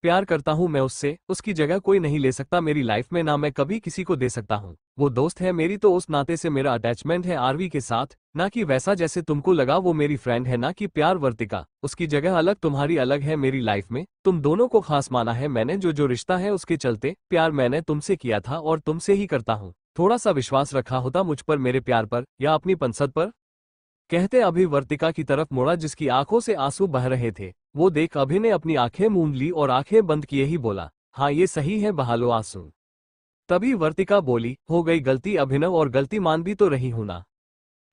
प्यार करता हूं मैं उससे, उसकी जगह कोई नहीं ले सकता मेरी लाइफ में, ना मैं कभी किसी को दे सकता हूं। वो दोस्त है मेरी, तो उस नाते से मेरा अटैचमेंट है आरवी के साथ, ना कि वैसा जैसे तुमको लगा वो मेरी फ्रेंड है, ना कि प्यार। वर्तिका, उसकी जगह अलग, तुम्हारी अलग है मेरी लाइफ में। तुम दोनों को खास माना है मैंने, जो रिश्ता है उसके चलते। प्यार मैंने तुमसे किया था और तुमसे ही करता हूँ। थोड़ा सा विश्वास रखा होता मुझ पर, मेरे प्यार पर, या अपनी पंसद पर। कहते अभि वर्तिका की तरफ मुड़ा जिसकी आंखों से आंसू बह रहे थे। वो देख अभि ने अपनी आंखें मूंद ली और आंखें बंद किए ही बोला, हाँ ये सही है, बहा लो आंसू। तभी वर्तिका बोली, हो गई गलती अभिनव, और गलती मान भी तो रही हूं ना।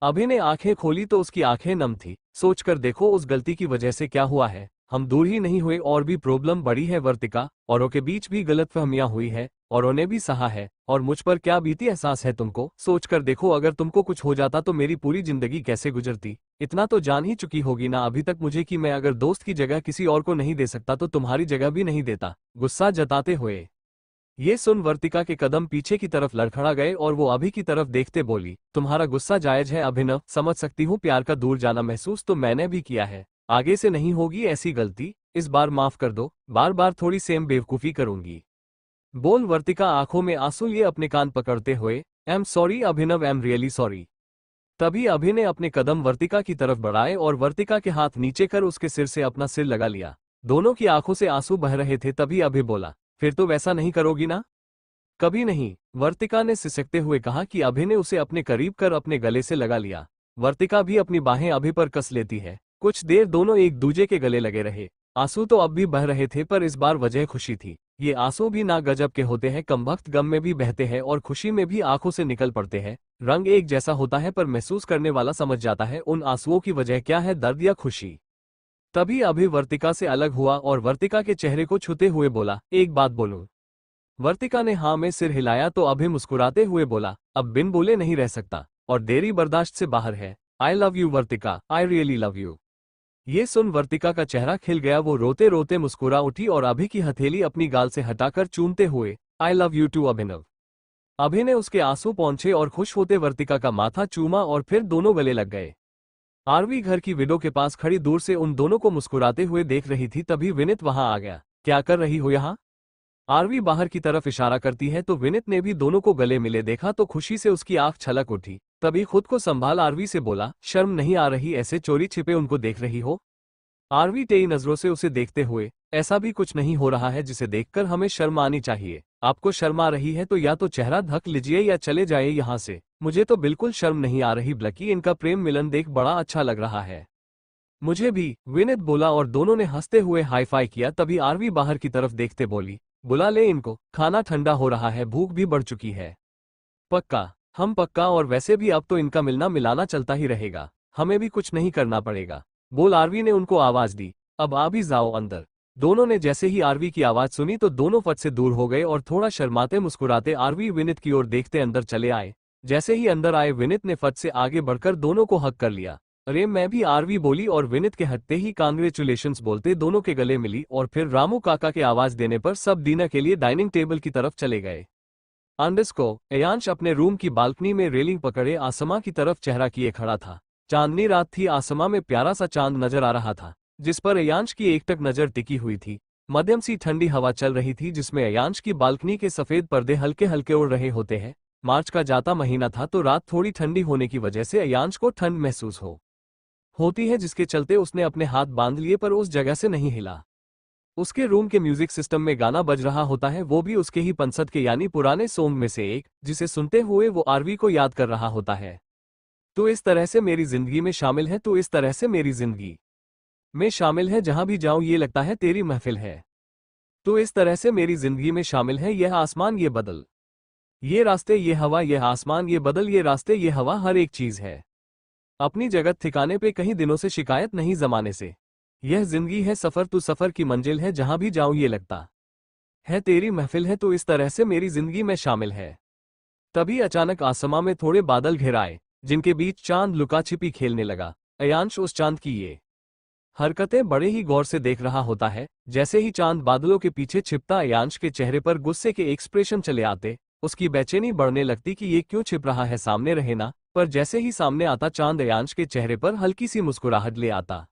अभि ने आंखें खोली तो उसकी आंखें नम थी। सोचकर देखो उस गलती की वजह से क्या हुआ है। हम दूर ही नहीं हुए और भी प्रॉब्लम बढ़ी है वर्तिका, औरों के बीच भी गलतफहमियां हुई है, औरों ने भी सहा है, और मुझ पर क्या बीती एहसास है तुमको। सोचकर देखो अगर तुमको कुछ हो जाता तो मेरी पूरी जिंदगी कैसे गुजरती। इतना तो जान ही चुकी होगी ना अभी तक मुझे कि मैं अगर दोस्त की जगह किसी और को नहीं दे सकता तो तुम्हारी जगह भी नहीं देता। गुस्सा जताते हुए ये सुन वर्तिका के कदम पीछे की तरफ लड़खड़ा गए और वो अभि की तरफ देखते बोली, तुम्हारा गुस्सा जायज है अभिनव, समझ सकती हूँ प्यार का दूर जाना महसूस तो मैंने भी किया है। आगे से नहीं होगी ऐसी गलती, इस बार माफ कर दो, बार बार थोड़ी सेम बेवकूफी करूंगी। बोल वर्तिका आंखों में आंसू लिए अपने कान पकड़ते हुए, am sorry Abhinav, am really sorry. तभी अभि ने अपने कदम वर्तिका की तरफ बढ़ाए और वर्तिका के हाथ नीचे कर उसके सिर से अपना सिर लगा लिया। दोनों की आंखों से आंसू बह रहे थे। तभी अभि बोला, फिर तो वैसा नहीं करोगी ना? कभी नहीं, वर्तिका ने सिसकते हुए कहा कि अभि ने उसे अपने करीब कर अपने गले से लगा लिया। वर्तिका भी अपनी बाहें अभि पर कस लेती है। कुछ देर दोनों एक दूजे के गले लगे रहे। आंसू तो अब भी बह रहे थे पर इस बार वजह खुशी थी। ये आंसू भी ना गजब के होते हैं, कमबख्त गम में भी बहते हैं और खुशी में भी आंखों से निकल पड़ते हैं। रंग एक जैसा होता है पर महसूस करने वाला समझ जाता है उन आंसुओं की वजह क्या है, दर्द या खुशी। तभी अभि वर्तिका से अलग हुआ और वर्तिका के चेहरे को छूते हुए बोला, एक बात बोलूं? वर्तिका ने हाँ में सिर हिलाया तो अभि मुस्कुराते हुए बोला, अब बिन बोले नहीं रह सकता और देरी बर्दाश्त से बाहर है। I love you Vartika, I really love you. ये सुन वर्तिका का चेहरा खिल गया। वो रोते रोते मुस्कुरा उठी और अभि की हथेली अपनी गाल से हटाकर चूमते हुए, आई लव यू टू अभिनव। अभि ने उसके आंसू पहुंचे और खुश होते वर्तिका का माथा चूमा और फिर दोनों गले लग गए। आरवी घर की विंडो के पास खड़ी दूर से उन दोनों को मुस्कुराते हुए देख रही थी। तभी विनित वहां आ गया। क्या कर रही हो यहाँ? आरवी बाहर की तरफ इशारा करती है तो विनित ने भी दोनों को गले मिले देखा तो खुशी से उसकी आंख छलक उठी। तभी खुद को संभाल आरवी से बोला, शर्म नहीं आ रही ऐसे चोरी छिपे उनको देख रही हो? आरवी तेई नजरों से उसे देखते हुए, ऐसा भी कुछ नहीं हो रहा है जिसे देखकर हमें शर्म आनी चाहिए। आपको शर्म आ रही है तो या तो चेहरा ढक लीजिए या चले जाइए यहाँ से। मुझे तो बिल्कुल शर्म नहीं आ रही ब्लकी, इनका प्रेम मिलन देख बड़ा अच्छा लग रहा है। मुझे भी, विनित बोला और दोनों ने हंसते हुए हाई फाई किया। तभी आरवी बाहर की तरफ देखते बोली, बुला ले इनको, खाना ठंडा हो रहा है, भूख भी बढ़ चुकी है। पक्का, हम पक्का, और वैसे भी अब तो इनका मिलना मिलाना चलता ही रहेगा, हमें भी कुछ नहीं करना पड़ेगा। बोल आरवी ने उनको आवाज दी, अब आ भी जाओ अंदर। दोनों ने जैसे ही आरवी की आवाज सुनी तो दोनों फट से दूर हो गए और थोड़ा शर्माते मुस्कुराते आरवी विनित की ओर देखते अंदर चले आए। जैसे ही अंदर आए विनित ने फट से आगे बढ़कर दोनों को हक कर लिया। अरे मैं भी, आरवी बोली और विनित के हटते ही कांग्रेचुलेशंस बोलते दोनों के गले मिली और फिर रामू काका के आवाज देने पर सब डिनर के लिए डाइनिंग टेबल की तरफ चले गए। आंडस को अयांश अपने रूम की बालकनी में रेलिंग पकड़े आसमां की तरफ चेहरा किए खड़ा था। चांदनी रात थी, आसमां में प्यारा सा चांद नजर आ रहा था जिस पर अयांश की एकटक नजर टिकी हुई थी। मध्यम सी ठंडी हवा चल रही थी जिसमें अयांश की बालकनी के सफेद पर्दे हल्के हल्के उड़ रहे होते हैं। मार्च का जाता महीना था तो रात थोड़ी ठंडी होने की वजह से अयांश को ठंड महसूस होती है, जिसके चलते उसने अपने हाथ बांध लिए पर उस जगह से नहीं हिला। उसके रूम के म्यूजिक सिस्टम में गाना बज रहा होता है, वो भी उसके ही पंसद के यानी पुराने सॉन्ग में से एक, जिसे सुनते हुए वो आरवी को याद कर रहा होता है। तो इस तरह से मेरी जिंदगी में शामिल है, तो इस तरह से मेरी जिंदगी में शामिल है, जहां भी जाऊं ये लगता है तेरी महफिल है। तो इस तरह से मेरी जिंदगी में शामिल है, यह आसमान ये बदल, ये रास्ते ये हवा, यह आसमान ये बदल, ये रास्ते ये हवा, हर एक चीज है अपनी जगह ठिकाने पे, कहीं दिनों से शिकायत नहीं जमाने से। यह जिंदगी है सफर, तू सफर की मंजिल है, जहां भी जाऊं ये लगता है तेरी महफिल है तो इस तरह से मेरी जिंदगी में शामिल है। तभी अचानक आसमां में थोड़े बादल घिर आए, जिनके बीच चांद लुका छिपी खेलने लगा। अयांश उस चांद की ये हरकतें बड़े ही गौर से देख रहा होता है। जैसे ही चांद बादलों के पीछे छिपता, अयांश के चेहरे पर गुस्से के एक्सप्रेशन चले आते। उसकी बेचैनी बढ़ने लगती कि ये क्यों छिप रहा है, सामने रहे ना। पर जैसे ही सामने आता चांद, अयांश के चेहरे पर हल्की सी मुस्कुराहट ले आता।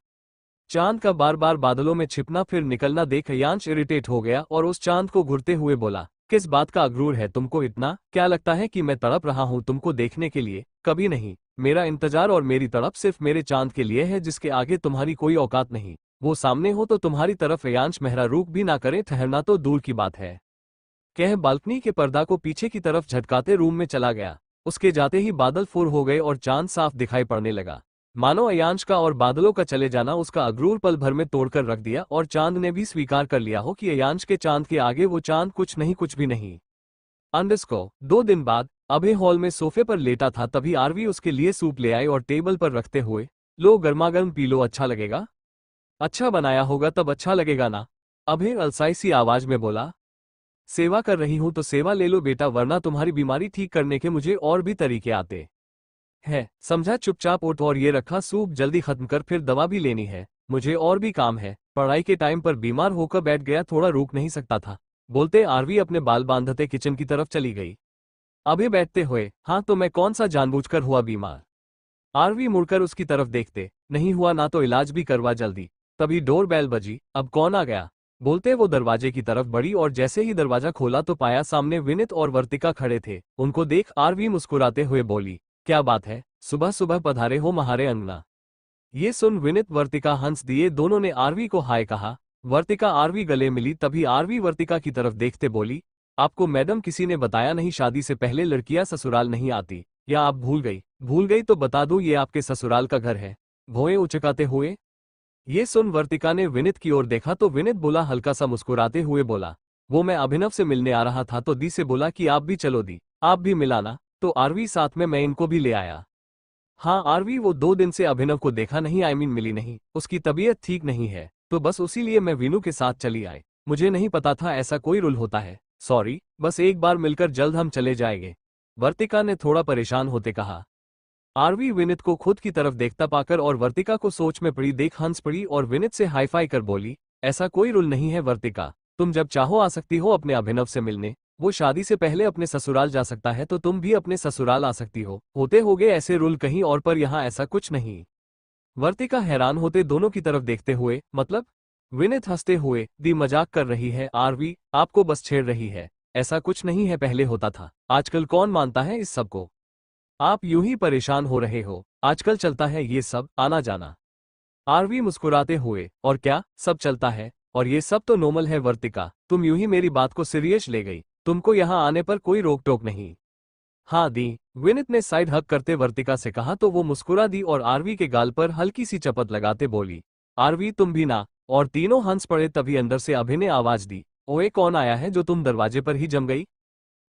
चांद का बार बार बादलों में छिपना फिर निकलना देख अयांश इरिटेट हो गया और उस चांद को घूरते हुए बोला, किस बात का अगरूर है तुमको इतना? क्या लगता है कि मैं तड़प रहा हूं तुमको देखने के लिए? कभी नहीं। मेरा इंतजार और मेरी तड़प सिर्फ मेरे चांद के लिए है, जिसके आगे तुम्हारी कोई औकात नहीं। वो सामने हो तो तुम्हारी तरफ अयांश मेहरा रूख भी ना करे, ठहरना तो दूर की बात है। कह बालकनी के पर्दा को पीछे की तरफ झटकाते रूम में चला गया। उसके जाते ही बादल फूर हो गए और चांद साफ दिखाई पड़ने लगा। मानो अयांश का और बादलों का चले जाना उसका अगरूर पल भर में तोड़कर रख दिया, और चांद ने भी स्वीकार कर लिया हो कि अयांश के चांद के आगे वो चांद कुछ नहीं, कुछ भी नहीं। अंडरस्को 2 दिन बाद अभय हॉल में सोफे पर लेटा था, तभी आरवी उसके लिए सूप ले आए और टेबल पर रखते हुए, लो गर्मागर्म पी लो, अच्छा लगेगा। अच्छा बनाया होगा तब अच्छा लगेगा ना, अभय अलसाई सी आवाज में बोला। सेवा कर रही हूं तो सेवा ले लो बेटा, वरना तुम्हारी बीमारी ठीक करने के मुझे और भी तरीके आते है, समझा। चुपचाप उठ और ये रखा सूप जल्दी खत्म कर, फिर दवा भी लेनी है, मुझे और भी काम है। पढ़ाई के टाइम पर बीमार होकर बैठ गया, थोड़ा रुक नहीं सकता था। बोलते आरवी अपने बाल बांधते किचन की तरफ चली गई। अभी बैठते हुए, हाँ तो मैं कौन सा जानबूझकर हुआ बीमार? आरवी मुड़कर उसकी तरफ देखते, नहीं हुआ ना तो इलाज भी करवा जल्दी। तभी डोर बेल बजी, अब कौन आ गया? बोलते वो दरवाजे की तरफ बढ़ी और जैसे ही दरवाजा खोला तो पाया सामने विनित और वर्तिका खड़े थे। उनको देख आरवी मुस्कुराते हुए बोली, क्या बात है, सुबह सुबह पधारे हो महारे अंगना। ये सुन विनित वर्तिका हंस दिए, दोनों ने आरवी को हाय कहा। वर्तिका आरवी गले मिली, तभी आरवी वर्तिका की तरफ देखते बोली, आपको मैडम किसी ने बताया नहीं शादी से पहले लड़कियां ससुराल नहीं आती, या आप भूल गई? भूल गई तो बता दूं, ये आपके ससुराल का घर है। भौएं उचकाते हुए ये सुन वर्तिका ने विनित की ओर देखा तो विनित बोला, हल्का सा मुस्कुराते हुए बोला, वो मैं अभिनव से मिलने आ रहा था तो दी से बोला कि आप भी चलो दी, आप भी मिलाना, तो आरवी साथ में मैं इनको भी ले आया। हाँ आरवी, वो 2 दिन से अभिनव को देखा नहीं, आई मीन मिली नहीं, उसकी तबीयत ठीक नहीं है, तो बस उसीलिए मैं वीनू के साथ चली आई। मुझे नहीं पता था ऐसा कोई रूल होता है, सॉरी, बस एक बार मिलकर जल्द हम चले जाएंगे, वर्तिका ने थोड़ा परेशान होते कहा। आरवी विनित को खुद की तरफ देखता पाकर और वर्तिका को सोच में पड़ी देख हंस पड़ी और विनित से हाईफाई कर बोली, ऐसा कोई रूल नहीं है वर्तिका, तुम जब चाहो आ सकती हो अपने अभिनव से मिलने। वो शादी से पहले अपने ससुराल जा सकता है तो तुम भी अपने ससुराल आ सकती हो, होते होगे ऐसे रूल कहीं और, पर यहाँ ऐसा कुछ नहीं। वर्तिका हैरान होते दोनों की तरफ देखते हुए, मतलब? विनित हंसते हुए, दी मजाक कर रही है आरवी, आपको बस छेड़ रही है, ऐसा कुछ नहीं है, पहले होता था, आजकल कौन मानता है इस सब को? आप यूं ही परेशान हो रहे हो, आजकल चलता है ये सब, आना जाना। आरवी मुस्कुराते हुए, और क्या सब चलता है, और ये सब तो नॉर्मल है वर्तिका, तुम यूं ही मेरी बात को सीरियस ले गई, तुमको यहाँ आने पर कोई रोक टोक नहीं। हाँ दी, विनित ने साइड हक करते वर्तिका से कहा तो वो मुस्कुरा दी और आरवी के गाल पर हल्की सी चपत लगाते बोली, आरवी तुम भी ना, और तीनों हंस पड़े। तभी अंदर से अभि ने आवाज दी, ओए कौन आया है जो तुम दरवाजे पर ही जम गई?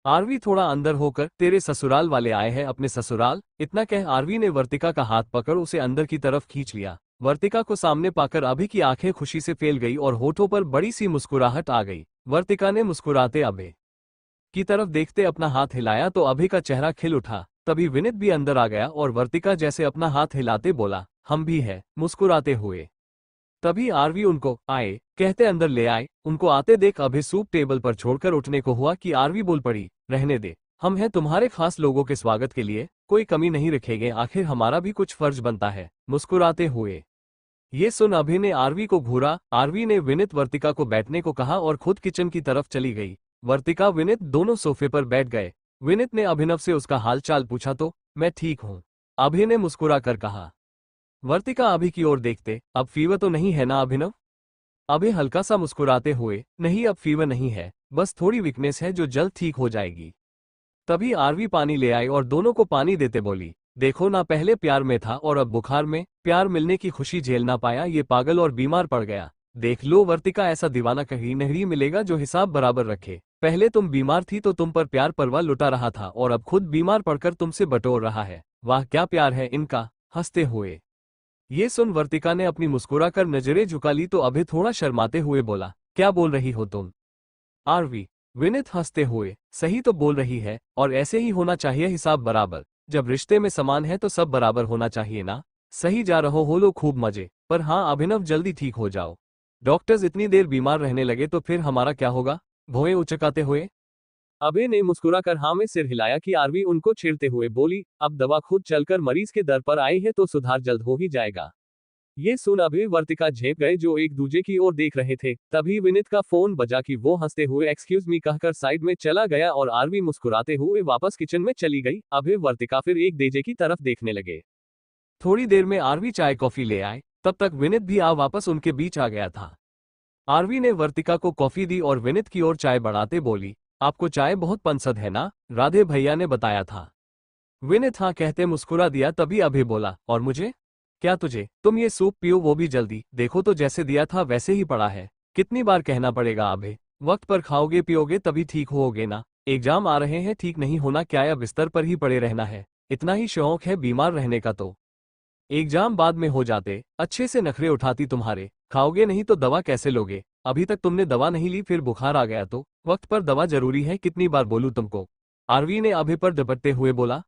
आरवी थोड़ा अंदर होकर, तेरे ससुराल वाले आए हैं अपने ससुराल, इतना कह आरवी ने वर्तिका का हाथ पकड़ उसे अंदर की तरफ खींच लिया। वर्तिका को सामने पाकर अभि की आंखें खुशी से फैल गई और होठों पर बड़ी सी मुस्कुराहट आ गई। वर्तिका ने मुस्कुराते अभि की तरफ देखते अपना हाथ हिलाया तो अभि का चेहरा खिल उठा। तभी विनित भी अंदर आ गया और वर्तिका जैसे अपना हाथ हिलाते बोला, हम भी है, मुस्कुराते हुए। तभी आरवी उनको आए कहते अंदर ले आए। उनको आते देख अभि सूप टेबल पर छोड़कर उठने को हुआ कि आरवी बोल पड़ी, रहने दे, हम हैं तुम्हारे खास लोगों के स्वागत के लिए, कोई कमी नहीं रखेंगे, आखिर हमारा भी कुछ फर्ज बनता है, मुस्कुराते हुए। ये सुन अभि ने आरवी को घूरा। आरवी ने विनित वर्तिका को बैठने को कहा और खुद किचन की तरफ चली गई। वर्तिका विनित दोनों सोफे पर बैठ गए। विनित ने अभिनव से उसका हाल चाल पूछा तो मैं ठीक हूँ, अभि ने मुस्कुरा कर कहा। वर्तिका अभि की ओर देखते, अब फीवर तो नहीं है ना अभिनव? अभि हल्का सा मुस्कुराते हुए, नहीं अब फीवर नहीं है, बस थोड़ी वीकनेस है जो जल्द ठीक हो जाएगी। तभी आरवी पानी ले आई और दोनों को पानी देते बोली, देखो ना, पहले प्यार में था और अब बुखार में, प्यार मिलने की खुशी झेल ना पाया ये पागल और बीमार पड़ गया। देख लो वर्तिका, ऐसा दीवाना कहीं नहीं मिलेगा जो हिसाब बराबर रखे। पहले तुम बीमार थी तो तुम पर प्यार परवाह लुटा रहा था और अब खुद बीमार पड़कर तुमसे बटोर रहा है। वाह क्या प्यार है इनका, हंसते हुए। ये सुन वर्तिका ने अपनी मुस्कुराकर नजरें झुका ली तो अभि थोड़ा शर्माते हुए बोला, क्या बोल रही हो तुम? आरवी, विनित हंसते हुए, सही तो बोल रही है, और ऐसे ही होना चाहिए, हिसाब बराबर। जब रिश्ते में समान है तो सब बराबर होना चाहिए ना। सही जा रहो हो लो खूब मजे, पर हाँ अभिनव जल्दी ठीक हो जाओ। डॉक्टर्स इतनी देर बीमार रहने लगे तो फिर हमारा क्या होगा? भौएं उचकाते हुए अभय ने मुस्कुराकर हाँ में सिर हिलाया कि आरवी उनको छेड़ते हुए बोली, अब दवा खुद चलकर मरीज के दर पर आई है तो सुधार जल्द हो ही जाएगा। ये सुन अभय वर्तिका झेप गए जो एक दूजे की ओर देख रहे थे। तभी विनित का फोन बजा कि वो हंसते हुए एक्सक्यूज मी कहकर साइड में चला गया और आरवी मुस्कुराते हुए वापस किचन में चली गई। अभय वर्तिका फिर एक देजे की तरफ देखने लगे। थोड़ी देर में आरवी चाय कॉफी ले आए, तब तक विनित भी वापस उनके बीच आ गया था। आरवी ने वर्तिका को कॉफी दी और विनित की ओर चाय बढ़ाते बोली, आपको चाय बहुत पसंद है ना? राधे भैया ने बताया था। विनित हाँ कहते मुस्कुरा दिया। तभी अभय बोला, और मुझे? क्या तुझे? तुम ये सूप पियो, वो भी जल्दी। देखो तो जैसे दिया था वैसे ही पड़ा है। कितनी बार कहना पड़ेगा अभय? वक्त पर खाओगे पियोगे तभी ठीक होगे ना। एग्जाम आ रहे हैं, ठीक नहीं होना क्या या बिस्तर पर ही पड़े रहना है? इतना ही शौक है बीमार रहने का तो एग्जाम बाद में हो जाते। अच्छे से नखरे उठाती तुम्हारे। खाओगे नहीं तो दवा कैसे लोगे? अभी तक तुमने दवा नहीं ली, फिर बुखार आ गया तो वक्त पर दवा जरूरी है, कितनी बार बोलूं तुमको? आरवी ने अभय पर झपटते हुए बोला।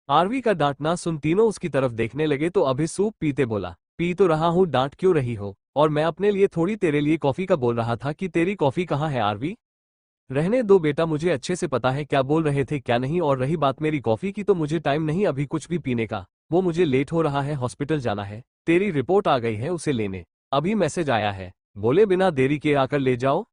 आरवी का डांटना सुन तीनों उसकी तरफ देखने लगे तो अभय सूप पीते बोला, पी तो रहा हूँ, डांट क्यों रही हो? और मैं अपने लिए थोड़ी तेरे लिए कॉफी का बोल रहा था कि तेरी कॉफी कहाँ है आरवी? रहने दो बेटा, मुझे अच्छे से पता है क्या बोल रहे थे क्या नहीं। और रही बात मेरी कॉफी की तो मुझे टाइम नहीं अभी कुछ भी पीने का। वो मुझे लेट हो रहा है, हॉस्पिटल जाना है। तेरी रिपोर्ट आ गई है उसे लेने, अभी मैसेज आया है, बोले बिना देरी के आकर ले जाओ।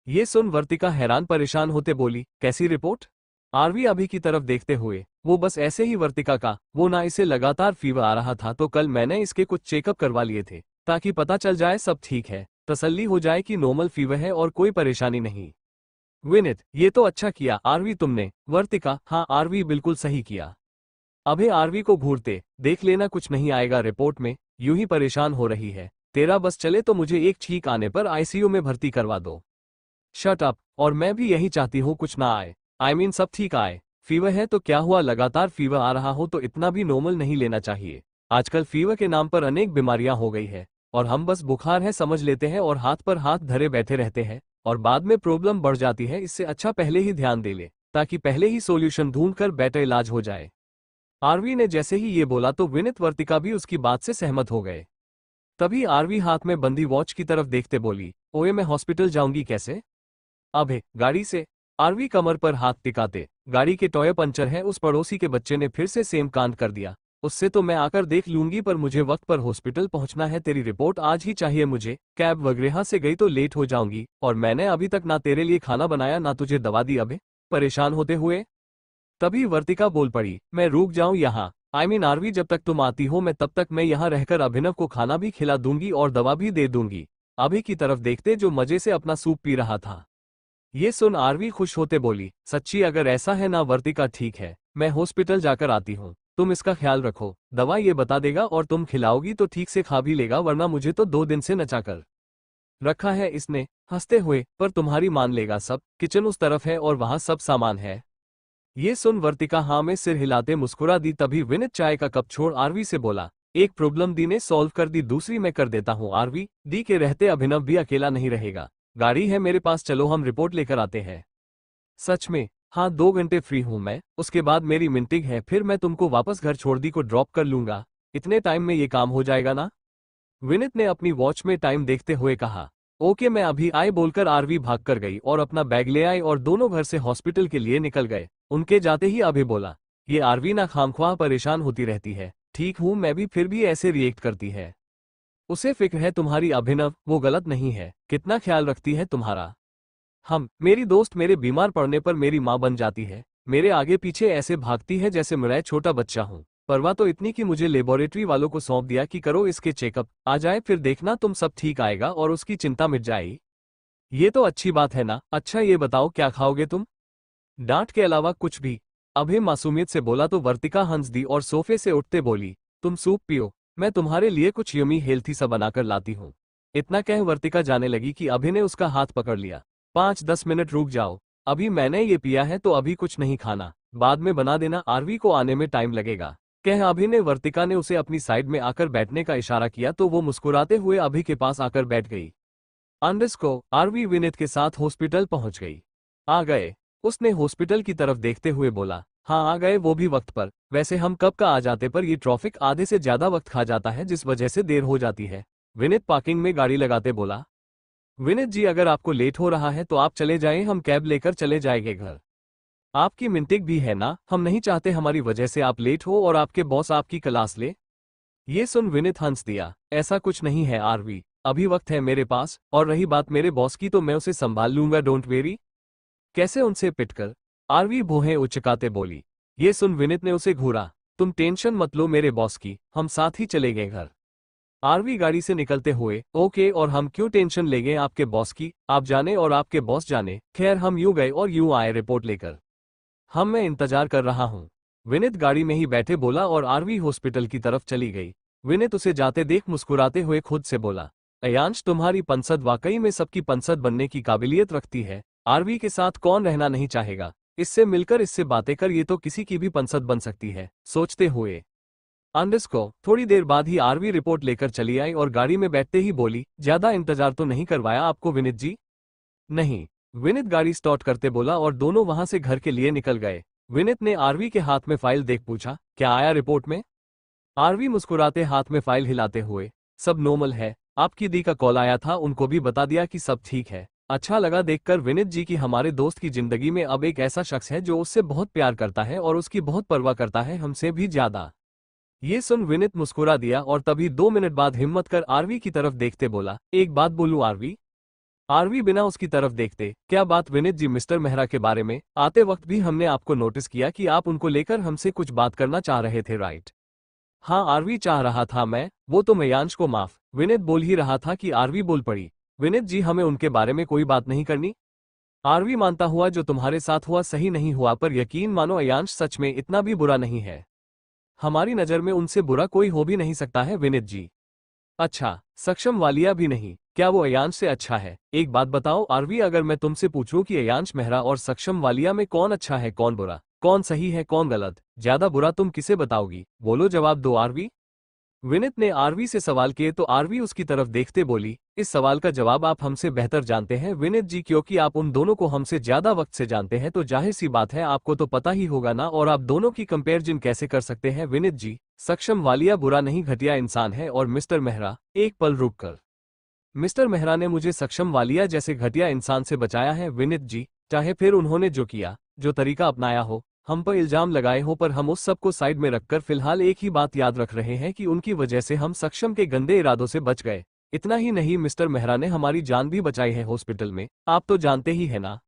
ये सुन वर्तिका हैरान परेशान होते बोली, कैसी रिपोर्ट? आरवी अभी की तरफ देखते हुए, वो बस ऐसे ही वर्तिका का, वो ना इसे लगातार फीवर आ रहा था तो कल मैंने इसके कुछ चेकअप करवा लिए थे ताकि पता चल जाए सब ठीक है, तसल्ली हो जाए कि नॉर्मल फीवर है और कोई परेशानी नहीं। विनित, ये तो अच्छा किया आरवी तुमने। वर्तिका, हाँ आरवी बिल्कुल सही किया। अभय आरवी को घूरते, देख लेना कुछ नहीं आएगा रिपोर्ट में, यूं ही परेशान हो रही है। तेरा बस चले तो मुझे एक छींक आने पर आईसीयू में भर्ती करवा दो। शट अप, और मैं भी यही चाहती हूँ कुछ ना आए। आई मीन सब ठीक आए। फीवर है तो क्या हुआ, लगातार फीवर आ रहा हो तो इतना भी नॉर्मल नहीं लेना चाहिए। आजकल फीवर के नाम पर अनेक बीमारियां हो गई है और हम बस बुखार है समझ लेते हैं और हाथ पर हाथ धरे बैठे रहते हैं और बाद में प्रॉब्लम बढ़ जाती है। इससे अच्छा पहले ही ध्यान दे ले ताकि पहले ही सॉल्यूशन ढूंढकर बेटर इलाज हो जाए। आरवी ने जैसे ही ये बोला तो विनित वर्तिका भी उसकी बात से सहमत हो गए। तभी आरवी हाथ में बंदी वॉच की तरफ देखते बोली, ओए मैं हॉस्पिटल जाऊंगी कैसे? अभे, गाड़ी से। आरवी कमर पर हाथ टिकाते, गाड़ी के टॉय पंचर है, उस पड़ोसी के बच्चे ने फिर से सेम कांड कर दिया। उससे तो मैं आकर देख लूंगी पर मुझे वक्त पर हॉस्पिटल पहुंचना है। तेरी रिपोर्ट आज ही चाहिए मुझे। कैब वगैरह से गई तो लेट हो जाऊंगी और मैंने अभी तक ना तेरे लिए खाना बनाया ना तुझे दवा दी। अबे, परेशान होते हुए तभी वर्तिका बोल पड़ी, मैं रुक जाऊं यहाँ? आई मीन आरवी, जब तक तुम आती हो मैं तब तक मैं यहाँ रहकर अभिनव को खाना भी खिला दूंगी और दवा भी दे दूंगी। अभि की तरफ देखते जो मजे से अपना सूप पी रहा था। ये सुन आरवी खुश होते बोली, सच्ची अगर ऐसा है ना वर्तिका, ठीक है, मैं हॉस्पिटल जाकर आती हूँ। तुम इसका ख्याल रखो, दवा ये बता देगा और तुम खिलाओगी तो ठीक से खा भी लेगा, वरना मुझे तो 2 दिन से नचाकर रखा है इसने। हंसते हुए, पर तुम्हारी मान लेगा सब, किचन उस तरफ है और वहां सब सामान है। ये सुन वर्तिका हाँ में सिर हिलाते मुस्कुरा दी। तभी विनित चाय का कप छोड़ आरवी से बोला, एक प्रॉब्लम दी ने सॉल्व कर दी, दूसरी मैं कर देता हूँ। आरवी, दी के रहते अभिनव भी अकेला नहीं रहेगा, गाड़ी है मेरे पास, चलो हम रिपोर्ट लेकर आते हैं। सच में? हाँ, 2 घंटे फ्री हूँ मैं, उसके बाद मेरी मीटिंग है, फिर मैं तुमको वापस घर छोड़ दी को ड्रॉप कर लूंगा। इतने टाइम में ये काम हो जाएगा ना? विनित ने अपनी वॉच में टाइम देखते हुए कहा। ओके, मैं अभी आए बोलकर आरवी भाग कर गई और अपना बैग ले आई और दोनों घर से हॉस्पिटल के लिए निकल गए। उनके जाते ही अभय बोला, ये आरवी ना खामख्वाह परेशान होती रहती है। ठीक हूं मैं भी, फिर भी ऐसे रिएक्ट करती है। उसे फिक्र है तुम्हारी अभिनव, वो गलत नहीं है, कितना ख्याल रखती है तुम्हारा। मेरी दोस्त मेरे बीमार पड़ने पर मेरी माँ बन जाती है, मेरे आगे पीछे ऐसे भागती है जैसे मैं छोटा बच्चा हूँ। परवाह तो इतनी कि मुझे लेबोरेटरी वालों को सौंप दिया कि करो इसके चेकअप, आ जाए फिर देखना तुम सब ठीक आएगा और उसकी चिंता मिट जाएगी। ये तो अच्छी बात है ना। अच्छा ये बताओ क्या खाओगे तुम? डांट के अलावा कुछ भी? अभय मासूमियत से बोला तो वर्तिका हंस दी और सोफे से उठते बोली, तुम सूप पियो, मैं तुम्हारे लिए कुछ यमी हेल्थी सा बनाकर लाती हूँ। इतना कह वर्तिका जाने लगी कि अभय ने उसका हाथ पकड़ लिया। 5-10 मिनट रुक जाओ, अभी मैंने ये पिया है तो अभी कुछ नहीं खाना, बाद में बना देना, आरवी को आने में टाइम लगेगा। कह अभि ने वर्तिका ने उसे अपनी साइड में आकर बैठने का इशारा किया तो वो मुस्कुराते हुए अभि के पास आकर बैठ गई। अंडरस्को आरवी विनीत के साथ हॉस्पिटल पहुंच गई। आ गए? उसने हॉस्पिटल की तरफ देखते हुए बोला। हाँ आ गए, वो भी वक्त पर। वैसे हम कब का आ जाते पर ये ट्रैफिक आधे से ज्यादा वक्त खा जाता है जिस वजह से देर हो जाती है। विनीत पार्किंग में गाड़ी लगाते बोला। विनीत जी अगर आपको लेट हो रहा है तो आप चले जाएं, हम कैब लेकर चले जाएंगे घर। आपकी मिनटिक भी है ना, हम नहीं चाहते हमारी वजह से आप लेट हो और आपके बॉस आपकी क्लास ले। ये सुन विनीत हंस दिया। ऐसा कुछ नहीं है आरवी, अभी वक्त है मेरे पास, और रही बात मेरे बॉस की तो मैं उसे संभाल लूंगा, डोंट वेरी। कैसे उनसे पिटकर? आरवी भौहें उचकाते बोली। ये सुन विनीत ने उसे घूरा। तुम टेंशन मत लो मेरे बॉस की, हम साथ ही चले गए घर। आरवी गाड़ी से निकलते हुए, ओके, और हम क्यों टेंशन ले गए आपके बॉस की, आप जाने और आपके बॉस जाने, खैर हम यूं गए और यूं आए रिपोर्ट लेकर। मैं इंतजार कर रहा हूं। विनीत गाड़ी में ही बैठे बोला और आरवी हॉस्पिटल की तरफ चली गई। विनीत उसे जाते देख मुस्कुराते हुए खुद से बोला, अयांश तुम्हारी पंसद वाकई में सबकी पंसद बनने की काबिलियत रखती है। आरवी के साथ कौन रहना नहीं चाहेगा, इससे मिलकर इससे बातें कर, ये तो किसी की भी पंसद बन सकती है। सोचते हुए अंडरस्को थोड़ी देर बाद ही आरवी रिपोर्ट लेकर चली आई और गाड़ी में बैठते ही बोली, ज्यादा इंतजार तो नहीं करवाया आपको विनीत जी? नहीं। विनीत गाड़ी स्टार्ट करते बोला और दोनों वहां से घर के लिए निकल गए। विनीत ने आरवी के हाथ में फाइल देख पूछा, क्या आया रिपोर्ट में? आरवी मुस्कुराते हाथ में फाइल हिलाते हुए, सब नॉर्मल है, आपकी दी का कॉल आया था, उनको भी बता दिया कि सब ठीक है। अच्छा लगा देखकर विनीत जी की हमारे दोस्त की जिंदगी में अब एक ऐसा शख्स है जो उससे बहुत प्यार करता है और उसकी बहुत परवाह करता है, हमसे भी ज्यादा। ये सुन विनीत मुस्कुरा दिया और तभी 2 मिनट बाद हिम्मत कर आरवी की तरफ देखते बोला, एक बात बोलूं आरवी? आरवी बिना उसकी तरफ देखते, क्या बात विनीत जी? मिस्टर मेहरा के बारे में आते वक्त भी हमने आपको नोटिस किया कि आप उनको लेकर हमसे कुछ बात करना चाह रहे थे, राइट? हाँ आरवी चाह रहा था मैं, वो तो मयांश को माफ। विनीत बोल ही रहा था कि आरवी बोल पड़ी, विनीत जी हमें उनके बारे में कोई बात नहीं करनी। आरवी मानता हुआ जो तुम्हारे साथ हुआ सही नहीं हुआ, पर यकीन मानो अयांश सच में इतना भी बुरा नहीं है। हमारी नज़र में उनसे बुरा कोई हो भी नहीं सकता है विनीत जी। अच्छा, सक्षम वालिया भी नहीं? क्या वो अयांश से अच्छा है? एक बात बताओ आरवी, अगर मैं तुमसे पूछूं कि अयांश मेहरा और सक्षम वालिया में कौन अच्छा है, कौन बुरा, कौन सही है, कौन गलत, ज्यादा बुरा तुम किसे बताओगी? बोलो, जवाब दो आरवी। विनीत ने आरवी से सवाल किए तो आरवी उसकी तरफ देखते बोली, इस सवाल का जवाब आप हमसे बेहतर जानते हैं विनीत जी, क्योंकि आप उन दोनों को हमसे ज्यादा वक्त से जानते हैं, तो जाहिर सी बात है आपको तो पता ही होगा ना, और आप दोनों की कंपैरिजन कैसे कर सकते हैं विनीत जी? सक्षम वालिया बुरा नहीं घटिया इंसान है, और मिस्टर मेहरा, एक पल रुक कर, मिस्टर मेहरा ने मुझे सक्षम वालिया जैसे घटिया इंसान से बचाया है विनीत जी, चाहे फिर उन्होंने जो किया, जो तरीका अपनाया हो, हम पर इल्जाम लगाए हो, पर हम उस सब को साइड में रखकर फिलहाल एक ही बात याद रख रहे हैं कि उनकी वजह से हम सक्षम के गंदे इरादों से बच गए। इतना ही नहीं, मिस्टर मेहरा ने हमारी जान भी बचाई है हॉस्पिटल में, आप तो जानते ही है ना।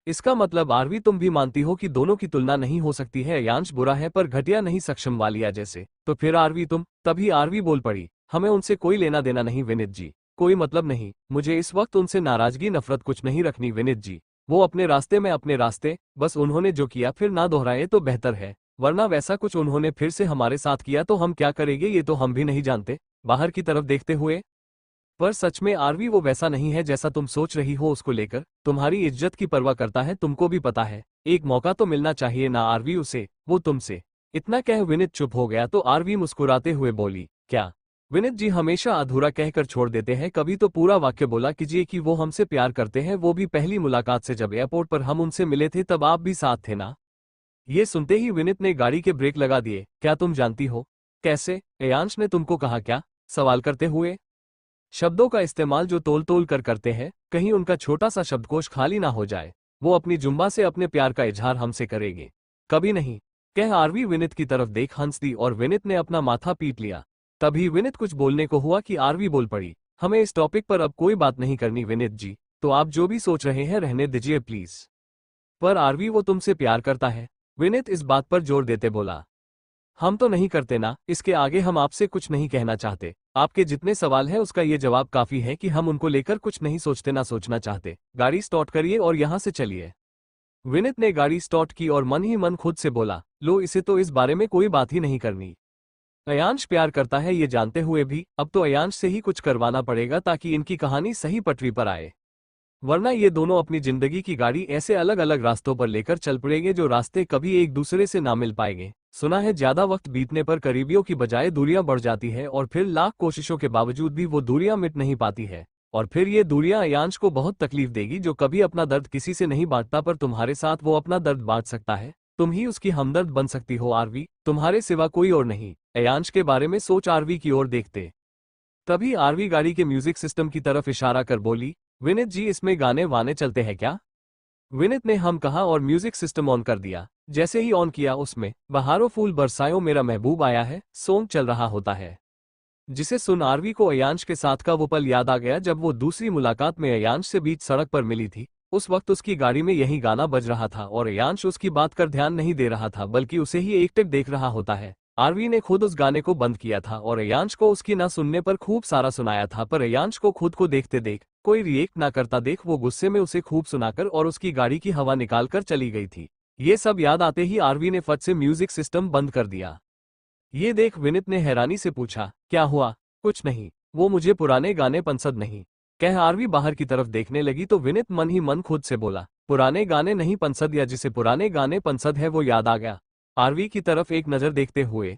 इसका मतलब आरवी तुम भी मानती हो कि दोनों की तुलना नहीं हो सकती है, अयांश बुरा है पर घटिया नहीं सक्षम वालिया जैसे, तो फिर आरवी तुम? तभी आरवी बोल पड़ी, हमें उनसे कोई लेना देना नहीं विनीत जी, कोई मतलब नहीं, मुझे इस वक्त उनसे नाराजगी नफरत कुछ नहीं रखनी विनीत जी। वो अपने रास्ते में अपने रास्ते, बस उन्होंने जो किया फिर ना दोहराए तो बेहतर है, वरना वैसा कुछ उन्होंने फिर से हमारे साथ किया तो हम क्या करेंगे ये तो हम भी नहीं जानते। बाहर की तरफ देखते हुए, पर सच में आरवी वो वैसा नहीं है जैसा तुम सोच रही हो, उसको लेकर तुम्हारी इज्जत की परवाह करता है, तुमको भी पता है, एक मौका तो मिलना चाहिए ना आरवी उसे, वो तुमसे। इतना कह विनीत चुप हो गया तो आरवी मुस्कुराते हुए बोली, क्या? विनीत जी हमेशा अधूरा कहकर छोड़ देते हैं, कभी तो पूरा वाक्य बोला कीजिए कि वो हमसे प्यार करते हैं, वो भी पहली मुलाकात से, जब एयरपोर्ट पर हम उनसे मिले थे तब आप भी साथ थे ना। ये सुनते ही विनीत ने गाड़ी के ब्रेक लगा दिए। क्या तुम जानती हो? कैसे? अयांश ने तुमको कहा क्या? सवाल करते हुए, शब्दों का इस्तेमाल जो तोल तोल कर करते हैं, कहीं उनका छोटा सा शब्दकोश खाली ना हो जाए। वो अपनी जुम्बा से अपने प्यार का इजहार हमसे करेंगे? कभी नहीं। कह आरवी विनीत की तरफ देख हंस दी और विनीत ने अपना माथा पीट लिया। तभी विनीत कुछ बोलने को हुआ कि आरवी बोल पड़ी, हमें इस टॉपिक पर अब कोई बात नहीं करनी विनीत जी, तो आप जो भी सोच रहे हैं रहने दीजिए प्लीज। पर आरवी वो तुमसे प्यार करता है? विनीत इस बात पर जोर देते बोला, हम तो नहीं करते ना, इसके आगे हम आपसे कुछ नहीं कहना चाहते, आपके जितने सवाल हैं उसका ये जवाब काफी है कि हम उनको लेकर कुछ नहीं सोचते ना सोचना चाहते। गाड़ी स्टार्ट करिए और यहाँ से चलिए। विनीत ने गाड़ी स्टार्ट की और मन ही मन खुद से बोला, लो इसे तो इस बारे में कोई बात ही नहीं करनी। अयांश प्यार करता है ये जानते हुए भी अब तो अयांश से ही कुछ करवाना पड़ेगा ताकि इनकी कहानी सही पटरी पर आए, वरना ये दोनों अपनी जिंदगी की गाड़ी ऐसे अलग अलग रास्तों पर लेकर चल पड़ेंगे जो रास्ते कभी एक दूसरे से ना मिल पाएंगे। सुना है ज्यादा वक्त बीतने पर करीबियों की बजाय दूरियां बढ़ जाती है और फिर लाख कोशिशों के बावजूद भी वो दूरियां मिट नहीं पाती है। और फिर ये दूरियां अयांश को बहुत तकलीफ देगी, जो कभी अपना दर्द किसी से नहीं बांटता, पर तुम्हारे साथ वो अपना दर्द बांट सकता है। तुम ही उसकी हमदर्द बन सकती हो आरवी, तुम्हारे सिवा कोई और नहीं। अयांश के बारे में सोच आरवी की ओर देखते। तभी आरवी गाड़ी के म्यूजिक सिस्टम की तरफ इशारा कर बोली, विनीत जी इसमें गाने वाने चलते हैं क्या? विनीत ने हम कहा और म्यूजिक सिस्टम ऑन कर दिया। जैसे ही ऑन किया उसमें बहारों फूल बरसायो मेरा महबूब आया है सॉन्ग चल रहा होता है, जिसे सुन आरवी को अयांश के साथ का वो पल याद आ गया जब वो दूसरी मुलाकात में अयांश से बीच सड़क पर मिली थी। उस वक्त उसकी गाड़ी में यही गाना बज रहा था और अयांश उसकी बात कर ध्यान नहीं दे रहा था, बल्कि उसे ही एकटक देख रहा होता है। आरवी ने खुद उस गाने को बंद किया था और अयांश को उसकी ना सुनने पर खूब सारा सुनाया था, पर अयांश को खुद को देखते देख, कोई रिएक्ट ना करता देख, वो गुस्से में उसे खूब सुनाकर और उसकी गाड़ी की हवा निकालकर चली गई थी। ये सब याद आते ही आरवी ने फट से म्यूजिक सिस्टम बंद कर दिया। ये देख विनीत ने हैरानी से पूछा, क्या हुआ? कुछ नहीं, वो मुझे पुराने गाने पसंद नहीं, कह आरवी बाहर की तरफ देखने लगी तो विनीत मन ही मन खुद से बोला, पुराने गाने नहीं पसंद, या जिसे पुराने गाने पसंद है वो याद आ गया। आरवी की तरफ एक नजर देखते हुए